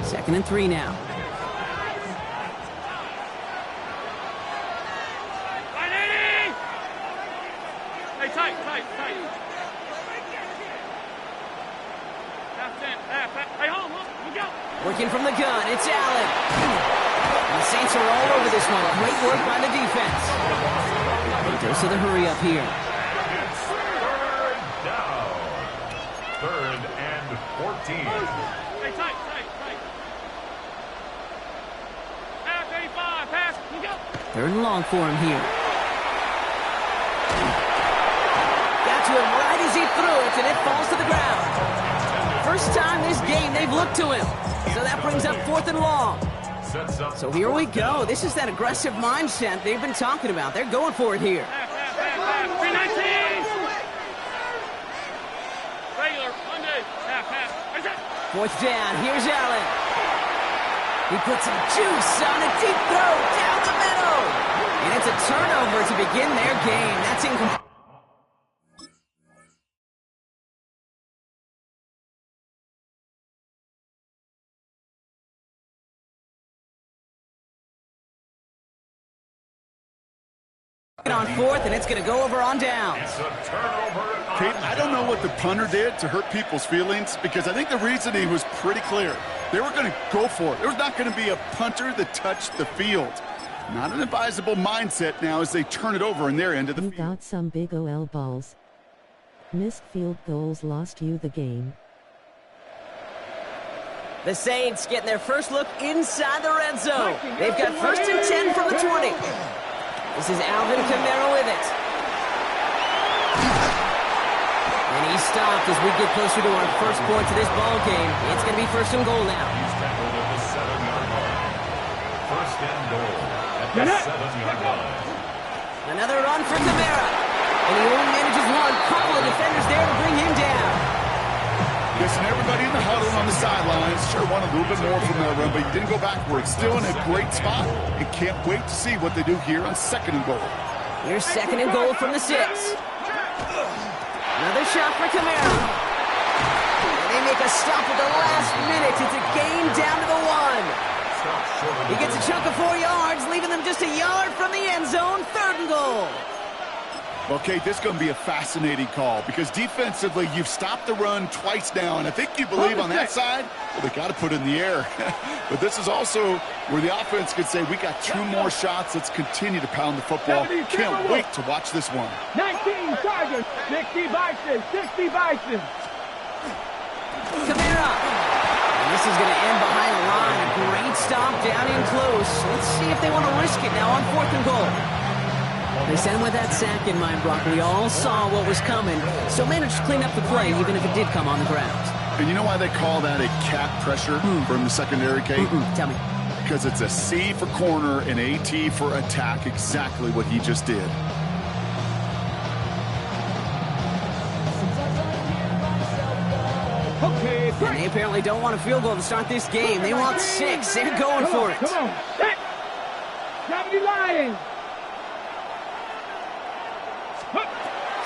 2nd and 3 now. Hey, tight. Hey, home, we go. Working from the gun, it's Allen. The Saints are all over this one. Great work by the defense. Goes to the hurry up here. It's 3rd down. 3rd and 14. Hey, tight. 35, pass, we go. 3rd and long for him here. Got to him right as he threw it, and it falls to the ground. First time this game they've looked to him. So that brings up 4th and long. So here we go. This is that aggressive mindset they've been talking about. They're going for it here. 319. Regular, Monday, half. 4th down. Here's Allen. He puts some juice on a deep throw down the middle. And it's a turnover to begin their game. That's incomplete. On 4th, and it's going to go over on downs. It's a turnover. Kate, I don't know what the punter did to hurt people's feelings, because I think the reasoning was pretty clear. They were going to go for it. There's not going to be a punter that touched the field. Not an advisable mindset now as they turn it over in their end of the You field. got some big OL balls. Missed field goals lost you the game. The Saints getting their first look inside the red zone. They've got 1st and 10 from the 20. This is Alvin Kamara with it. And he's stopped as we get closer to our first points of this ball game. It's going to be 1st and goal now. He's tackled at the 7-yard line. 1st and goal at the 7-yard line. Another run for Kamara. And he only manages one. Couple of defenders there to bring him down. Listen, everybody in the huddle on the sidelines sure wanted a little bit more from that run, but he didn't go backwards. Still in a great spot, and can't wait to see what they do here on 2nd and goal. Here's 2nd and goal from the 6. Another shot for Kamara. And they make a stop at the last minute. It's a gain down to the 1. He gets a chunk of 4 yards, leaving them just a yard from the end zone. 3rd and goal. Okay, this is going to be a fascinating call because defensively, you've stopped the run twice now, and I think you believe on that side, well, they got to put it in the air. But this is also where the offense could say, we got 2 more shots. Let's continue to pound the football. Can't wait to watch this one. 19 Chargers, 60 Bison. Kamara. And this is going to end behind the line. A great stop down in close. Let's see if they want to risk it now on 4th and goal. They sent him with that sack in mind, Brock. We all saw what was coming, so managed to clean up the play, even if it did come on the ground. And you know why they call that a cat pressure from the secondary, Kate? Tell me. Because it's a C for corner and a T for attack, exactly what he just did. Okay, and they apparently don't want a field goal to start this game. They want 6. They're going for it. Come on. 70 Lions.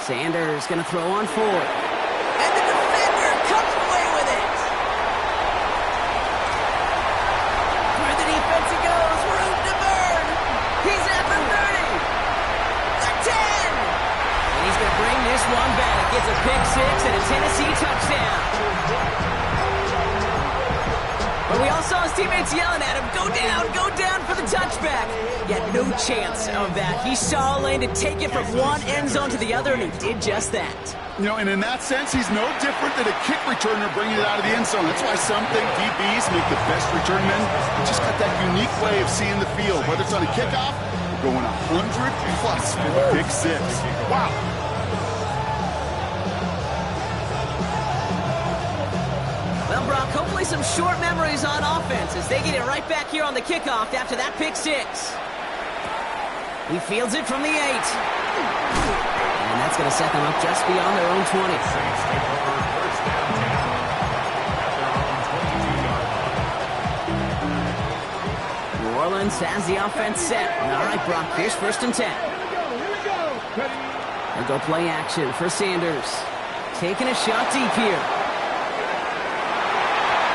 Sanders going to throw on 4. And the defender comes away with it. Through the defense he goes. Room to burn. He's at the 30. The 10. And he's going to bring this one back. Gets a pick 6 and a Tennessee touchdown. But we all saw his teammates yelling at him, go down for the touchback. Yet no chance of that. He saw a lane to take it from one end zone to the other, and he did just that. You know, and in that sense, he's no different than a kick returner bringing it out of the end zone. That's why some think DBs make the best return men. Just got that unique way of seeing the field, whether it's on a kickoff going 100+ for the pick six. Wow. Well, Brock, hopefully some short memories on offense as they get it right back here on the kickoff after that pick six. He fields it from the 8. And that's going to set them up just beyond their own 20. New Orleans has the offense set. All right, Brock, here's 1st and 10. They'll go play action for Sanders. Taking a shot deep here.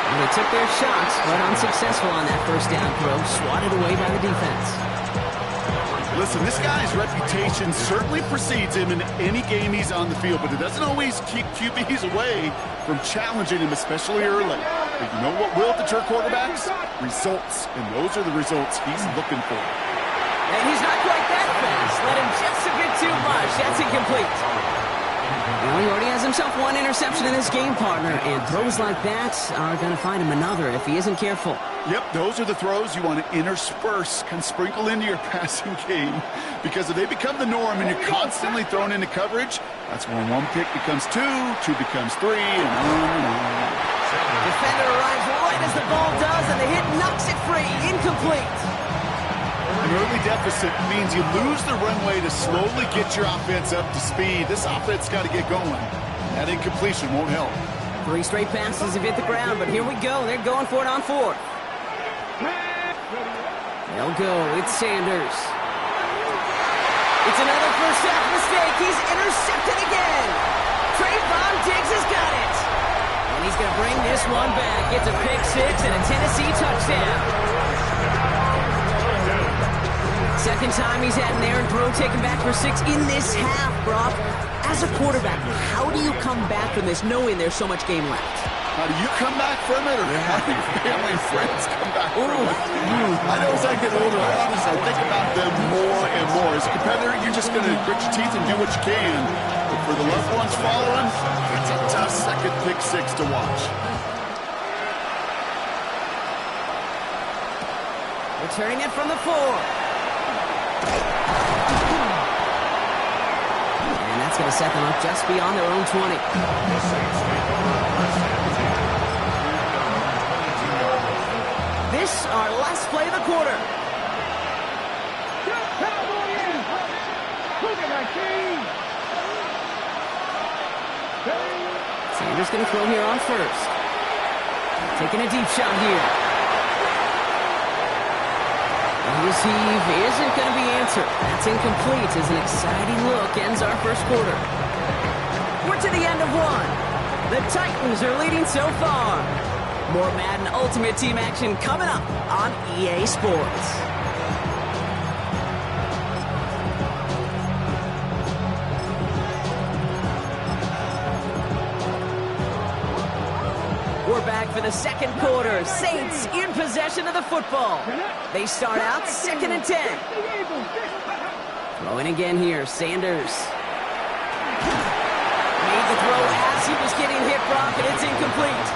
And they took their shots, but unsuccessful on that 1st down throw. Swatted away by the defense. Listen, this guy's reputation certainly precedes him in any game he's on the field, but it doesn't always keep QBs away from challenging him, especially early. But you know what will deter quarterbacks? Results, and those are the results he's looking for. And he's not quite that fast. Let him just a bit too much. That's incomplete. Well, he already has himself 1 interception in this game, partner, and throws like that are going to find him another if he isn't careful. Yep, those are the throws you want to intersperse, can sprinkle into your passing game, because if they become the norm and you're constantly thrown into coverage, that's when 1 pick becomes 2, 2 becomes 3, and on and on. Defender arrives right as the ball does, and the hit knocks it free. Incomplete. An early deficit means you lose the runway to slowly get your offense up to speed. This offense got to get going. That incompletion won't help. 3 straight passes have hit the ground, but here we go. They're going for it on 4th. They'll go. It's Sanders. It's another first half mistake. He's intercepted again. Trayvon Diggs has got it. And he's going to bring this one back. It's a pick 6 and a Tennessee touchdown. Second time he's had an errant throw taken back for 6 in this half, Brock. As a quarterback, how do you come back from this knowing there's so much game left? How do you come back from it, or how do your family and friends come back from it? I know as I get older, I think about them more and more. As a competitor, you're just going to grit your teeth and do what you can. But for the loved ones following, it's a tough second pick 6 to watch. Returning it from the 4. And that's going to set them up just beyond their own 20. This, our last play of the quarter. Sanders going to throw here on 1st. Taking a deep shot here. His heave isn't going to be answered. That's incomplete as an exciting look ends our 1st quarter. We're to the end of 1. The Titans are leading so far. More Madden Ultimate Team action coming up on EA Sports. We're back for the 2nd quarter. Saints in possession of the football. They start out 2nd and 10. Throwing again here, Sanders. Made the throw as he was getting hit, Brock, and it's incomplete.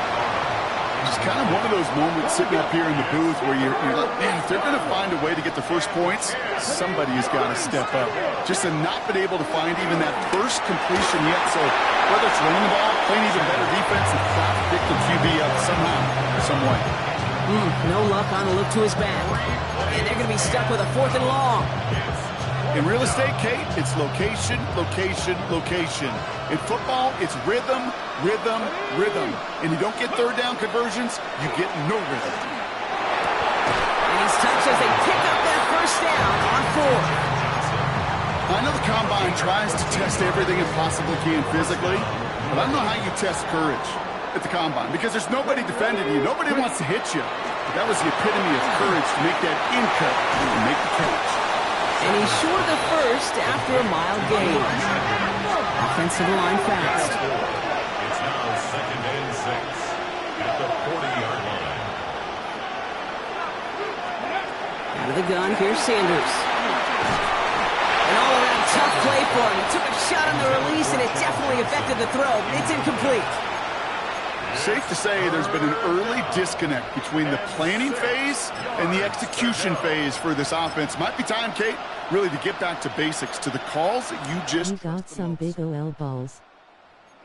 It's kind of one of those moments sitting up here in the booth where you're like, man, if they're going to find a way to get the first points, somebody has got to step up. Just to not been able to find even that first completion yet. So whether it's running the ball, playing even better defense, and trying to pick the QB up somehow, some way. No luck on the look to his back. And they're going to be stuck with a 4th and long. In real estate, Kate, it's location, location, location. In football, it's rhythm, rhythm, rhythm. And you don't get 3rd down conversions, you get no rhythm. And he's touched as they pick up that 1st down on 4th. I know the Combine tries to test everything it possibly can physically, but I don't know how you test courage at the Combine, because there's nobody defending you. Nobody wants to hit you. But that was the epitome of courage to make that in cut and make the catch. And he's short of the 1st after a mild gain. Offensive line fast. It's now 2nd and 6 at the 40-yard line. Out of the gun, here's Sanders. An all-around tough play for him. He took a shot on the release, and it definitely affected the throw, but it's incomplete. safe to say there's been an early disconnect between the planning phase and the execution phase for this offense. Might be time, Kate, really to get back to basics, to the calls that you just... You got some big OL balls.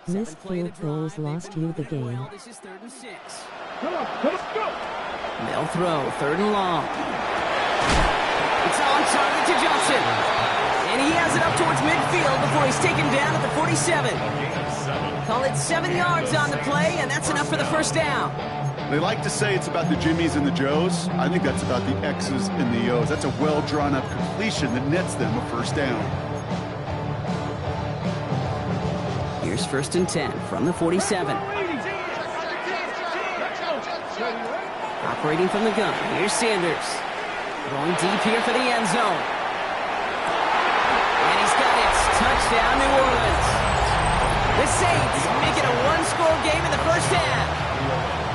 Missed field goals lost you the game. This is 3rd and 6. Come on, go! They'll throw, 3rd and long. It's on target to Johnson. And he has it up towards midfield before he's taken down at the 47. Call it 7 yards on the play, and that's enough for the first down. They like to say it's about the Jimmies and the Joes. I think that's about the X's and the O's. That's a well-drawn-up completion that nets them a first down. Here's 1st and 10 from the 47. Operating from the gun, here's Sanders. Going deep here for the end zone. And he's got it. Touchdown, New Orleans. The Saints make it a one-score game in the first half.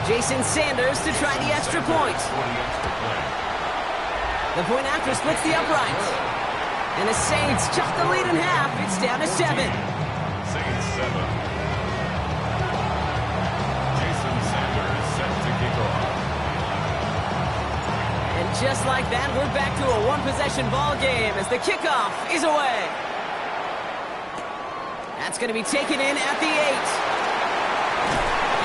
Jason Sanders to try the extra point. The point after splits the uprights. And the Saints chop the lead in half. It's down to 7. Saints 7. Jason Sanders set to kick off. And just like that, we're back to a one-possession ball game as the kickoff is away. That's going to be taken in at the 8.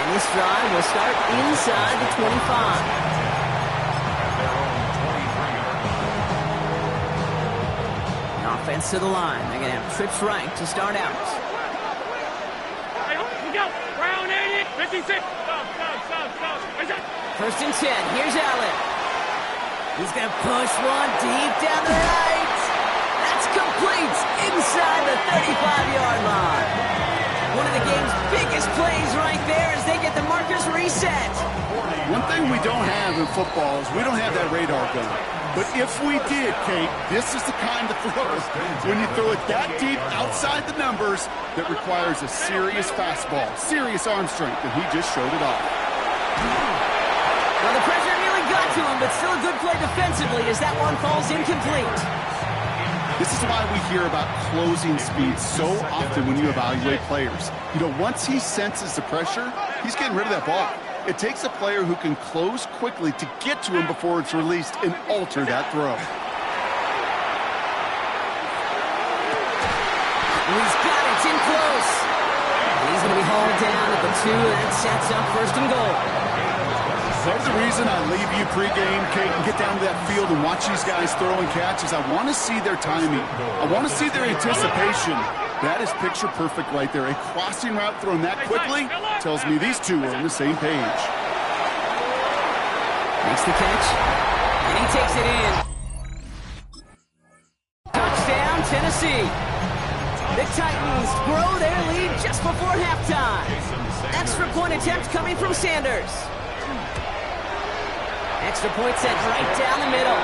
And this drive will start inside the 25. Offense to the line. They're going to have trips right to start out. Round 80, 56. First and 10. Here's Allen. He's going to push one deep down the right. That's complete inside the 35-yard line. One of the game's biggest plays right there as they get the markers reset. One thing we don't have in football is we don't have that radar gun. But if we did, Kate, this is the kind of throw, when you throw it that deep outside the numbers, that requires a serious fastball, serious arm strength, and he just showed it off. Well, the pressure nearly got to him, but still a good play defensively as that one falls incomplete. This is why we hear about closing speed so often when you evaluate players. You know, once he senses the pressure, he's getting rid of that ball. It takes a player who can close quickly to get to him before it's released and alter that throw. He's got it. It's in close. He's going to be hauled down at the 2, and that sets up 1st and goal. Part of the reason I leave you pregame, Kate, and get down to that field and watch these guys throw and catch is I want to see their timing. I want to see their anticipation. That is picture perfect right there. A crossing route thrown that quickly tells me these two are on the same page. Makes the catch, and he takes it in. Touchdown, Tennessee. The Titans grow their lead just before halftime. Extra point attempt coming from Sanders. Extra point set right down the middle.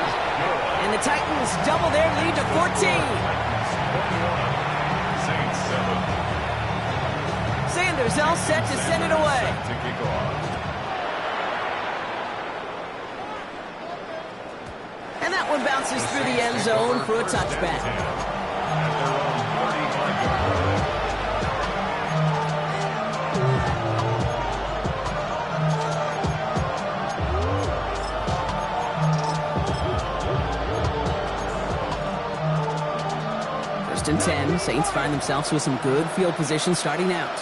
And the Titans double their lead to 14. Sanders all set to send it away. And that one bounces through the end zone for a touchback. First and 10, Saints find themselves with some good field position starting out.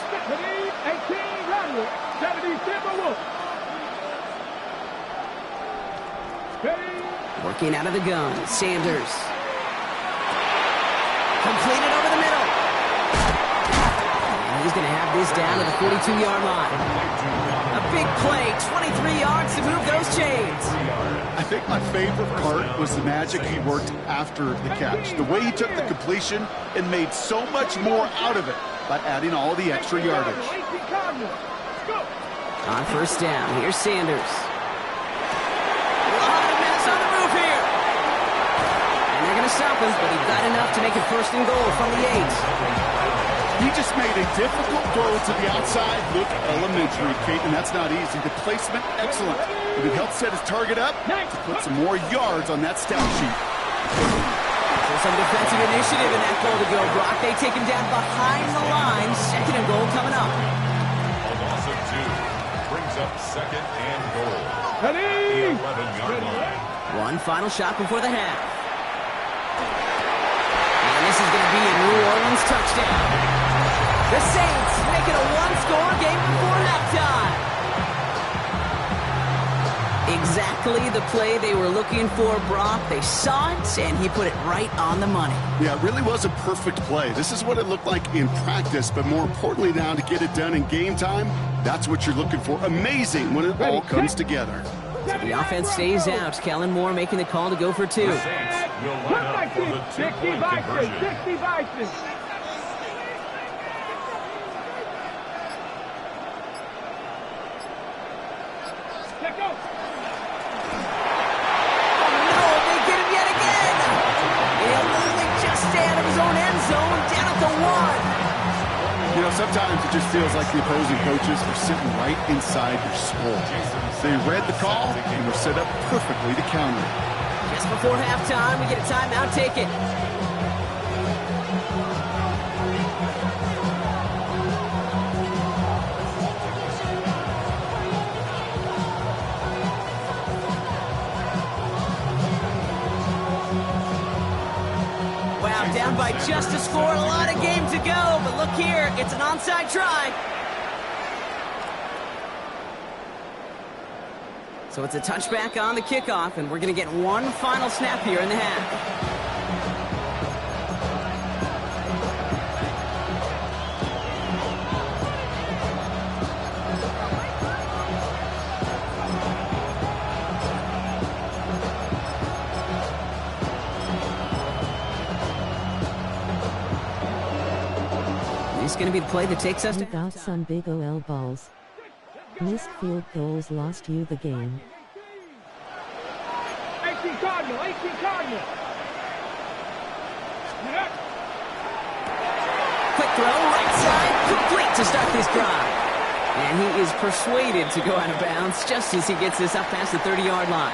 Working out of the gun, Sanders. Completed over the middle. And he's going to have this down to the 42-yard line. A big play, 23 yards to move those chains. I think my favorite part was the magic he worked after the catch. The way he took the completion and made so much more out of it by adding all the extra yardage. On first down, here's Sanders. On the move here. And they're going to stop him, but he got enough to make it 1st and goal from the 8. He just made a difficult throw to the outside look elementary, Kate, and that's not easy. The placement, excellent. But it helped set his target up to put some more yards on that stat sheet. So some defensive initiative in that goal to go, Brock. They take him down behind the line. 2nd and goal coming up. A loss of 2. second and goal. Ready? The 11-yard line. One final shot before the half. And this is going to be a New Orleans touchdown. The Saints make it a one-score game before halftime. Exactly the play they were looking for, Brock. They saw it, and he put it right on the money. Yeah, it really was a perfect play. This is what it looked like in practice, but more importantly now to get it done in game time, that's what you're looking for. Amazing when it all comes together. So the offense stays out. Kellen Moore making the call to go for two. The Saints will line up for the 2-point conversion. 60 Vikings. Let go. No, they get him yet again. He'll only just stay out of his own end zone, down at the one. You know, sometimes it just feels like the opposing coaches are sitting right inside your skull. They read the call and were set up perfectly to counter it. Just before halftime, we get a timeout. Take it. Wow, down by just a score. A lot of game to go. But look here, it's an onside try. So it's a touchback on the kickoff, and we're going to get one final snap here in the half. This is going to be the play that takes us You to got some big OL balls. Missed field goals lost you the game. 18 Cardinal, 18 Cardinal. Quick throw, right side, complete to start this drive. And he is persuaded to go out of bounds just as he gets this up past the 30-yard line.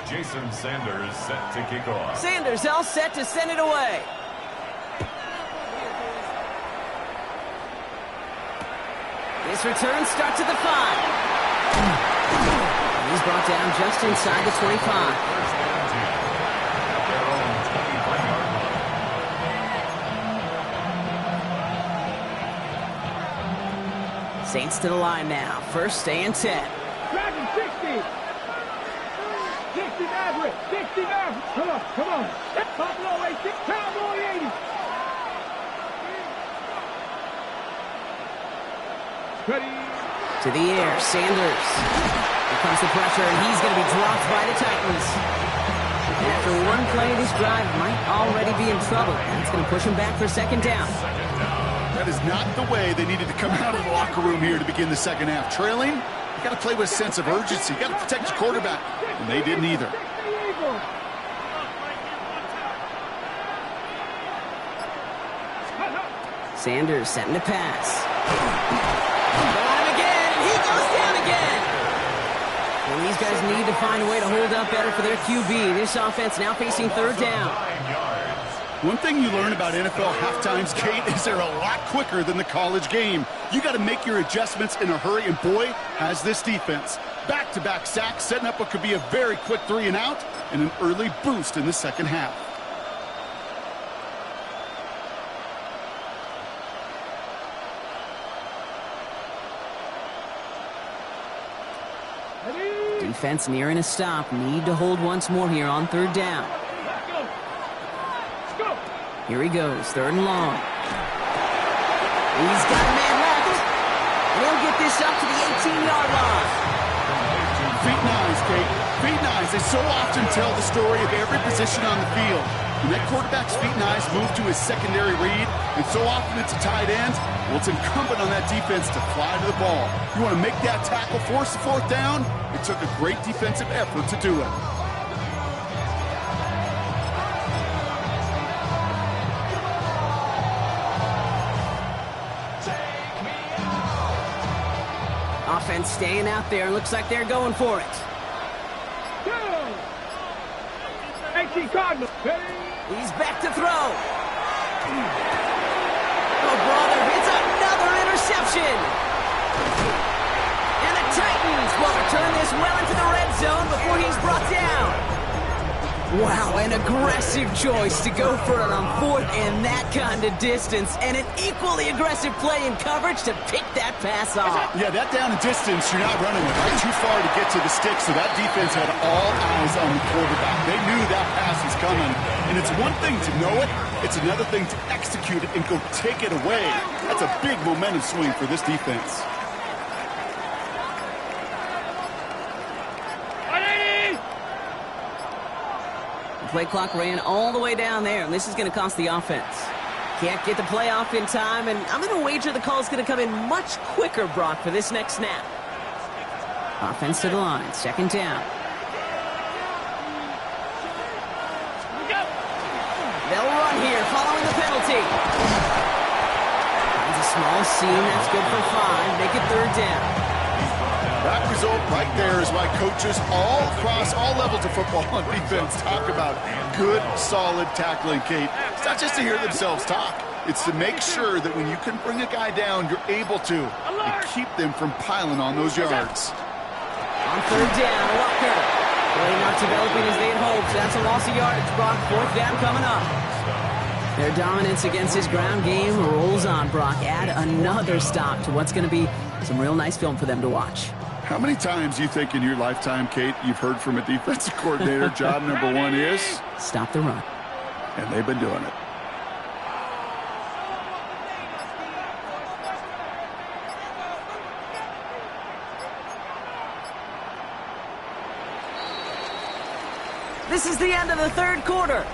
Jason Sanders set to kick off. Sanders all set to send it away. This return starts at the 5. He's brought down just inside the 25. First and 10. At their own 25-yard line. Saints to the line now. First and 10. Dragon 60. 60 Maverick. 60 Maverick. Come on, come on. Buffalo 80. Cowboy 80. Ready. To the air, Sanders. Here comes the pressure, and he's going to be dropped by the Titans. And after one play, this drive might already be in trouble. That's going to push him back for second down. That is not the way they needed to come out of the locker room here to begin the second half. Trailing, you got to play with a sense of urgency. You got to protect your quarterback, and they didn't either. Sanders setting to pass. Going again, and he goes down again. Well, these guys need to find a way to hold up better for their QB. This offense now facing third down. One thing you learn about NFL halftimes, Kate, is they're a lot quicker than the college game. You got to make your adjustments in a hurry, and boy, has this defense. Back-to-back sacks, setting up what could be a very quick 3 and out, and an early boost in the second half. Defense nearing a stop. Need to hold once more here on third down. Here he goes, third and long. He's got a man left. And he'll get this up to the 18-yard line. Feet nice, Kate. Feet nice. They so often tell the story of every position on the field. When that quarterback's feet nice move to his secondary read, and so often it's a tight end, well, it's incumbent on that defense to fly to the ball. You want to make that tackle, force the fourth down? It took a great defensive effort to do it. Offense staying out there. Looks like they're going for it. 18 15 Cardinals. He's back to throw. Oh, brother, it's another interception. And the Titans will return this well into the red zone before he's brought down. Wow, an aggressive choice to go for it on fourth and that kind of distance, and an equally aggressive play in coverage to pick that pass off. Yeah, that down and distance, you're not running it right too far to get to the stick, so that defense had all eyes on the quarterback. They knew that pass was coming, and it's one thing to know it, it's another thing to execute it and go take it away. That's a big momentum swing for this defense. Play clock ran all the way down there, and this is going to cost the offense. Can't get the play off in time, and I'm going to wager the call is going to come in much quicker, Brock, for this next snap. Offense to the line, second down. They'll run here following the penalty. Finds a small seam, that's good for 5. Make it third down. That result right there is why coaches all across all levels of football and defense talk about good, solid tackling, Kate. It's not just to hear themselves talk. It's to make sure that when you can bring a guy down, you're able to and keep them from piling on those yards. On third down, Walker. Really not developing as they had hoped. That's a loss of yardage, Brock. Fourth down coming up. Their dominance against his ground game rolls on, Brock. Add another stop to what's going to be some real nice film for them to watch. How many times do you think in your lifetime, Kate, you've heard from a defensive coordinator, job number 1 is? Stop the run. And they've been doing it. This is the end of the third quarter.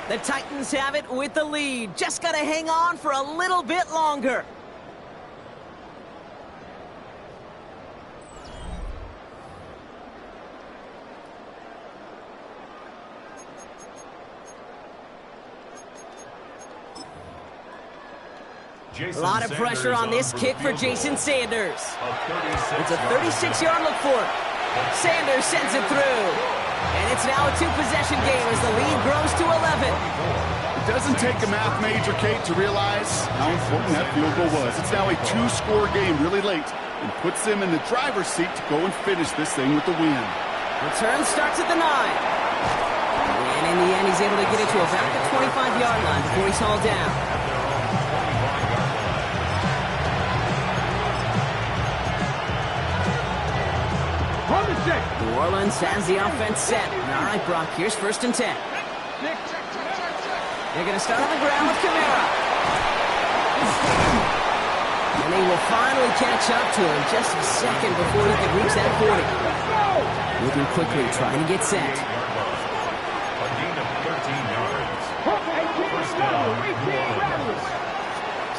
The Titans have it with the lead. Just got to hang on for a little bit longer. A lot of pressure on this kick for Jason Sanders. It's a 36-yard look for it. Sanders sends it through. And it's now a 2-possession game as the lead grows to 11. It doesn't take a math major, Kate, to realize how important that field goal was. It's now a 2-score game really late and puts them in the driver's seat to go and finish this thing with the win. Return starts at the 9. And in the end, he's able to get it to about the 25-yard line before he's hauled down. New Orleans has the offense set. All right, Brock, here's 1st and 10. They're going to start on the ground with Kamara. And they will finally catch up to him just a second before he can reach that 40. Moving quickly, trying to get set. A gain of 13 yards. First down, New Orleans.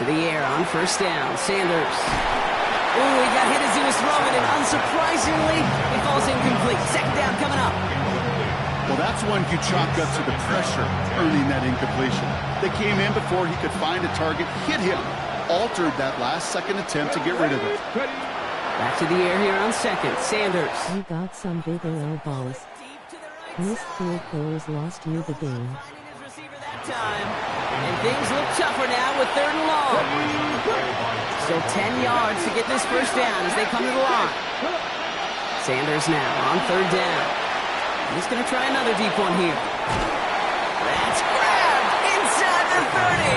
To the air on 1st down, Sanders. Ooh, he got hit as he was throwing, and unsurprisingly, it falls incomplete. Second down coming up. Well, that's one you chalk up to the pressure earning that incompletion. They came in before he could find a target, hit him, altered that last-second attempt to get rid of it. Back to the air here on 2nd, Sanders. You got some big OL balls. Missed field goals lost you the game. Time. And things look tougher now with 3rd and long. Still 10 yards to get this 1st down as they come to the line. Sanders now on 3rd down. He's going to try another deep one here. That's grabbed inside the 30.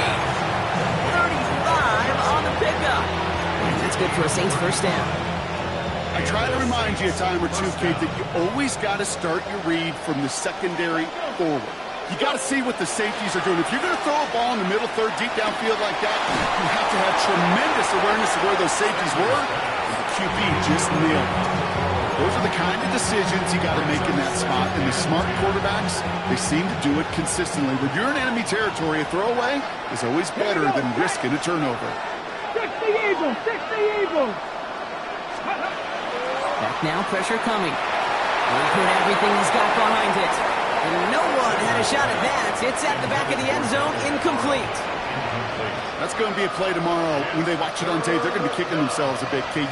35 on the pickup. And that's good for a Saints 1st down. I try to remind you a time or two, Kate, that you always got to start your read from the secondary forward. You got to see what the safeties are doing. If you're going to throw a ball in the middle third, deep downfield like that, you have to have tremendous awareness of where those safeties were. The QB just nailed it. Those are the kind of decisions you got to make in that spot. And the smart quarterbacks, they seem to do it consistently. When you're in enemy territory, a throwaway is always better than risking a turnover. 60 Eagles! 60 Eagles! Back now, pressure coming. He put everything he's got behind it. And no one had a shot at that. It's at the back of the end zone, incomplete. That's going to be a play tomorrow. When they watch it on tape, they're going to be kicking themselves a bit, Kate.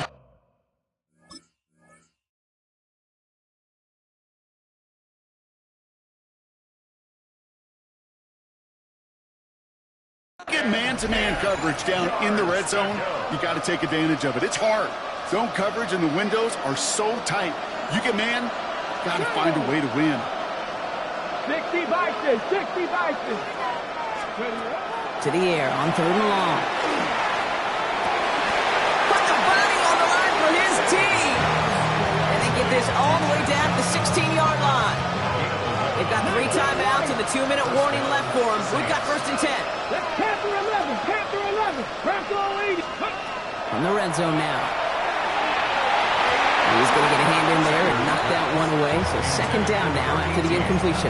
get man-to-man coverage down in the red zone, you got to take advantage of it. It's hard. Zone coverage and the windows are so tight. You get man, got to find a way to win. 60 Vikings, 60 Vikings. To the air on 3rd and long. Put the body on the line for his team. And they get this all the way down to the 16-yard line. They've got 3 timeouts and the 2-minute warning left for them. We've got 1st and 10. That's Panther 11, Panther 11. Bronco 80. From the red zone now. He's going to get a hand in there and knock that one away. So 2nd down now after the incompletion.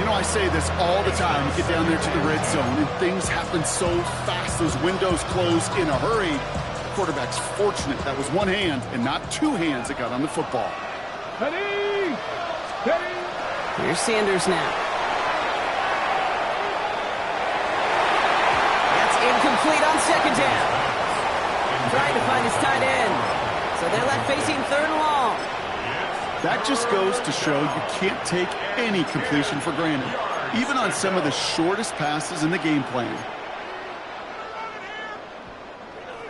You know, I say this all the time. You get down there to the red zone, and things happen so fast. Those windows close in a hurry. The quarterback's fortunate that was one hand and not 2 hands that got on the football. Steady! Steady! Here's Sanders now. That's incomplete on 2nd down. Trying to find his tight end. So they're left facing 3rd and long. That just goes to show you can't take any completion for granted, even on some of the shortest passes in the game plan.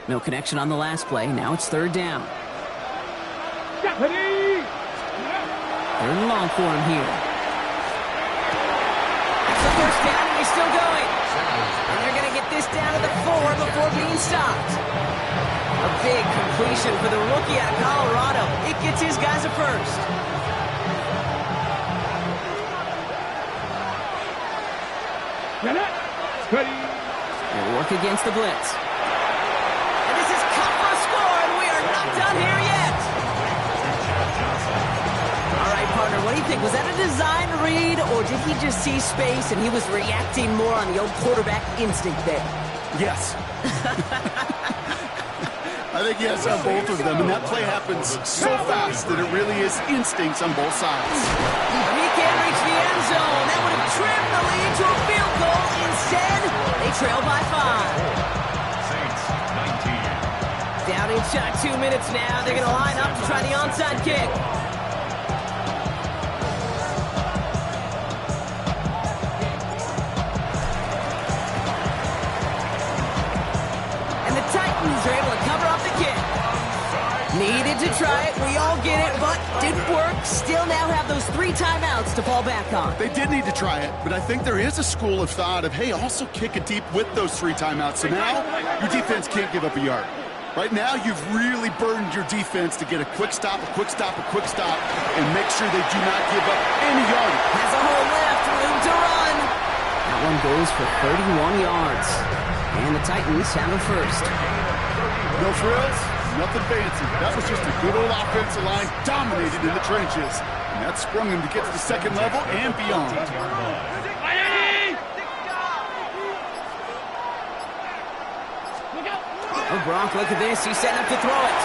No connection on the last play. Now it's 3rd down. 3rd and long for him here. That's the 1st down, and he's still going. And they're going to get this down to the 4 before being stopped. A big completion for the rookie out of Colorado. It gets his guys a 1st. They'll work against the blitz. And this is cut for a score, and we are not done here yet. All right, partner, what do you think? Was that a design read, or did he just see space and he was reacting more on the old quarterback instinct there? Yes. I think yes on both of them, and that play happens so fast that it really is instincts on both sides. He can't reach the end zone. That would have trimmed the lead to a field goal. Instead, they trail by 5. Down inside 2 minutes now. They're going to line up to try the onside kick. And the Titans are able to cover up the kick. Needed to try it. We all get it, but didn't work. Still now have those 3 timeouts to fall back on. They did need to try it, but I think there is a school of thought of, hey, also kick it deep with those 3 timeouts. So now your defense can't give up a yard. Right now, you've really burdened your defense to get a quick stop, a quick stop, a quick stop, and make sure they do not give up any yardage. Has a hole left, room to run. That one goes for 31 yards. And the Titans have a 1st. No frills, nothing fancy. That was just a good old offensive line dominated in the trenches. And that sprung them to get to the 2nd level and beyond. Oh, Gronk, look at this. He's setting up to throw it.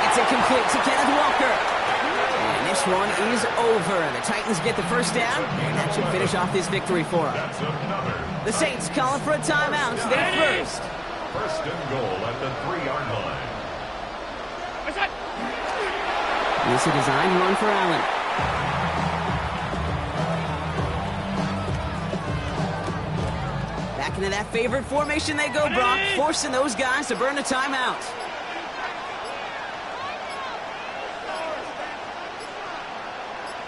It's incomplete to Kenneth Walker. And this one is over. The Titans get the 1st down, and that should finish off this victory for them. The Saints calling for a timeout. So they're 1st. 1st and goal at the 3-yard line. This is a designed run for Allen. Back into that favorite formation they go, Brock, forcing those guys to burn a timeout.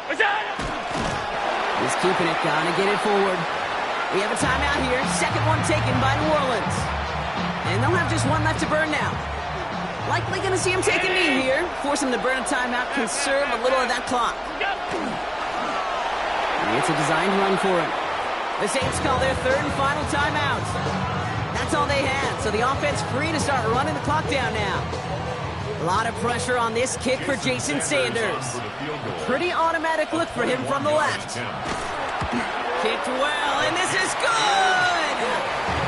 He's keeping it, gonna get it forward. We have a timeout here, 2nd one taken by New Orleans. And they'll have just one left to burn now. Likely going to see him take a knee here. Force him to burn a timeout, conserve a little of that clock. It's a designed run for him. The Saints call their 3rd and final timeout. That's all they had, so the offense free to start running the clock down now. A lot of pressure on this kick for Jason Sanders. Pretty automatic look for him from the left. Kicked well, and this is good!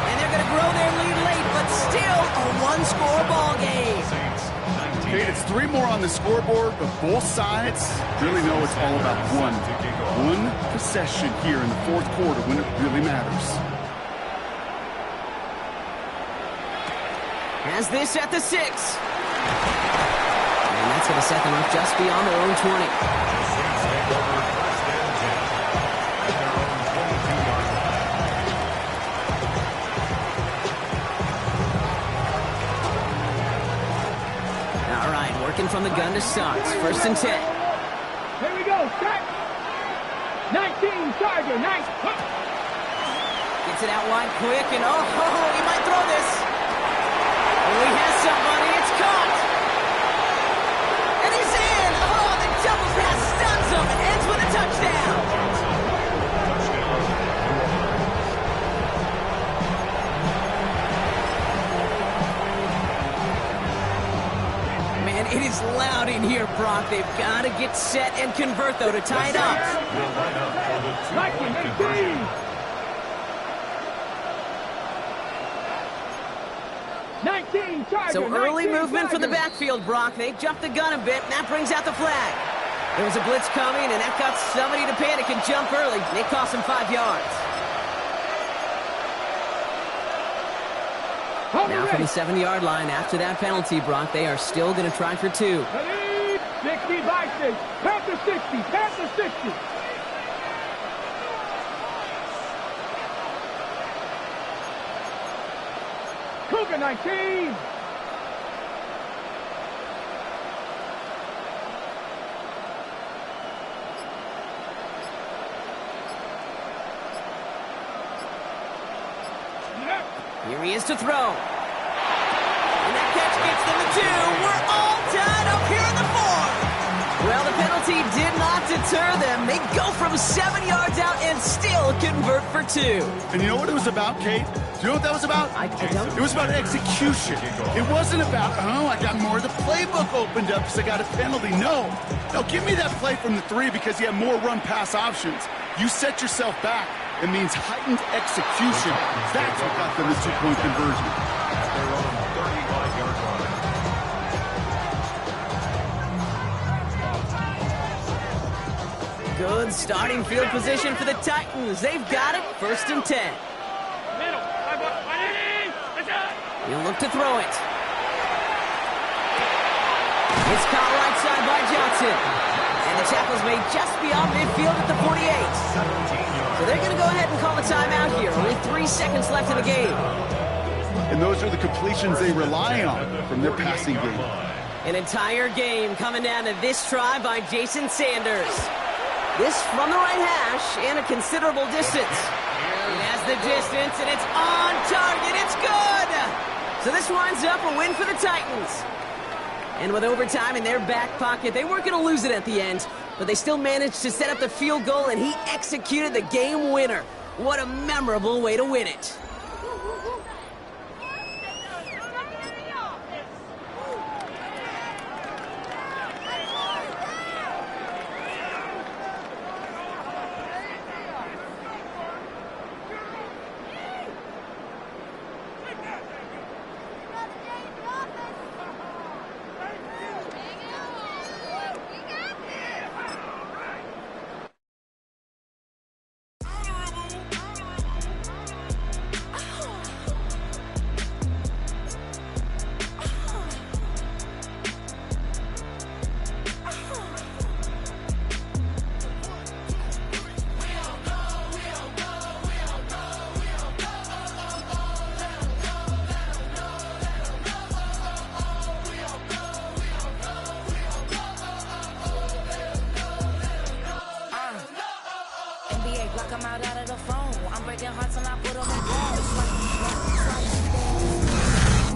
And they're going to grow their lead late, but still a 1-score ball game. Kate, it's 3 more on the scoreboard, but both sides really know it's all about one possession here in the 4th quarter when it really matters. Has this at the 6. And that's going to set them up just beyond their own 20. from the gun to start. 1st and 10. Here we go. Start. 19, Charger. Nice. Gets it out wide quick, and he might throw this. Oh, he has somebody. It's caught. And he's in. Oh, the double pass stuns him and ends with a touchdown. Man, it is loud in here, Brock. They've got to get set and convert, though, to tie it up. So early movement for the backfield, Brock. They jumped the gun a bit, and that brings out the flag. There was a blitz coming, and that got somebody to panic and jump early. It cost them 5 yards. Now from the 7-yard line after that penalty, Brock, they are still going to try for 2. 60 by 6. Panther 60. Panther 60. Cougar 19. Here he is to throw. And that catch gets them to 2. We're all tied up here in the 4th. Well, the penalty did not deter them. They go from 7 yards out and still convert for 2. And you know what it was about, Kate? Do you know what that was about? I don't. It was about execution. It wasn't about, I got more of the playbook opened up because I got a penalty. No, give me that play from the 3 because you have more run-pass options. You set yourself back. It means heightened execution. That's what got them the 2-point conversion. Their own 35-yard line. Good starting field position for the Titans. They've got it. 1st and 10. He'll look to throw it. It's caught right side by Johnson. And the tackle's made just beyond midfield at the 48. So they're going to go ahead and call a timeout here. Only 3 seconds left in the game. And those are the completions they rely on from their passing game. An entire game coming down to this try by Jason Sanders. This from the right hash and a considerable distance. It has the distance, and it's on target. It's good! So this winds up a win for the Titans. And with overtime in their back pocket, they weren't going to lose it at the end, but they still managed to set up the field goal, and he executed the game winner. What a memorable way to win it.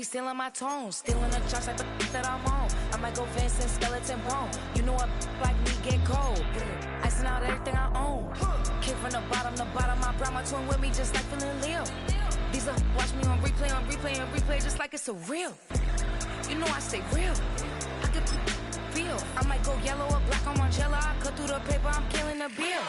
Stealing my tone, stealing the chops like the that I'm on. I might go fast and skeleton bone. You know a like me get cold. Icing out everything I own. Kick from the bottom to bottom. I brought my twin with me just like feeling Leo. These are watch me on replay, just like it's a real. You know I stay real. I could feel. I might go yellow or black on Margiela. I cut through the paper, I'm killing the bill.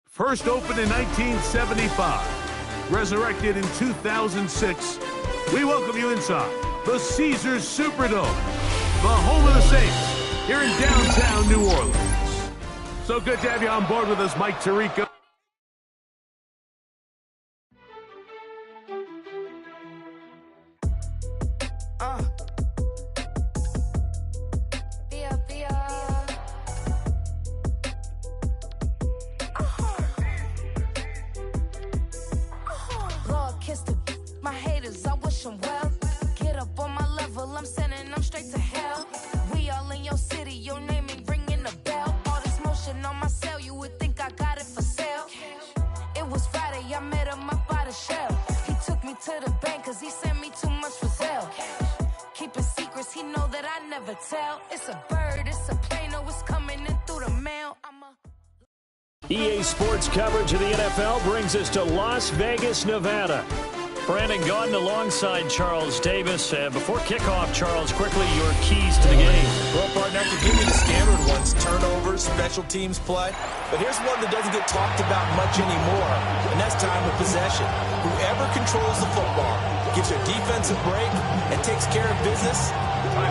First opened in 1975, resurrected in 2006, we welcome you inside the Caesars Superdome, the home of the Saints, here in downtown New Orleans. So good to have you on board with us, Mike Tirico. never tell. It's a bird, it's a plane, oh, it's coming in through the mail. EA Sports coverage of the NFL brings us to Las Vegas, Nevada. Brandon Gaudin alongside Charles Davis. Before kickoff, Charles, quickly your keys to the game. Well, partner, I could give you the standard ones, turnovers, special teams play. But here's one that doesn't get talked about much anymore, and that's time of possession. Whoever controls the football, gives their defense a break, and takes care of business,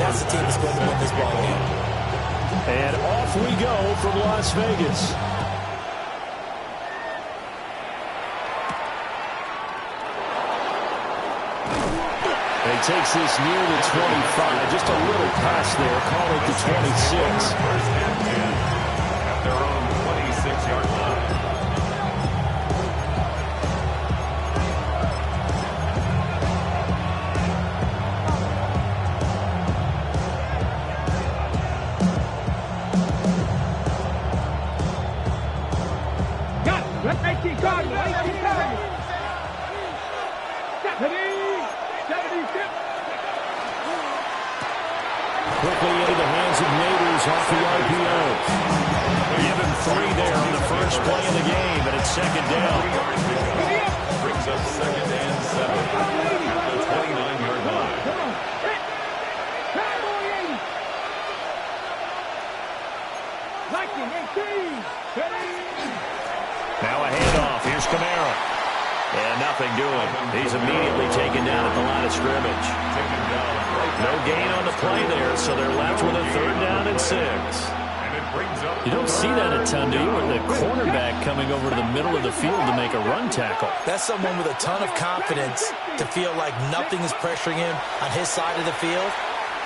that's the team that's going to win this ball game. And off we go from Las Vegas. He takes this near the 25. Just a little pass there. Call it the 26. First and 10 at their own 26-yard line. Got it. 18 Cardinals. 18 Cardinals. Quickly into the hands of Neighbors off the RPO. Give him 3 there on the first play of the game, and it's second down. Brings up second and 7 at the 29-yard line. Now a handoff. Here's Camaro. And nothing doing. He's immediately taken down at the line of scrimmage. No gain on the play there, so they're left with a 3rd down and 6. You don't see that a ton, do you? With the cornerback coming over to the middle of the field to make a run tackle. That's someone with a ton of confidence to feel like nothing is pressuring him on his side of the field.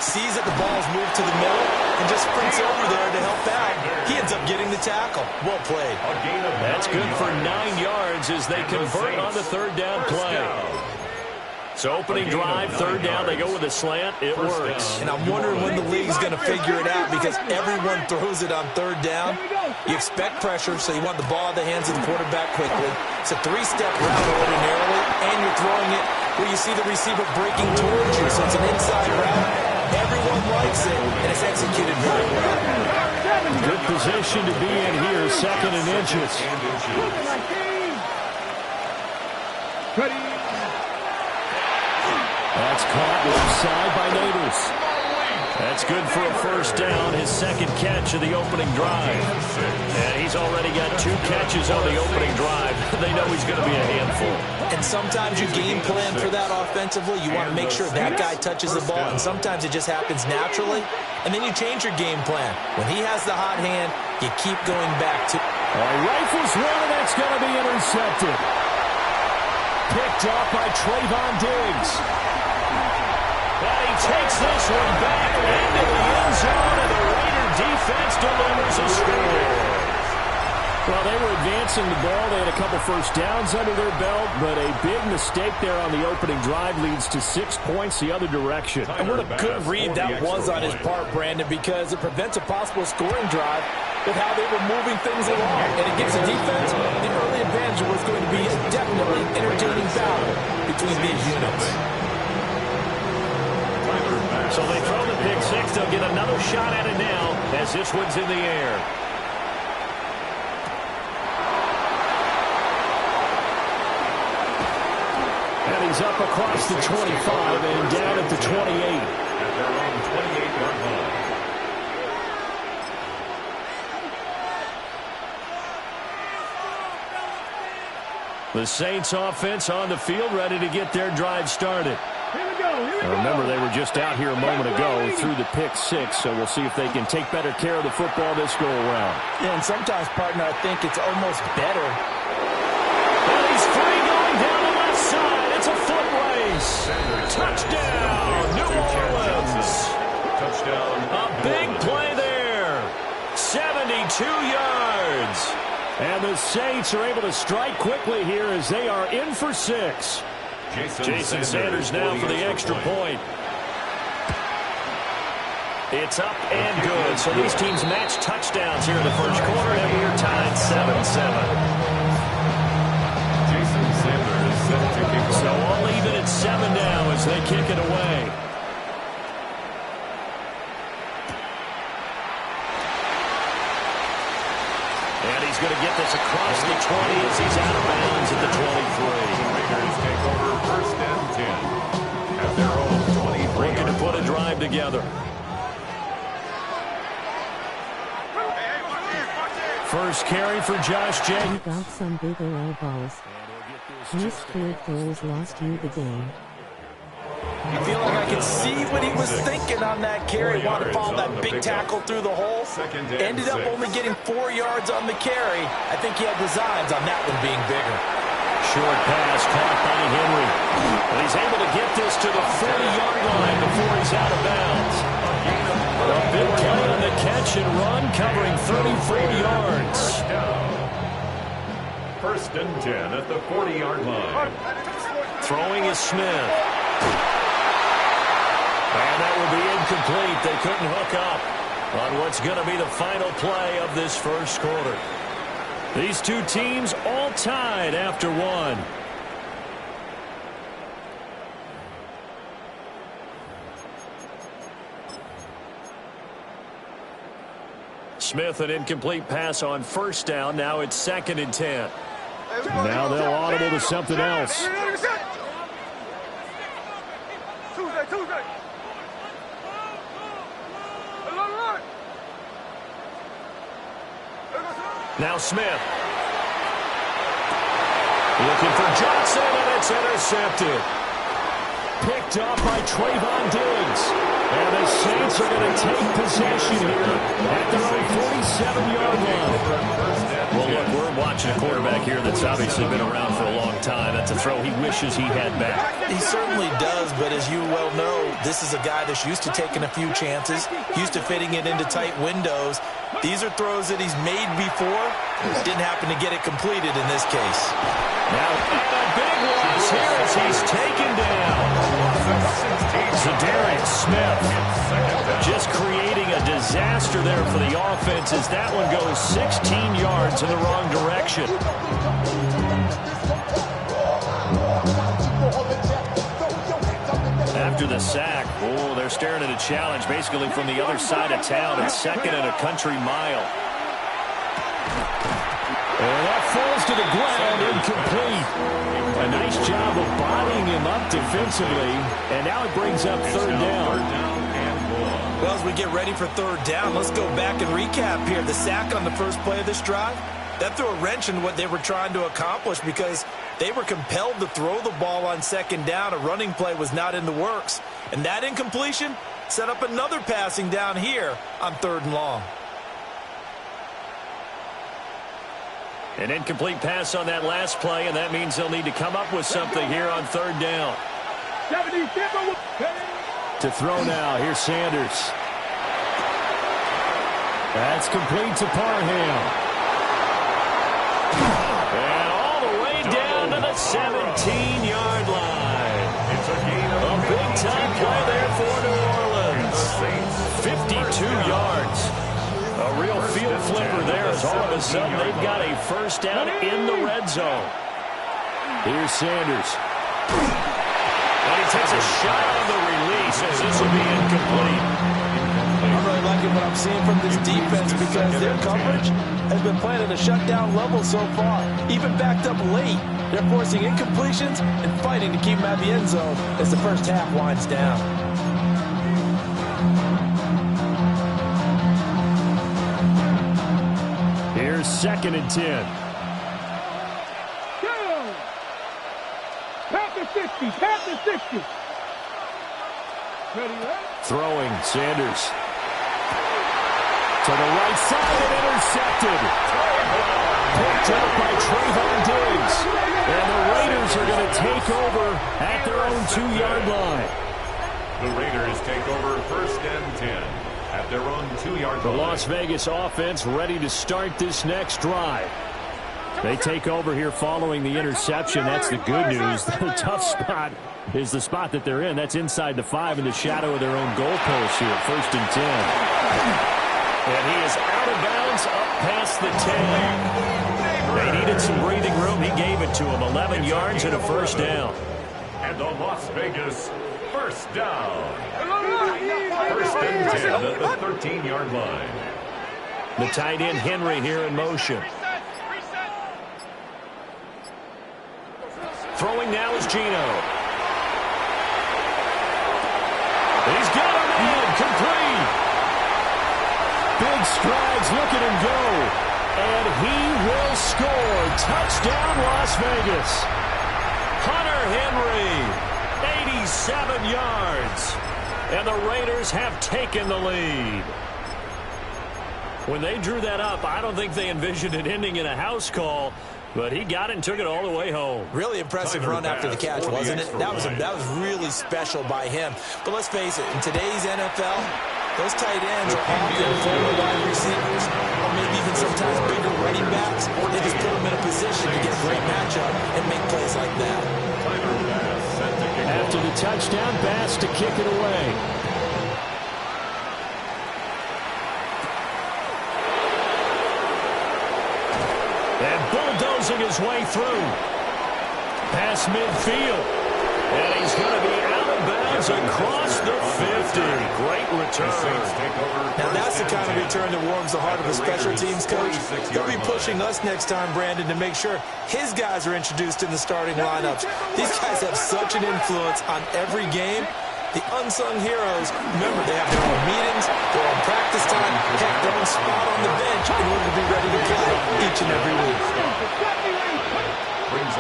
Sees that the ball's moved to the middle and just sprints over there to help out. He ends up getting the tackle. Well played. That's good for 9 yards as they convert on the 3rd down play. So opening drive, 3rd down, they go with a slant. It works. And I'm wondering when the league's going to figure it out because everyone throws it on 3rd down. You expect pressure, so you want the ball in the hands of the quarterback quickly. It's a 3-step route ordinarily, and you're throwing it where you see the receiver breaking towards you. So it's an inside route. Everyone likes it, and it's executed very well. Good position to be in here, 2nd and inches. That's caught left side by Neighbors. That's good for a 1st down, his 2nd catch of the opening drive. And he's already got 2 catches on the opening drive. They know he's going to be a handful. And sometimes you game plan for that offensively. You want to make sure that guy touches the ball, and sometimes it just happens naturally. And then you change your game plan. When he has the hot hand, you keep going back to... Rifles one, and that's going to be intercepted. Picked up by Trayvon Diggs. And he takes this one back into the end zone, and the Raider defense delivers a score. Well, they were advancing the ball. They had a couple 1st downs under their belt, but a big mistake there on the opening drive leads to 6 points the other direction. And what a good read that was on his part, Brandon, because it prevents a possible scoring drive with how they were moving things along. And it gives the defense the early advantage of what's going to be a definitely entertaining battle between these units. So they throw the pick 6. They'll get another shot at it now as this one's in the air. And he's up across the 25 and down at the 28. At their own 28-yard line. The Saints offense on the field, ready to get their drive started. Remember, they were just out here a moment ago through the pick 6, so we'll see if they can take better care of the football this go-around. Yeah, and sometimes, partner, I think it's almost better. And he's free going down the left side. It's a foot race. Touchdown, New Orleans. Touchdown. A big play there. 72 yards. And the Saints are able to strike quickly here as they are in for 6. Jason Sanders now for the extra point. It's up and good. So these teams match touchdowns here in the first quarter, and we're tied 7-7. Jason Sanders set to kick off. So all even at 7 now as they kick it away. together. First carry for Josh J. You got some big OL balls. Missed field goals lost you the game. I feel like I could see what he was thinking on that carry. Wanted to follow that big tackle through the hole. Ended up only getting 4 yards on the carry. I think he had designs on that one being bigger. Short pass caught by Henry. But he's able to get this to the 40-yard line before he's out of bounds. A big play on the catch and run, covering 34 yards. First and 10 at the 40-yard line. Throwing is Smith. And that will be incomplete. They couldn't hook up on what's going to be the final play of this first quarter. These two teams all tied after one. Smith, an incomplete pass on first down. Now it's 2nd and 10. Now they'll audible to something else. Now Smith. Looking for Johnson, and it's intercepted. Picked off by Trayvon Diggs. And the Saints are going to take possession here at their own 47-yard line. Well, look, we're watching a quarterback here that's obviously been around for a long time. That's a throw he wishes he had back. He certainly does, but as you well know, this is a guy that's used to taking a few chances, used to fitting it into tight windows. These are throws that he's made before. Didn't happen to get it completed in this case. Now, and a big loss here as he's taken down. Zadarius Smith just creating a disaster there for the offense as that one goes 16 yards in the wrong direction. After the sack, oh, they're staring at a challenge basically from the other side of town. It's 2nd and a country mile. And that falls to the ground, incomplete. A nice job of bodying him up defensively, and now it brings up 3rd down. Well, as we get ready for 3rd down, let's go back and recap here. The sack on the first play of this drive, that threw a wrench in what they were trying to accomplish because they were compelled to throw the ball on 2nd down. A running play was not in the works. And that incompletion set up another passing down here on 3rd and long. An incomplete pass on that last play, and that means they'll need to come up with something here on 3rd down. To throw now, here's Sanders. That's complete to Parham. And all the way down to the 17-yard line. It's a gain of a big-time play there for New Orleans. 52 yards. A real field flipper there as all of a sudden they've got a first down in the red zone. Here's Sanders. And he takes a shot on the release as this will be incomplete. I'm really liking what I'm seeing from this defense because their coverage has been playing at a shutdown level so far. Even backed up late, they're forcing incompletions and fighting to keep them at the end zone as the first half winds down. Here's 2nd and 10. Past the 60, past the 60. Throwing, Sanders. To the right side and intercepted. Picked up by Trayvon Diggs. And the Raiders are going to take over at their own 2-yard line. The Raiders take over 1st and 10 at their own 2-yard line. The Las Vegas offense ready to start this next drive. They take over here following the interception. That's the good news. The tough spot is the spot that they're in. That's inside the 5 in the shadow of their own goalpost here. 1st and 10. And he is out of bounds up past the 10. They needed some breathing room. He gave it to him. 11 yards and a first down. And the Las Vegas first down. 1st and 10 at the 13-yard line. The tight end Henry here in motion. Throwing now is Gino. He's got him in. strides, look at him go. And he will score. Touchdown, Las Vegas. Hunter Henry, 87 yards. And the Raiders have taken the lead. When they drew that up, I don't think they envisioned it ending in a house call. But he got it and took it all the way home. Really impressive run after the catch, wasn't it? That was really special by him. But let's face it, in today's NFL, those tight ends are often former wide receivers, or maybe even sometimes bigger running backs. They just put them in a position to get a great matchup and make plays like that. After the touchdown, Bass to kick it away. And bulldozing his way through. Past midfield. And he's going to be out of bounds across the 50. Great return. Now that's the kind of return that warms the heart of a special teams coach. He'll be pushing us next time, Brandon, to make sure his guys are introduced in the starting lineups. These guys have such an influence on every game. The unsung heroes, remember, they have their own meetings, their own practice time, heck, their own spot on the bench in order to be ready to play each and every week.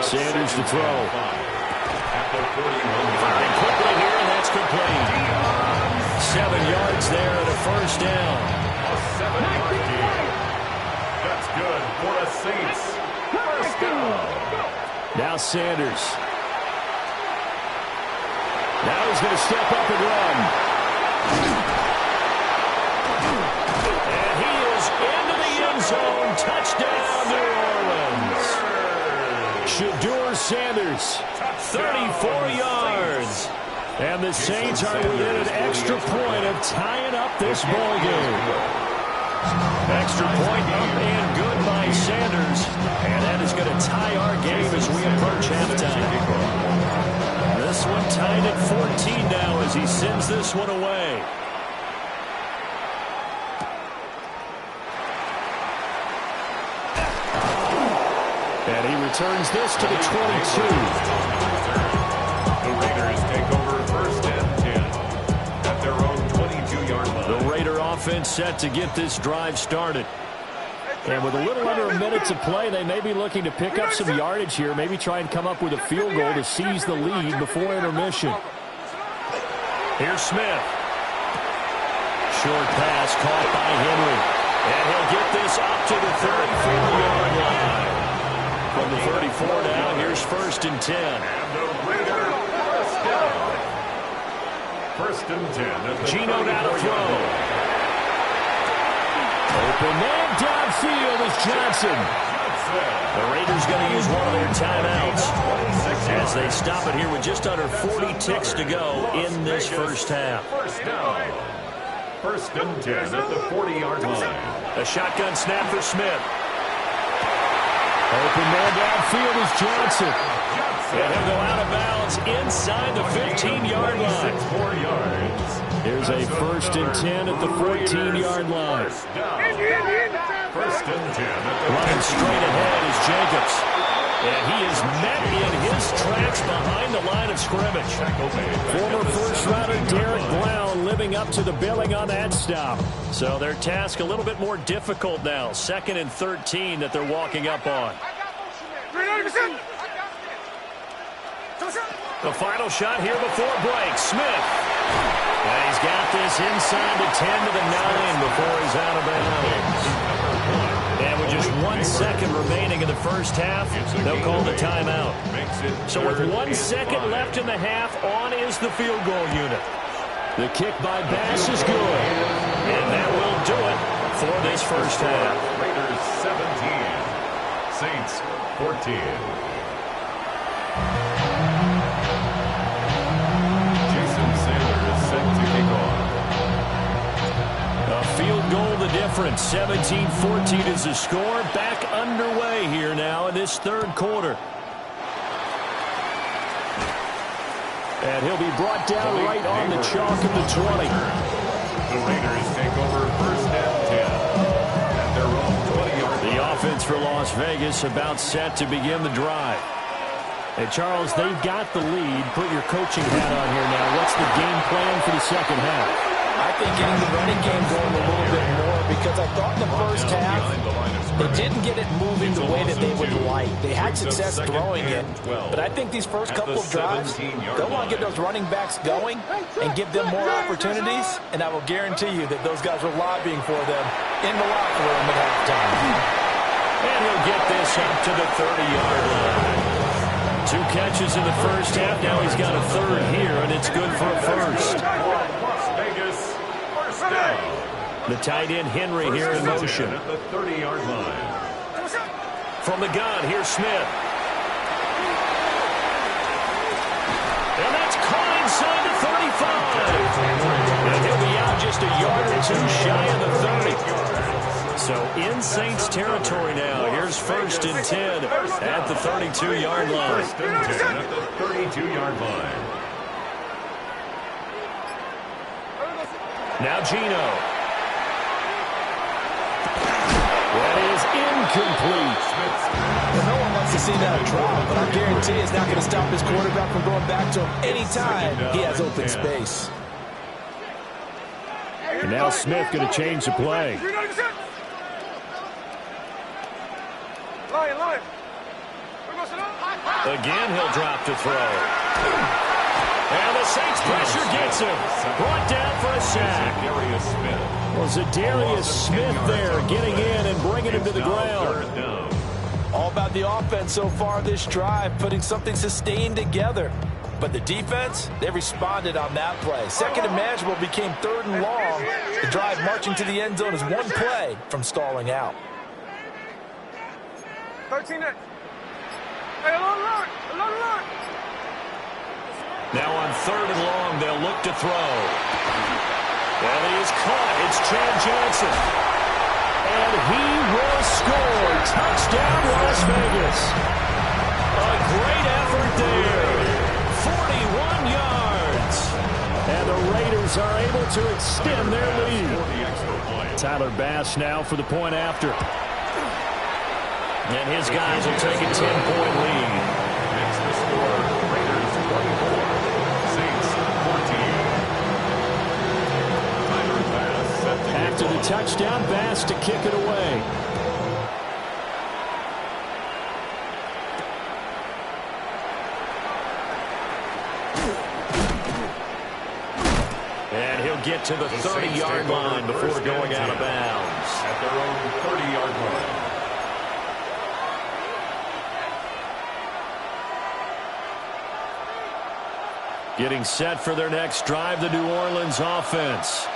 Sanders to throw. Firing quickly here, and that's complete. 7 yards there and a first down. A 7-yard gain. That's good for the Saints. First down. Now Sanders. Now he's going to step up and run. And he is into the end zone. Touchdown, New Orleans. Shedeur Sanders, 34 yards. And the Saints are within an extra point of tying up this ball game. Extra point up and good by Sanders. And that is going to tie our game as we approach halftime. This one tied at 14 now as he sends this one away. And he returns this to the 22. The Raiders take over first and 10 at their own 22-yard line. The Raider offense set to get this drive started. And with a little under a minute to play, they may be looking to pick up some yardage here, maybe try and come up with a field goal to seize the lead before intermission. Here's Smith. Short pass caught by Henry. And he'll get this up to the 34-yard line. From the 34 now, here's first and 10. And the Raider first down. First and 10. Gino now to throw. Open man downfield is Johnson. The Raiders going to use one of their timeouts as they stop it here with just under 40 ticks to go in this first half. First down. First and 10 at the 40-yard line. A shotgun snap for Smith. Open man downfield is Johnson. And he'll go out of bounds inside the 15-yard line. 6 more yards. Here's a first and 10 at the 14-yard line. First and 10. Running straight ahead is Jacobs. And he is met in his tracks behind the line of scrimmage. Former first-rounder Derek Brown living up to the billing on that stop. So their task a little bit more difficult now. 2nd and 13 that they're walking up on. The final shot here before break. Smith. And he's got this inside the 10 to the 9 before he's out of bounds. And with just 1 second remaining in the first half, they'll call the timeout. So with 1 second left in the half, on is the field goal unit. The kick by Bass is good. And that will do it for this first half. Raiders 17. Saints 14. Field goal the difference. 17-14 is the score. Back underway here now in this third quarter. And he'll be brought down right on the chalk of the 20. The Raiders take over first and 10 at their own 20-yard line. The offense for Las Vegas about set to begin the drive. Hey, Charles, they've got the lead. Put your coaching hat on here now. What's the game plan for the second half? I think getting the running game going a little bit more because I thought in the first half they didn't get it moving the way that they would like. They had success throwing it, but I think these first couple of drives, they'll want to get those running backs going and give them more opportunities, and I will guarantee you that those guys were lobbying for them in the locker room at halftime. And he'll get this up to the 30-yard line. 2 catches in the first half. Now he's got a third here, and it's good for a first. Las Vegas, first down. The tight end Henry here in motion. At the 30-yard line. From the gun, here's Smith. And that's caught inside the 35. And he'll be out just a yard or two shy of the 30. So in Saints territory now. Here's 1st and 10 at the 32-yard line. 1st and 10 at the 32-yard line. Now Gino. That is incomplete. Well, no one wants to see that drop, but I guarantee it's not going to stop his quarterback from going back to him anytime he has open space. And now Smith going to change the play. Again, he'll drop to throw. And the Saints pressure gets him. Brought down for a sack. Well, Zadarius Smith there getting in and bringing him to the ground. All about the offense so far this drive, putting something sustained together. But the defense, they responded on that play. 2nd and manageable became 3rd and long. The drive marching to the end zone is 1 play from stalling out. 13 it. Hey, alert! Now on 3rd and long, they'll look to throw. Well, he is caught. It's Chad Johnson. And he will score. Touchdown, Las Vegas. A great effort there. 41 yards. And the Raiders are able to extend their lead. Tyler Bass now for the point after. And his guys will take a 10-point lead. It's the score. Raiders 24. Saints 14. Tyler Bass set to After the touchdown, Bass to kick it away. And he'll get to the 30-yard line before going out of bounds. At their own 30-yard line. Getting set for their next drive, the New Orleans offense.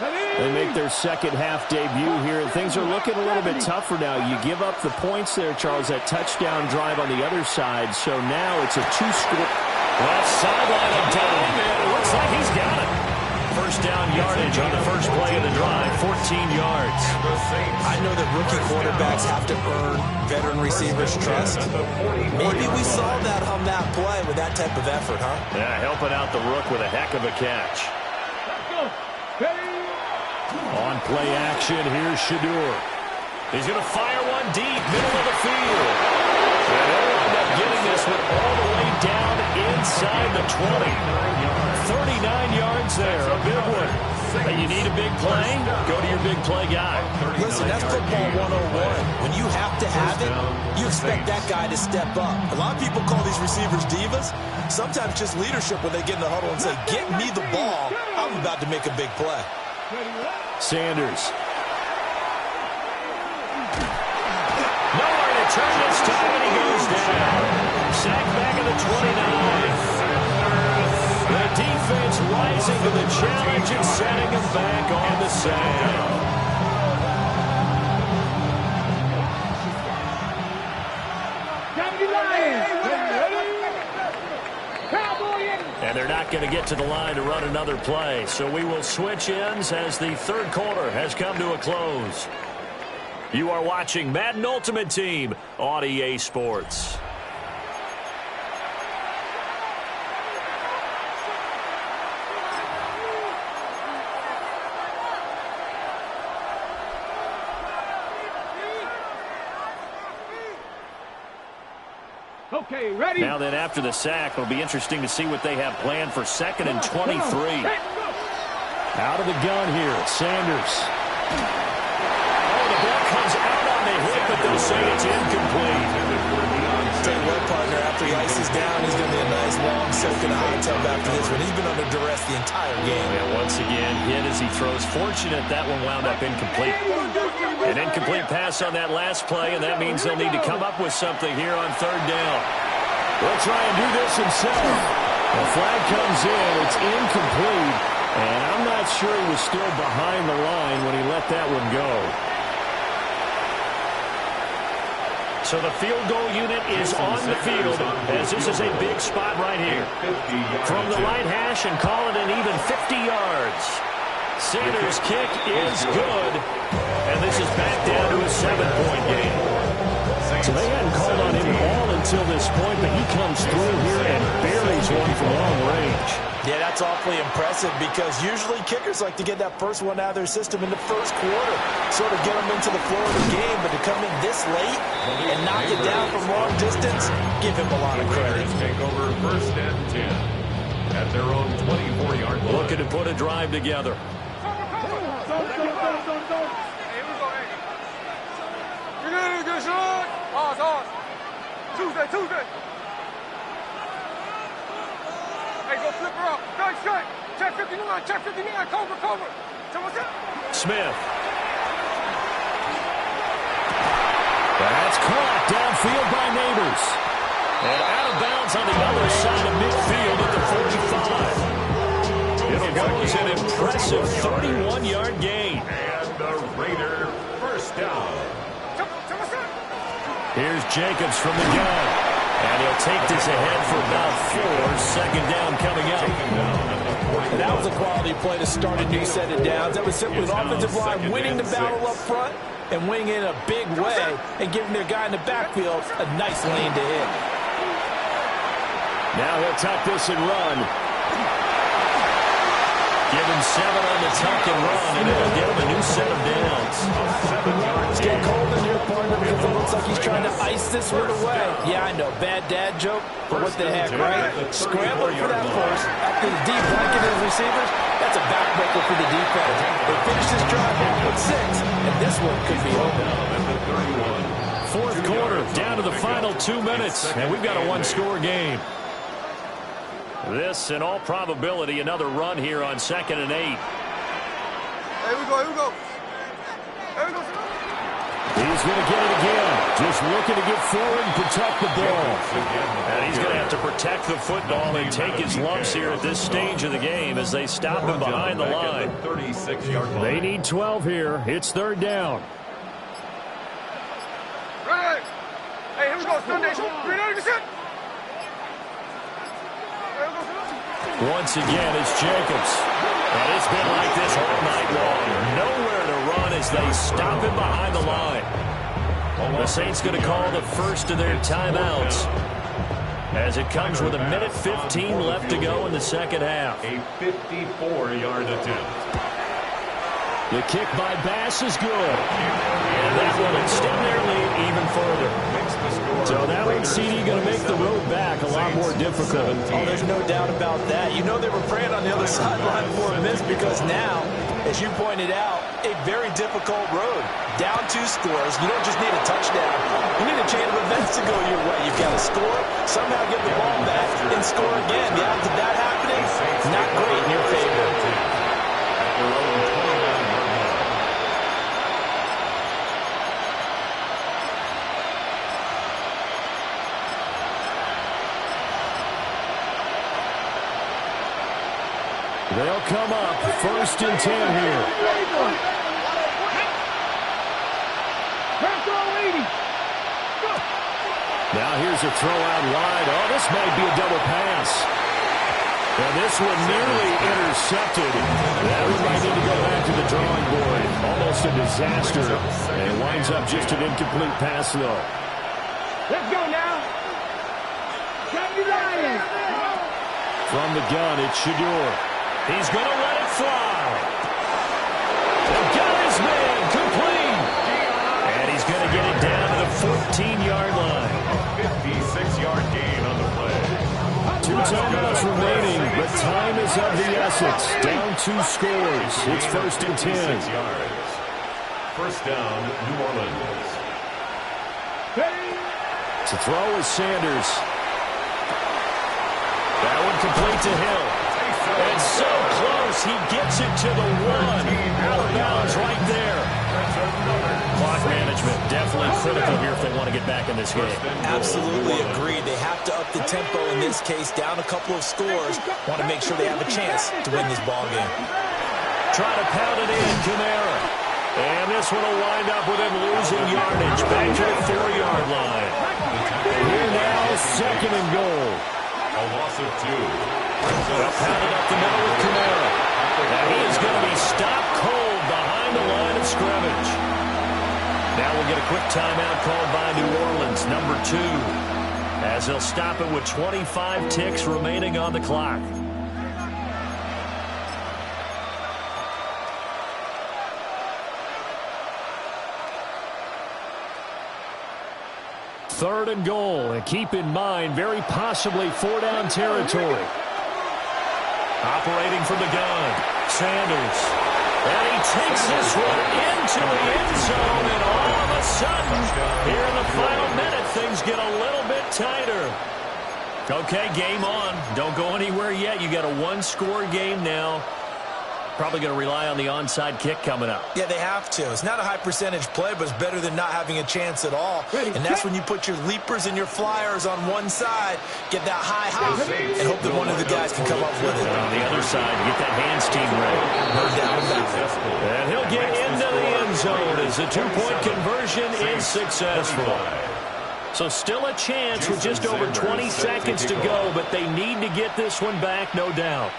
They make their second half debut here. Things are looking a little bit tougher now. You give up the points there, Charles, that touchdown drive on the other side. So now it's a 2-score. Left sideline and down, and it looks like he's got it. First down yardage on the first play of the drive, 14 yards. I know that rookie quarterbacks have to earn veteran receivers' trust. Maybe we saw that on that play with that type of effort, huh? Yeah, helping out the rook with a heck of a catch. On play action, here's Shadur. He's going to fire one deep, middle of the field. And they'll end up getting this one all the way down inside the 20. 39 yards there, a big one. Hey, you need a big play? Go to your big play guy. Listen, that's football 101. When you have to have it, you expect that guy to step up. A lot of people call these receivers divas. Sometimes just leadership when they get in the huddle and say, get me the ball. I'm about to make a big play. Sanders. Nowhere to turn this time, and he goes down. Sacked back at the 29. The defense rising to the challenge and setting him back on the sack. And they're not going to get to the line to run another play. So we will switch ends as the third quarter has come to a close. You are watching Madden Ultimate Team on EA Sports. Okay, ready? Now then, after the sack, it'll be interesting to see what they have planned for 2nd and 23. Out of the gun here, Sanders. they'll say it's incomplete. Tell you what, partner, after he ices down, he's going to be a nice long soak in a hot tub after this one. He's been under duress the entire game. And once again, hit as he throws. Fortunate that one wound up incomplete. An incomplete pass on that last play, and that means they'll need to come up with something here on third down. They'll try and do this himself. The flag comes in. It's incomplete. And I'm not sure he was still behind the line when he let that one go. So the field goal unit is on the field as this is a big spot right here. From the right hash and call it an even 50 yards. Sanders' kick is good. And this is back down to a 7-point game. So they hadn't called on him all until this point, but he comes through here and buries one from long range. Yeah, that's awfully impressive because usually kickers like to get that first one out of their system in the first quarter, sort of get them into the flow of the game, but to come in this late and knock it down from long distance, give him a lot of credit. Take over first and 10 at their own 24-yard line. Looking to put a drive together. Tuesday. Hey, go flip her up. Straight. Check 59. Cover. Smith. That's caught downfield by Neighbors. And out of bounds on the other side of midfield at the 45. It'll go as an impressive 31-yard gain. And the Raider first down. Here's Jacobs from the gun. And he'll take this ahead for about 4. Second down coming up. And that was a quality play to start a new set of downs. That was simply the offensive line winning the battle up front and winning it in a big way and giving their guy in the backfield a nice lane to hit. Now he'll tuck this and run. Give him 7 on the tuck and run, and it'll give him a new set of downs. It's getting cold in here, partner, because it looks like he's trying to ice this one away. Yeah, I know, bad dad joke, but what the heck, right? Scrambling for that first after the deep blanket of his receivers, that's a backbreaker for the defense. They finish this drive with 6, and this one could be over. Fourth quarter, down to the final 2 minutes, and we've got a one-score game. This, in all probability, another run here on 2nd and 8. Here we go. He's going to get it again. Just looking to get forward and protect the ball. And he's going to have to protect the football and take his lumps here at this stage of the game as they stop him behind the line. They need 12 here. It's third down. Ready? Hey, here we go. Sunday. Ready to sit. Once again, it's Jacobs. And it's been like this all night long. Nowhere to run as they stop him behind the line. The Saints going to call the first of their timeouts as it comes with 1:15 left to go in the second half. A 54-yard attempt. The kick by Bass is good. And that will extend their lead even further. So that one, CD, going to make the road back a lot more difficult. Oh, there's no doubt about that. You know they were praying on the other sideline for a miss because now, as you pointed out, a very difficult road. Down 2 scores. You don't just need a touchdown. You need a chain of events to go your way. You've got to score, somehow get the ball back, and score again. The odds of that happening, not great in your favor. They'll come up 1st and 10 here. Now here's a throw out wide. Oh, this might be a double pass. And this one nearly intercepted. That one might need to go back to the drawing board. Almost a disaster. And it winds up just an incomplete pass, though. Let's go now. From the gun, it's Shador. He's going to let it fly. They've got his man complete. And he's going to get it down to the 14-yard line. A 56-yard gain on the play. 2 timeouts remaining, but time is of the essence. Down 2 scores. It's 1st and 10. First down, New Orleans. To throw is Sanders. That one complete to Hill. And so close, he gets it to the 1. Out of bounds right there. Clock management, definitely critical here if they want to get back in this game. Absolutely agreed. They have to up the tempo in this case, down a couple of scores. Want to make sure they have a chance to win this ball game. Try to pound it in, Kamara. And this one will wind up with him losing yardage back to the 4-yard line. Here now, 2nd and goal. A loss of 2. They'll pound it up the middle with Kamara. Now he is going to be stopped cold behind the line of scrimmage. Now we'll get a quick timeout called by New Orleans, number 2, as they'll stop it with 25 ticks remaining on the clock. Third and goal, and keep in mind, very possibly 4-down territory. Operating from the gun, Sanders. And he takes this one into the end zone, and all of a sudden, here in the final minute, things get a little bit tighter. Okay, game on. Don't go anywhere yet. You got a 1-score game now. Probably going to rely on the onside kick coming up. Yeah, they have to. It's not a high percentage play, but it's better than not having a chance at all. And that's when you put your leapers and your flyers on one side, get that high hop, and hope that one of the guys can come up with it. On the other side, get that hands team ready. And he'll get into the end zone as the 2-point conversion is successful. So still a chance with just over 20 seconds to go, but they need to get this one back, no doubt.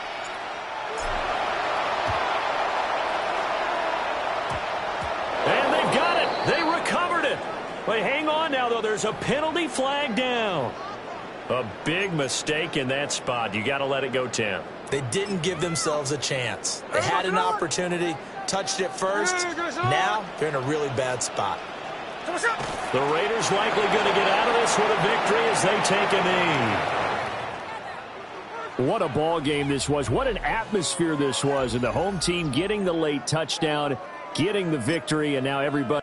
And they've got it. They recovered it. But hang on now, though. There's a penalty flag down. A big mistake in that spot. You got to let it go, Tim. They didn't give themselves a chance. They had an opportunity, touched it first. Now they're in a really bad spot. The Raiders likely going to get out of this with a victory as they take a knee. What a ball game this was. What an atmosphere this was. And the home team getting the late touchdown, getting the victory, and now everybody.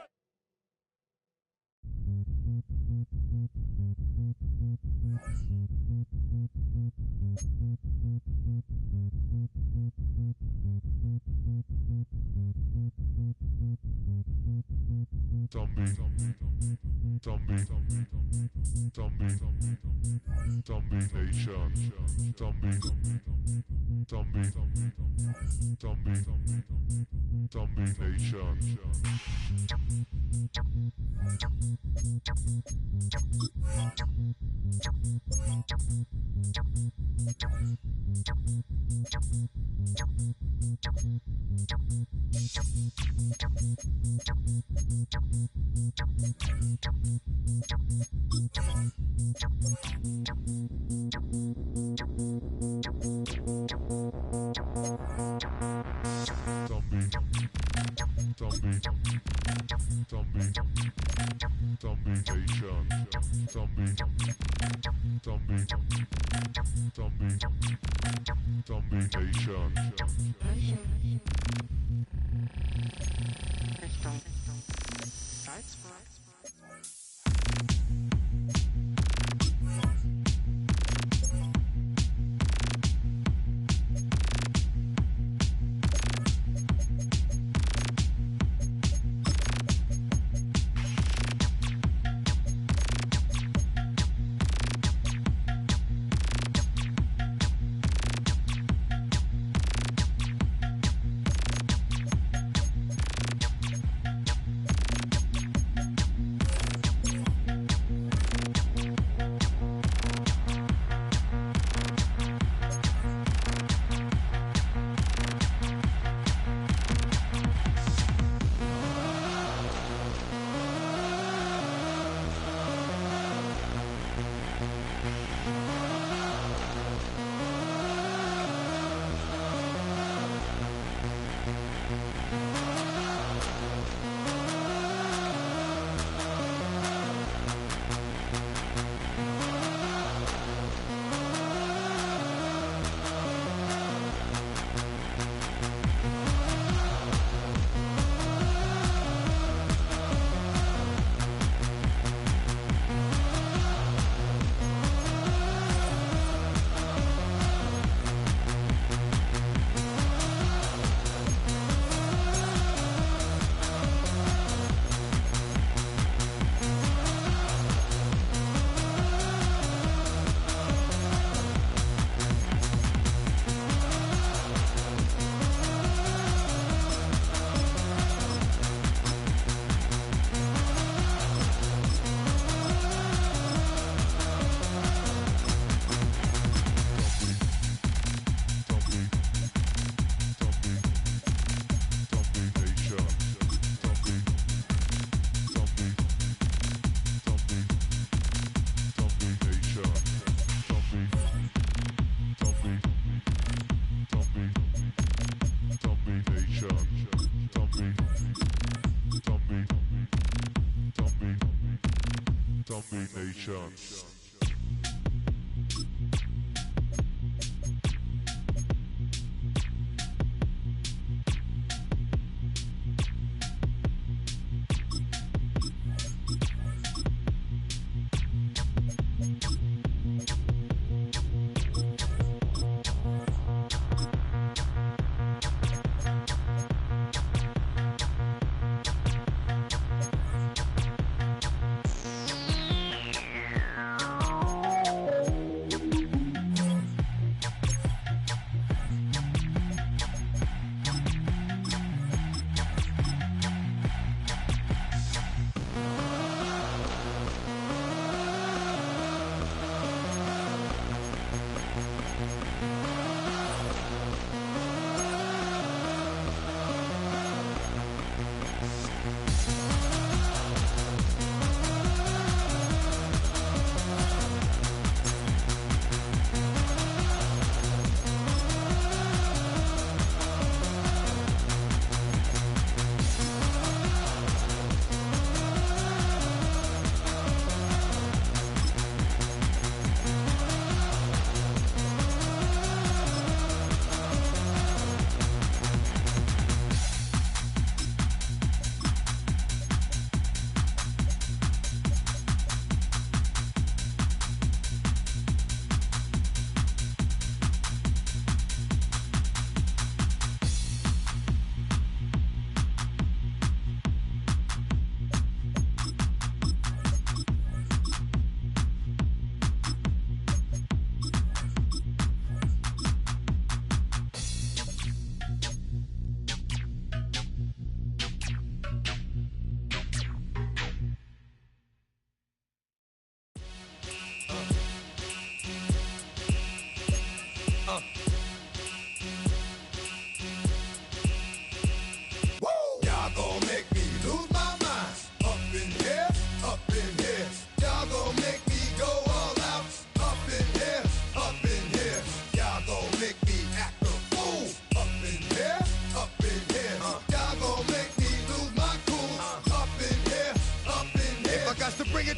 Zombie Nation.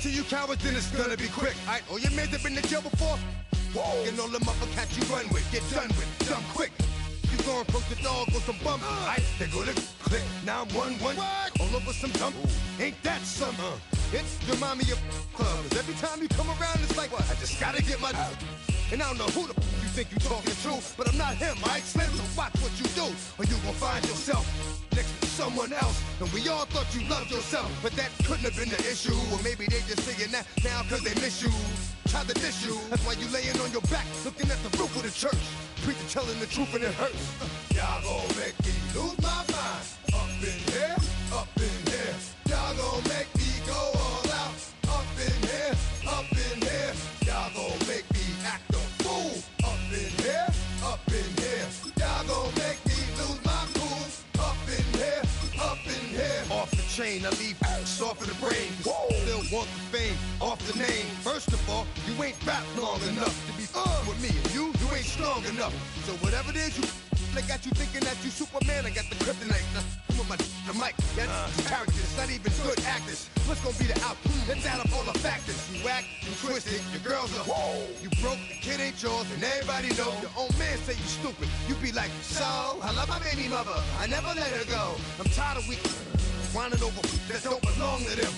To you cowards, then it's gonna be quick. Alright, all your men have been to jail before. Whoa, and all them uppercats you run with, get done with, done quick. You gon' approach the dog or some bum. Alright, they go to click. Now I'm 1-1, all over some dump. Ain't that some? It's the mommy of club. 'Cause every time you come around, it's like, I just gotta get my. And I don't know who the you think you talking to, but I'm not him, alright, Slim? So watch what you do, or you gon' find yourself next to someone else. And we all thought you loved yourself, but that couldn't have been the issue. Or maybe they just saying that now cause they miss you. Try to diss you, that's why you laying on your back, looking at the roof of the church. Preacher telling the truth and it hurts. Y'all gon' make me lose my mind. Up in here, up in here. Y'all gon' make me go all out. Up in here, up in here. Y'all gon' make me act a fool. Up in here, up in here. Y'all gon' make me lose my cool. Up in here, up in here. Off the chain, I leave soft in the brain. Still want the fame, off the name. First of all, you ain't rap long enough to be with me. And you ain't strong enough. So whatever it is you they got you thinking that you Superman. I got the kryptonite. With my the mic. That's characters, not even good actors. What's gonna be the outcome? Let's add up all the factors. You act, you twisted, your girls are you broke, the kid ain't yours, and everybody know. Your own man say you stupid. You be like, so I love my baby mother. I never let her go. I'm tired of weak whining over that don't belong to them.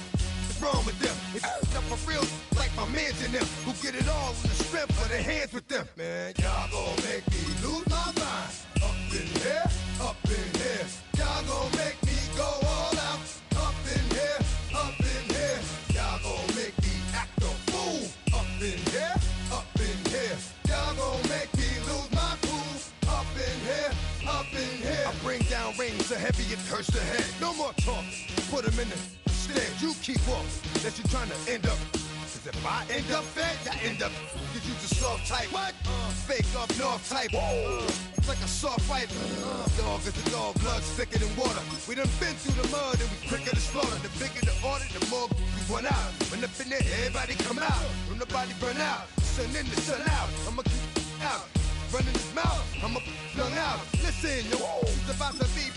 What's wrong with them? It's up for real, like my mans in them, who get it all in the strength of their hands with them. Man, y'all gon' make me lose my mind. Up in here, up in here. Y'all gon' make me go all out. Up in here, up in here. Y'all gon' make me act a fool. Up in here, up in here. Y'all gon' make me lose my cool. Up in here, up in here. I bring down rings so heavy it hurts the head. No more talk, put them in the stand. You keep walking, that you trying to end up. Cause if I end up fed, I end up. Cause you just soft type. What? Fake up north type. It's like a soft fight. Dog is a dog, blood thicker than water. We done been through the mud and we quicker to slaughter. The bigger the order, the more we run out. When up in there, everybody come out. When nobody burn out, sun in the sun out. I'ma keep out. Running his mouth, I'ma flung out. Listen, yo, it's about to be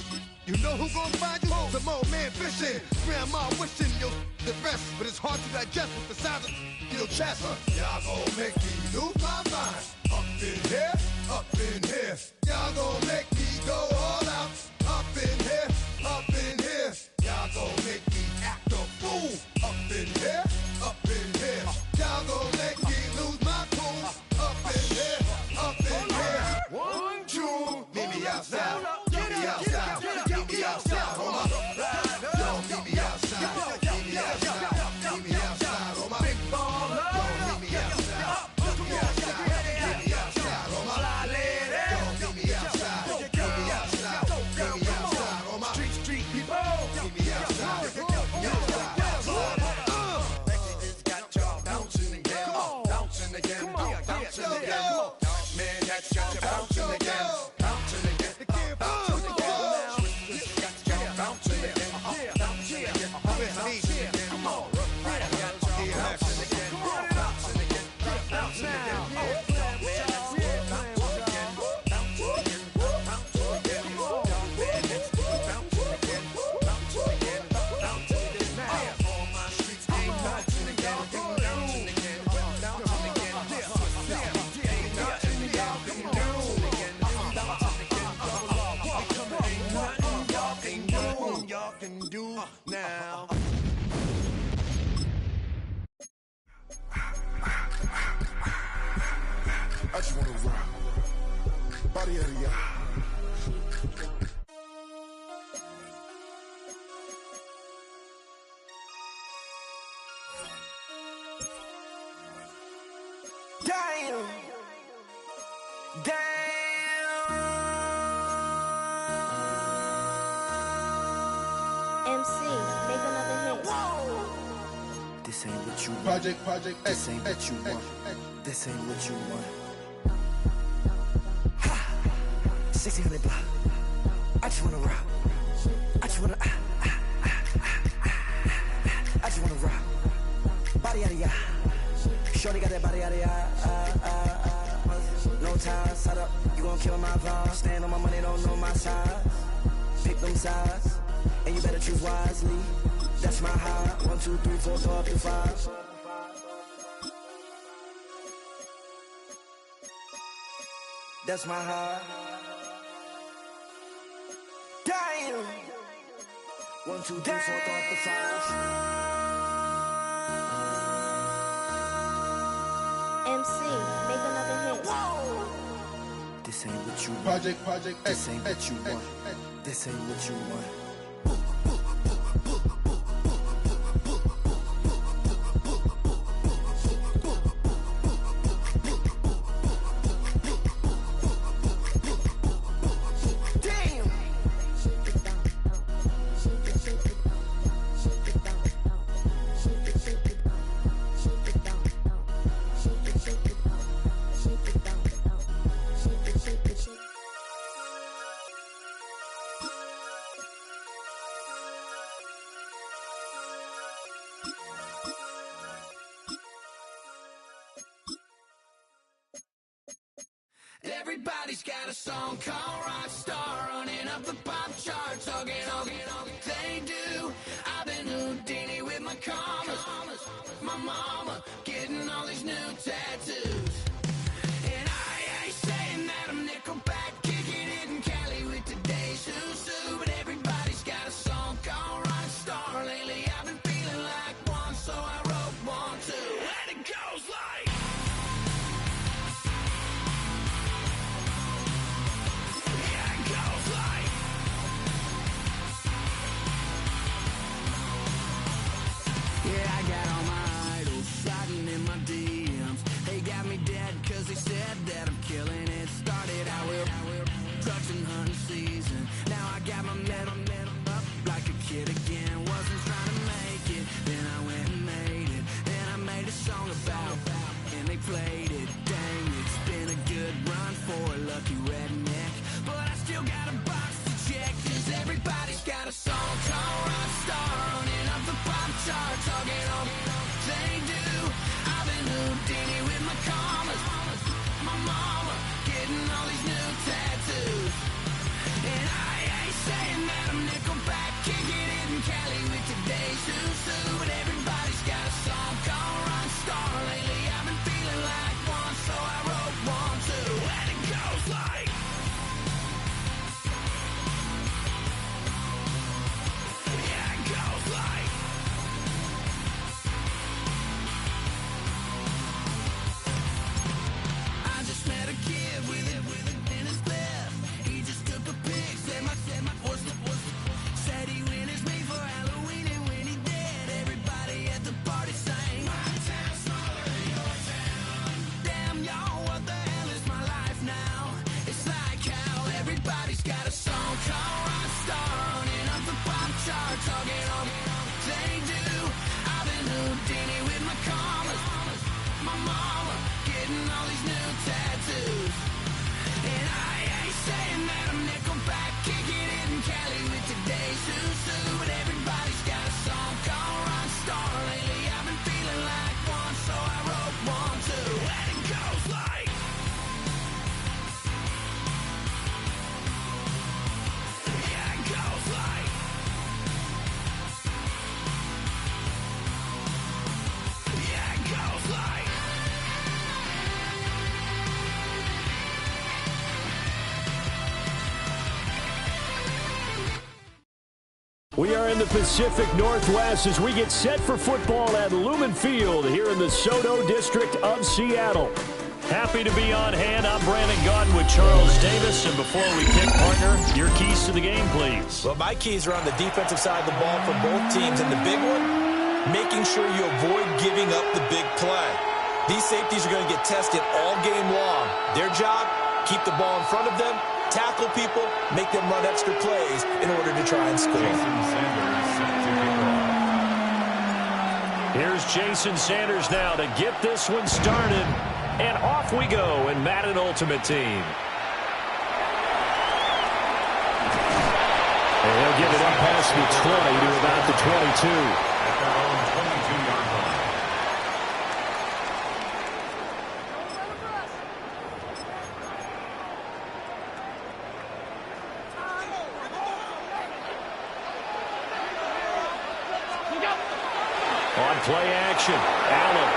You know who gon' find you? Some old man fishing. Grandma wishing you'll the best, but it's hard to digest with the sound of your chest. Y'all gon' make me lose my mind. Up in here, up in here. Y'all gon' make me go all out. Up in here, up in here. Y'all gon' make me act a fool. Up in here, up in here. Y'all gon' make me lose my cool. Up in here, up in here. 1, 2, meet me outside. Meet me outside. Meet me outside. On my ride. Don't meet me outside. Meet me outside. Meet me outside. On my big baller. Don't meet me outside. Meet me outside. Meet me outside. On my fly lady. Don't meet me outside. Meet me outside. Meet me outside. On my street people. Meet me outside. Meet me outside. It's got y'all bouncing again. Bouncing again. Bouncing again. Man, that's got you bouncing again. Bouncing again. Bouncing again. Got y'all bouncing again. Bouncing again. Bouncing again. Come on. Got y'all bouncing again. Bouncing again. Bouncing again. Now. I just wanna rock. Body of the Damn. MC, make another hit. This ain't what you want. Project. This ain't what you want. This ain't what you want. 1600 block. I just wanna rock. I just wanna. I just wanna rock. Body out of ya. Shorty got that body out of ya. No time, set up. You gon' kill my vibe. Stand on my money, don't know my size. Pick them sides, and you better choose wisely. That's my high. 1, 2, 3, 4, go up to 5. That's my high. Damn. 1, 2, 3, 4, go up to 5. MC, make another hit. This ain't what you want. Project. This ain't what you want. This ain't what you want. Everybody's got a song called Rockstar, running up the pop charts, hugging all they do. I've been Houdini with my commas, my mama getting all these new tattoos. And I ain't saying that I'm Nickelback, kicking it in Cali with today's Susu, but everybody's got a song called Rockstar. Lately I've been feeling like one, so I wrote one too. And it goes like yeah, I got all my idols sliding in my DMs. They got me dead cause they said that I'm killing it. Started out with trucks and hunting season. Now I got my metal up like a kid again. Wasn't trying to make it, then I went and made it. Then I made a song about and they played it. Dang, it's been a good run for a lucky redneck, but I still got a box to check. Cause everybody's got a song called Rockstar, running up the pop charts, hugging all they do. I've been Houdini with my commas, my mama getting all these new tattoos. And I ain't saying that I'm We are in the Pacific Northwest as we get set for football at Lumen Field here in the Soto District of Seattle. Happy to be on hand. I'm Brandon Gaudin with Charles Davis. And before we kick, partner, your keys to the game, please. Well, my keys are on the defensive side of the ball for both teams. And the big one, making sure you avoid giving up the big play. These safeties are going to get tested all game long. Their job, keep the ball in front of them, tackle people, make them run extra plays in order to try and score. Here's Jason Sanders now to get this one started. And off we go in Madden Ultimate Team. And he'll give it up past the 20 to about the 22. At their own 22-yard line. On play action, Allen.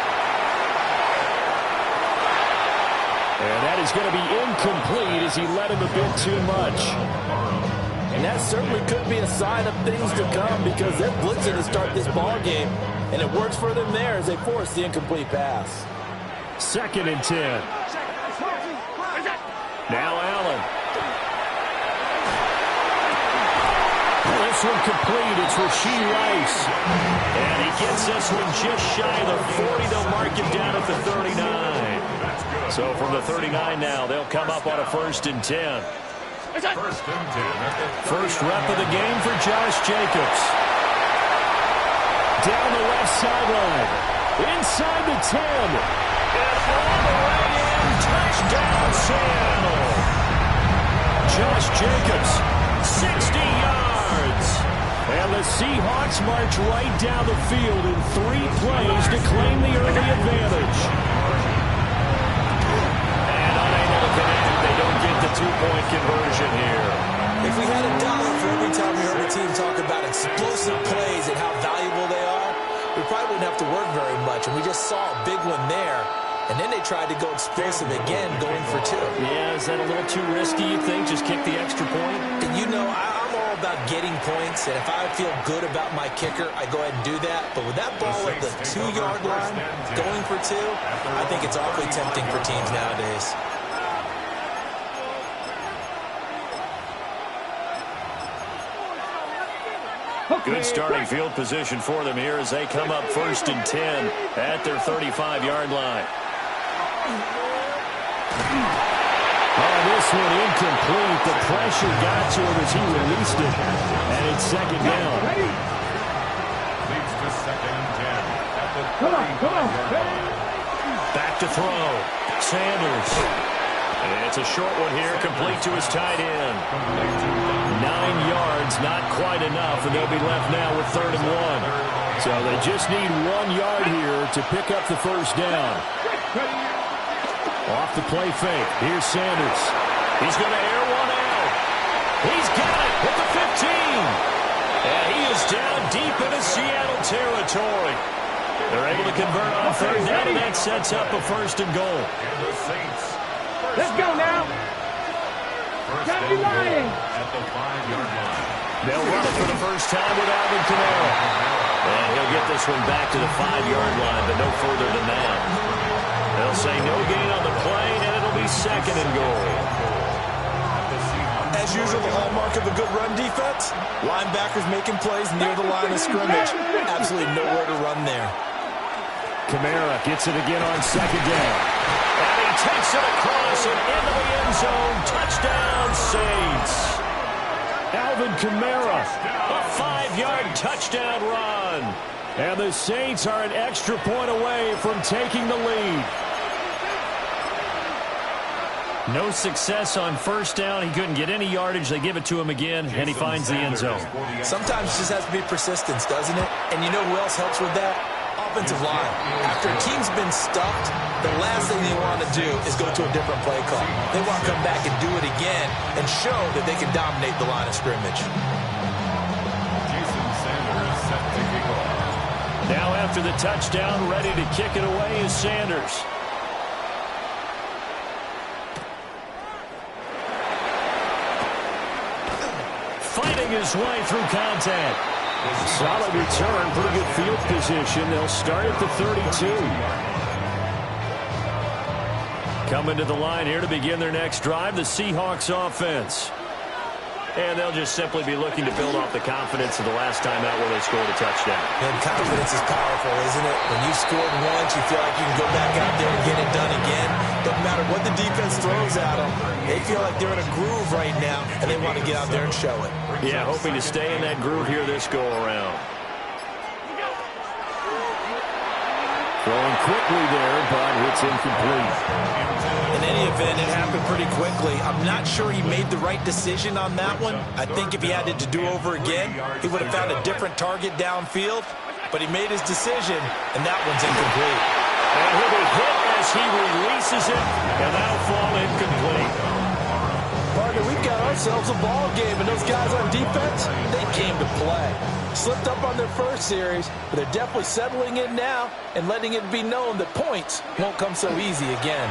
And that is going to be incomplete as he let him a bit too much. And that certainly could be a sign of things to come because they're blitzing to start this ball game. And it works for them there as they force the incomplete pass. 2nd and 10. Now Allen. This one complete. It's Rashee Rice. And he gets this one just shy of the 40. They'll mark it down at the 39. So from the 39 now, they'll come up on a 1st and 10. First rep of the game for Josh Jacobs. Down the left sideline. Inside the 10. And all the way in. Touchdown, Seattle. Josh Jacobs, 60 yards. And the Seahawks march right down the field in 3 plays to claim the early advantage. And unable to connect, they don't get the 2-point conversion here. If we had $1 for every time we heard a team talk about explosive plays and how valuable they are, we probably wouldn't have to work very much. And we just saw a big one there. And then they tried to go explosive again, going for 2. Yeah, is that a little too risky, you think? Just kick the extra point? And you know, I'm all about getting points. And if I feel good about my kicker, I go ahead and do that. But with that ball at the 2-yard line, going for 2, I think it's awfully tempting for teams nowadays. Good starting field position for them here as they come up 1st and 10 at their 35-yard line. Oh, this one incomplete. The pressure got to him as he released it. And it's 2nd down. Leads to 2nd and 10 at the 35-yard line. Back to throw. Sanders. And it's a short one here, complete to his tight end. 9 yards, not quite enough, and they'll be left now with 3rd and 1. So they just need 1 yard here to pick up the 1st down. Off the play fake. Here's Sanders. He's going to air one out. He's got it at the 15. And he is down deep into Seattle territory. They're able to convert on 3rd down, and that sets up a 1st and goal. And the Saints. Let's go now. First and goal at the 5-yard line. They'll run it for the first time with Alvin Kamara. And he'll get this one back to the 5-yard line, but no further than that. They'll say no gain on the play, and it'll be 2nd and goal. As usual, the hallmark of a good run defense, linebackers making plays near the line of scrimmage. Absolutely nowhere to run there. Kamara gets it again on 2nd down. And he takes it across and into the end zone. Touchdown, Saints. Alvin Kamara, a 5-yard touchdown run. And the Saints are an extra point away from taking the lead. No success on 1st down. He couldn't get any yardage. They give it to him again, and he finds the end zone. Sometimes it just has to be persistence, doesn't it? And you know who else helps with that? Offensive line. After a team's been stuffed, the last thing they want to do is go to a different play call. They want to come back and do it again and show that they can dominate the line of scrimmage. Jason Sanders set to kick off. Now after the touchdown, ready to kick it away is Sanders. fighting his way through contact. Solid return, pretty good field position. They'll start at the 32. Coming to the line here to begin their next drive, the Seahawks offense. And they'll just simply be looking to build off the confidence of the last time out where they scored a touchdown. And confidence is powerful, isn't it? When you scored once, you feel like you can go back out there and get it done again. Doesn't matter what the defense throws at them. They feel like they're in a groove right now, and they want to get out there and show it. Yeah, hoping to stay in that groove here this go-around. Throwing quickly there, but it's incomplete. In any event, it happened pretty quickly. I'm not sure he made the right decision on that one. I think if he had it to do over again, he would have found a different target downfield. But he made his decision, and that one's incomplete. And he'll be hit as he releases it, and that'll fall incomplete. Partner, we've got ourselves a ball game, and those guys on defense, they came to play. Slipped up on their first series, but they're definitely settling in now and letting it be known that points won't come so easy again.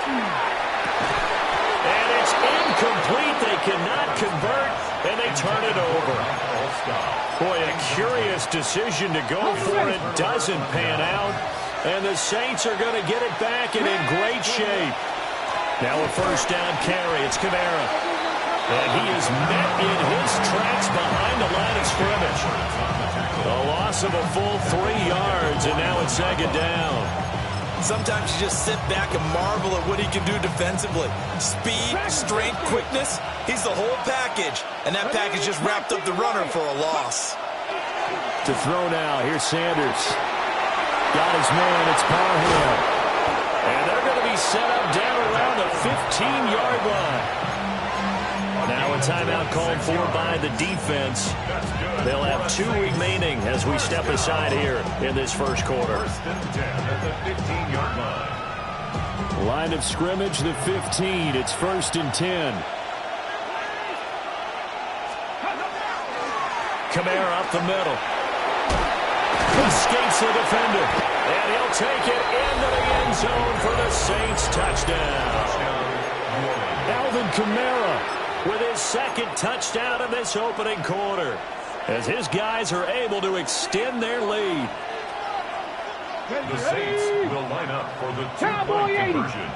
And it's incomplete. They cannot convert, and they turn it over. Boy, a curious decision to go for it. Doesn't pan out, and the Saints are going to get it back and in great shape. Now a first down carry. It's Kamara. And he is met in his tracks behind the line of scrimmage. A loss of a full 3 yards, and now it's second down. Sometimes you just sit back and marvel at what he can do defensively. Speed, strength, quickness, he's the whole package. And that package just wrapped up the runner for a loss. To throw now, here's Sanders. Got his man, it's Parham. And they're going to be set up down around the 15-yard line. Now a timeout called for by the defense. They'll have 2 remaining as we step aside here in this first quarter. First and 10 at the 15-yard line. Line of scrimmage, the 15. It's first and 10. Kamara up the middle. Escapes the defender. And he'll take it into the end zone for the Saints touchdown. Alvin Kamara with his second touchdown of this opening quarter, as his guys are able to extend their lead. The Saints will line up for the two-point conversion.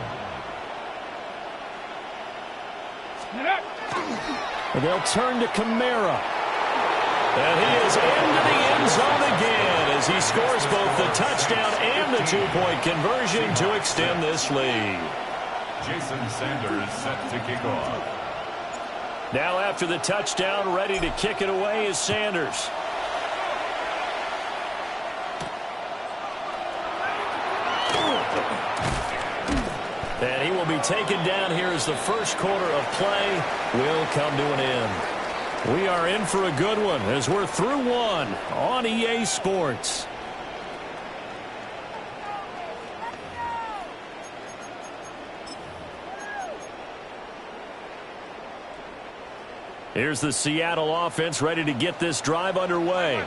And they'll turn to Kamara. And he is into the end zone again as he scores both the touchdown and the two-point conversion to extend this lead. Jason Sanders set to kick off. Now after the touchdown, ready to kick it away is Sanders. And he will be taken down here as the first quarter of play will come to an end. We are in for a good one as we're through one on EA Sports. Here's the Seattle offense ready to get this drive underway.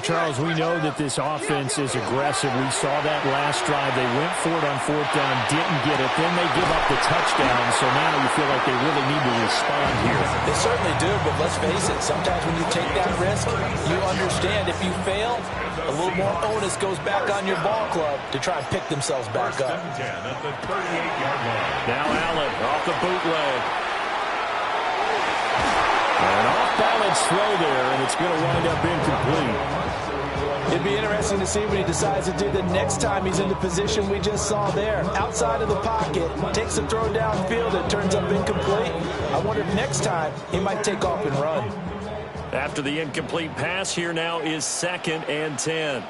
Charles, we know that this offense is aggressive. We saw that last drive. They went for it on fourth down, didn't get it. Then they give up the touchdown, so now you feel like they really need to respond here. They certainly do, but let's face it, sometimes when you take that risk, you understand if you fail, a little more onus goes back on your ball club to try and pick themselves back up. Now Allen off the bootleg. An off-balance throw there, and it's going to wind up incomplete. It'd be interesting to see what he decides to do the next time he's in the position we just saw there. Outside of the pocket, takes a throw downfield, it turns up incomplete. I wonder if next time he might take off and run. After the incomplete pass, here now is second and 10.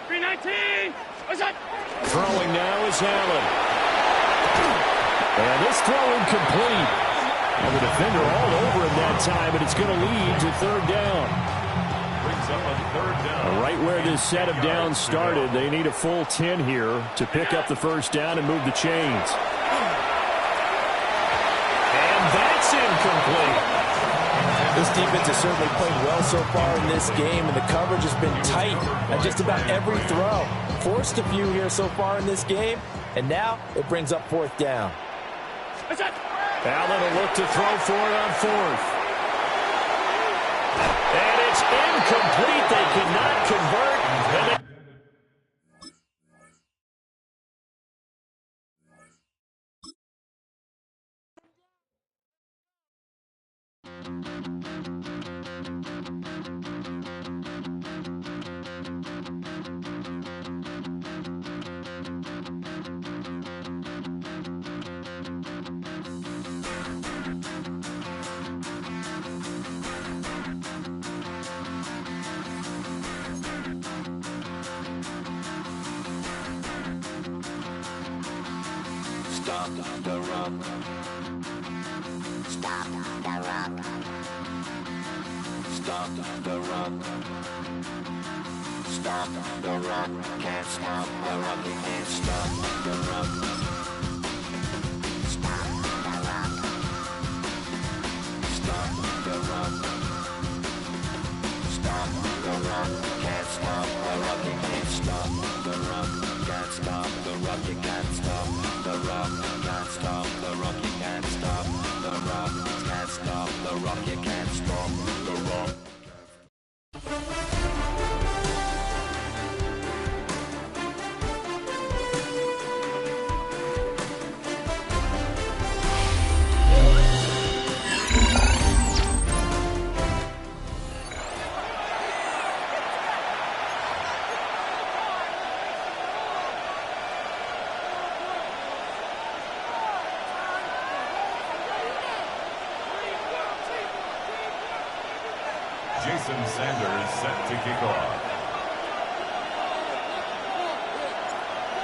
319. Throwing now is Allen. And this throw incomplete. And the defender all over him that time, but it's going to lead to third down. Brings up a third down. Right where this set of downs started, they need a full 10 here to pick up the first down and move the chains. And that's incomplete. This defense has certainly played well so far in this game, and the coverage has been tight at just about every throw. Forced a few here so far in this game, and now it brings up fourth down. Allen will look to throw for it on fourth. It's incomplete. They could not convert. And they Stop the rock. Stop the rock. Stop the rock. Stop the rock. Can't stop the rock. You can't stop the rock. Stop the rock. Stop the rock. Stop the rock. Can't stop the rock. You can't stop the rock. Can't stop the rock. You can't stop the rock. Can't stop the rock. You can't stop the rock. Can't stop the rock. You can't stop the rock. Jason Sanders set to kick off.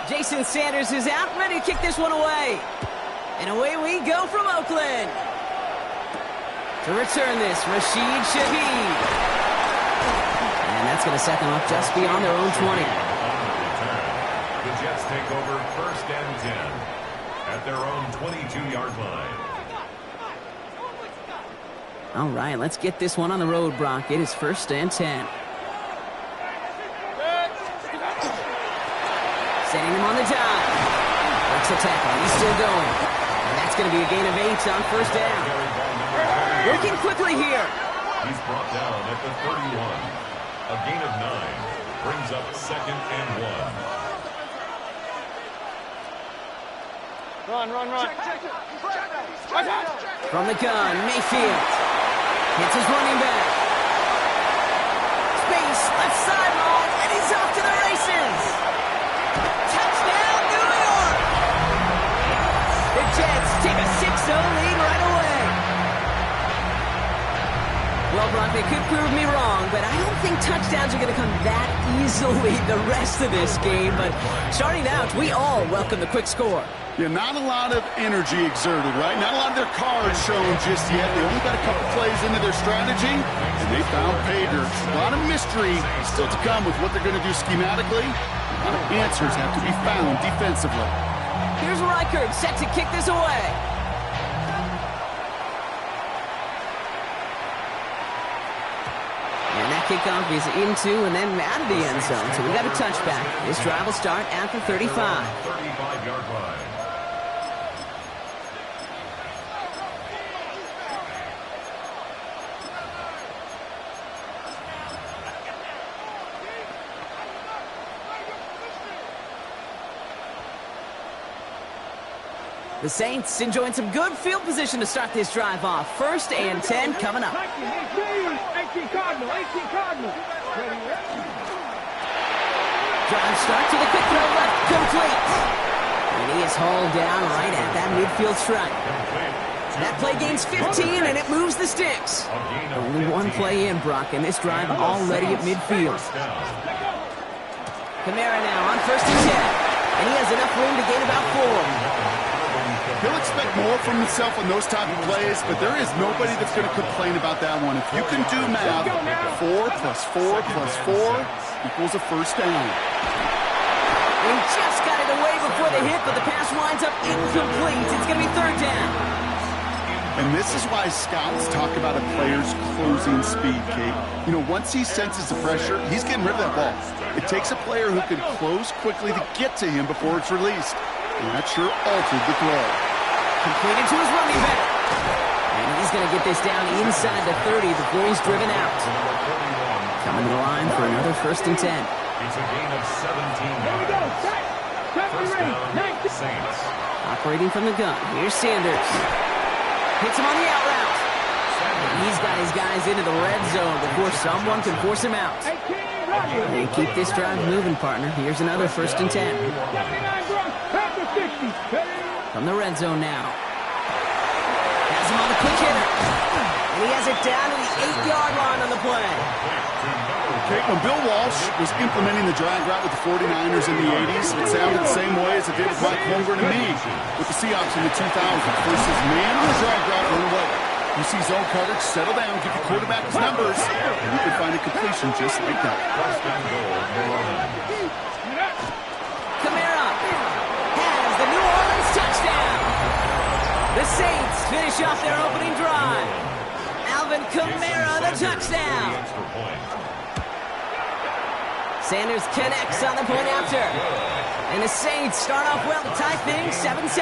Jason Sanders is out, ready to kick this one away. And away we go from Oakland. To return this, Rashid Shaheed. And that's going to set them up just beyond their own 20. On the return, the Jets take over 1st and 10 at their own 22-yard line. All right, let's get this one on the road, Brock. It is 1st and 10. Setting him on the dive. Breaks the tackle. He's still going. And that's going to be a gain of 8 on 1st down. Working quickly here. He's brought down at the 31. A gain of 9 brings up 2nd and 1. Run. From the gun, Mayfield. Hits his running back. Space, left sideline, and he's off to the races. Touchdown, New York! The Jets take a 6-0 lead right away. Well, Brock, they could prove me wrong, but I don't think touchdowns are going to come that easily the rest of this game. But starting out, we all welcome the quick score. Yeah, not a lot of energy exerted, right? Not a lot of their cards shown just yet. They only got a couple plays into their strategy, and they found pay dirt. A lot of mystery still to come with what they're going to do schematically. A lot of answers have to be found defensively. Here's Reichert set to kick this away. And that kickoff is into and then out of the end zone. So we got a touchback. This drive will start at the 35. 35-yard line. The Saints enjoying some good field position to start this drive off. 1st and 10 coming up. 18 Cardinal. Drive start to the quick throw left, complete. And he is hauled down right at that midfield stripe. That play gains 15, and it moves the sticks. Only one play in, Brock, and this drive already at midfield. Kamara now on 1st and 10. And he has enough room to gain about 4. He'll expect more from himself on those type of plays, but there is nobody that's going to complain about that one. If you can do math, 4 plus 4 plus 4 equals a 1st down. He just got it away before the hit, but the pass winds up incomplete. It's going to be 3rd down. And this is why scouts talk about a player's closing speed, Kate. You know, once he senses the pressure, he's getting rid of that ball. It takes a player who can close quickly to get to him before it's released. And that sure altered the throw. Completed to his running back. And he's going to get this down inside the 30 before he's driven out. Coming to the line for another 1st and 10. It's a gain of 17 yards. First down, Saints. Operating from the gun. Here's Sanders. Hits him on the out route. He's got his guys into the red zone before someone can force him out. They keep this drive moving, partner. Here's another 1st and 10. From the red zone now. Has him on the quick hitter. And he has it down to the 8-yard line on the play. Okay, when Bill Walsh was implementing the drag route with the 49ers in the 80s, it sounded the same way as it did with Mike Holmgren and me with the Seahawks in the 2000s. First says, man on the drag route, run away. You see zone coverage, settle down, give the quarterback his numbers, and you can find a completion just like that. Kamara has the New Orleans touchdown. The Saints finish off their opening drive. Alvin Kamara, the touchdown. Sanders connects on the point after. And the Saints start off well to tie things 7-7.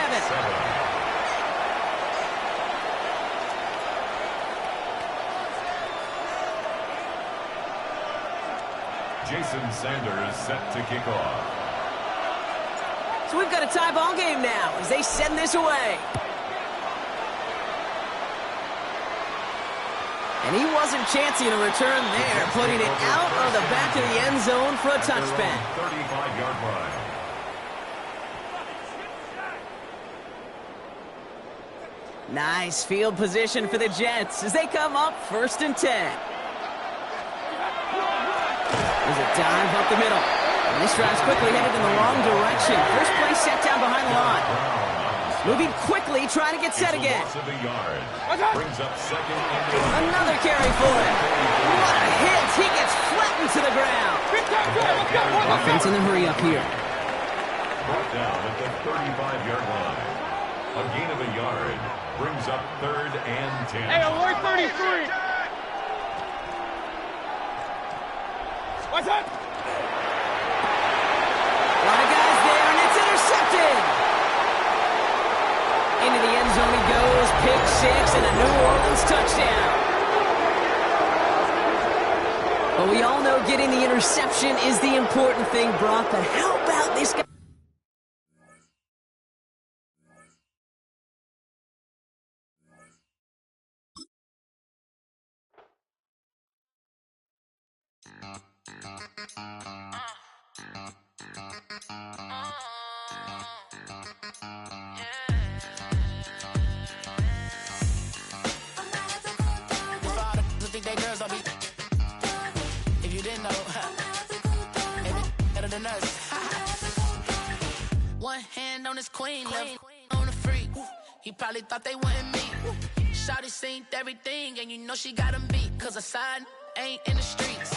Jason Sanders set to kick off. So we've got a tie ball game now as they send this away. And he wasn't chancing a return there, putting it out of the back of the end zone for a touchback. 35-yard line. Nice field position for the Jets as they come up 1st and 10. There's a dive up the middle. And this drive's quickly headed in the wrong direction. First play set down behind the line. Moving quickly, trying to get set again. Brings up 2nd and another carry for him. What a hit. He gets flattened to the ground. Offense in the hurry up here. Brought down at the 35-yard line. A gain of a yard. Brings up 3rd and 10. Hey, alert 33. What's up? A lot of guys there, and it's intercepted. Into the end zone he goes. Pick 6 and a New Orleans touchdown. But we all know getting the interception is the important thing, Brock. But how about this guy? If you didn't know, better than us. One hand on his queen, left on the freak. He probably thought they wanted me. Shawty seen everything, and you know she got him beat. Cause her side ain't in the streets.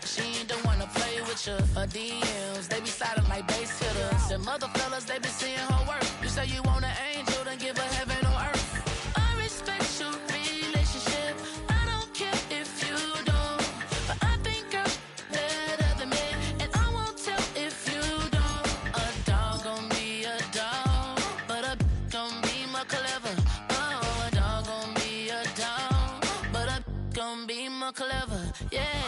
She ain't the one to play with you. Her DMs, they be sliding like base hitters. And mother fellas, they be seeing her work. You say you want an angel, then give her heaven on earth. I respect your relationship. I don't care if you don't. But I think girls better than men. And I won't tell if you don't. A dog gon' be a dog. But a gon' be more clever. Oh, a dog gon' be a dog. But a gon' be more clever. Yeah.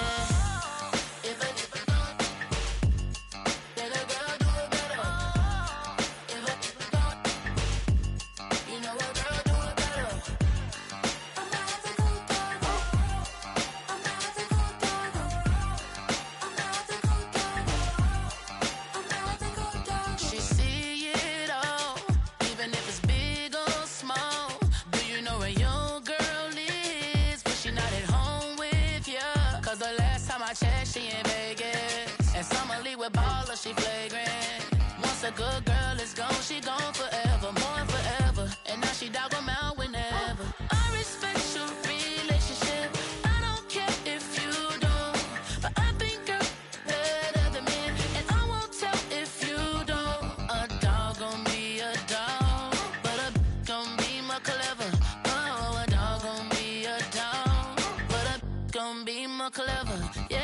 She flagrant. Once a good girl is gone, she gone forever, more than forever. And now she dog 'em out whenever. I respect your relationship. I don't care if you don't. But I think girls better than men. And I won't tell if you don't. A dog gon' be a dog. But a gon' be more clever. Oh, a dog gon' be a dog. But a gon' be more clever. Yeah.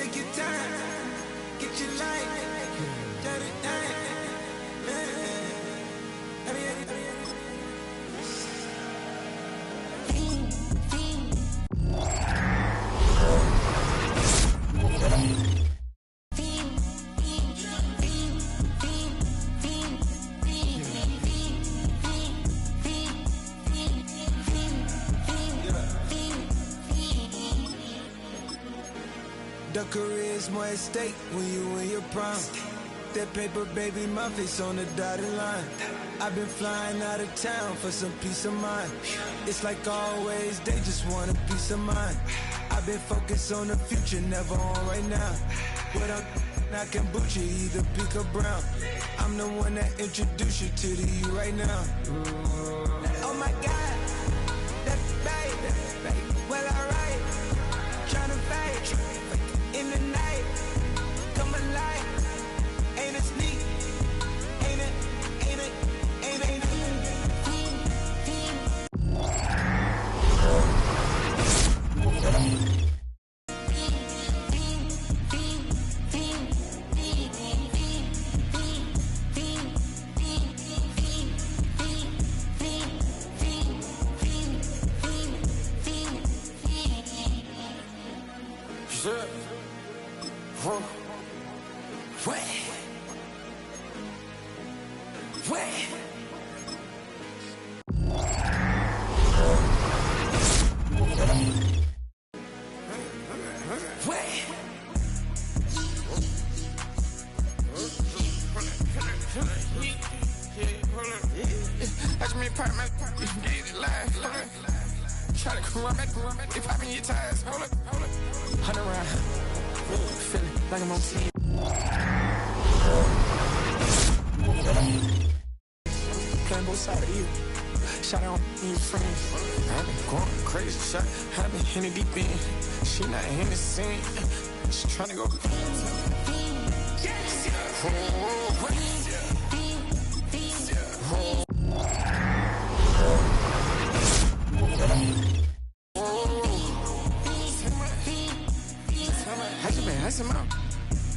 Take your time, get your life, let it down. The career's more at stake when you in your prime. That paper, baby, my face on the dotted line. I've been flying out of town for some peace of mind. It's like always, they just want a peace of mind. I've been focused on the future, never on right now. What I'm not kombucha, either pink or brown. I'm the one that introduced you to the you right now. Oh my God, that's babe. Well, alright, tryna fight in the night. Come alive, ain't it sneak? Ain't it? Watch me part my get it live. Try to run back, they popping your tires. Hold up. 100 round. Feeling like I'm on team. Playing both sides of you. Shout out to your friends. I've been going crazy. Shot. I've been in the deep end. She not in the scene. She tryna go.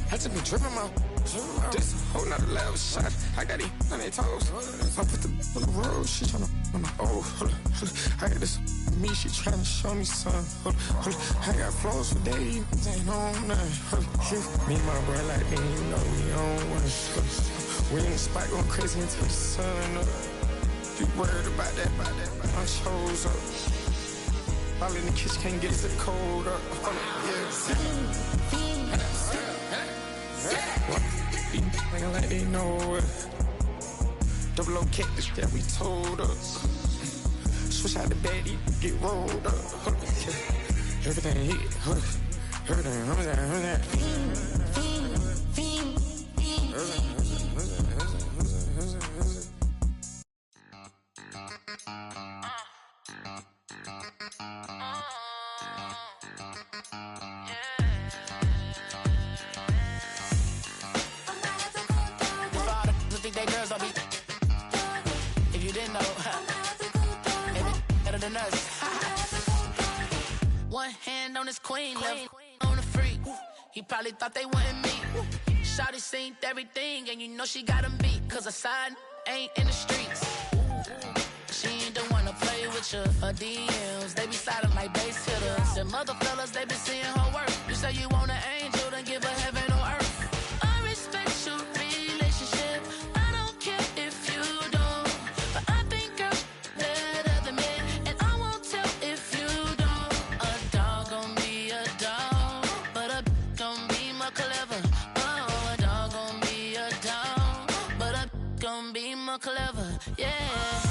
I just been tripping out. This whole nother level shot. I got it on their toes. I put the on the road. She tryna on my hold up. I got this me. She tryna show me some. I got flows for days. Ain't on nothing. Me and my bro like me, you know we on one. We in the spot going crazy until the sun up. You worried about that? I chose up. All in the kitchen can't get it to the cold up. Nigga like they know it. Double O cat, this that we told us. Switch out the bed, get rolled up. Everything hit, everything, if you didn't know, better than us. One hand on his queen, left on the freak. He probably thought they wanted me. Shawty seen everything, and you know she got him beat. Cause her side ain't in the streets. She ain't the one to play with you. Her DMs, they be silent like bass hitters. Them other fellas, they be seeing her work. You say you want an angel, then give her heaven on earth. I respect your relationship. I don't care if you don't. But I think I'm better than me. And I won't tell if you don't. A dog gon' be a dog. But a gon' be more clever. Oh, a dog gon' be a dog. But a gon' be more clever. Yeah.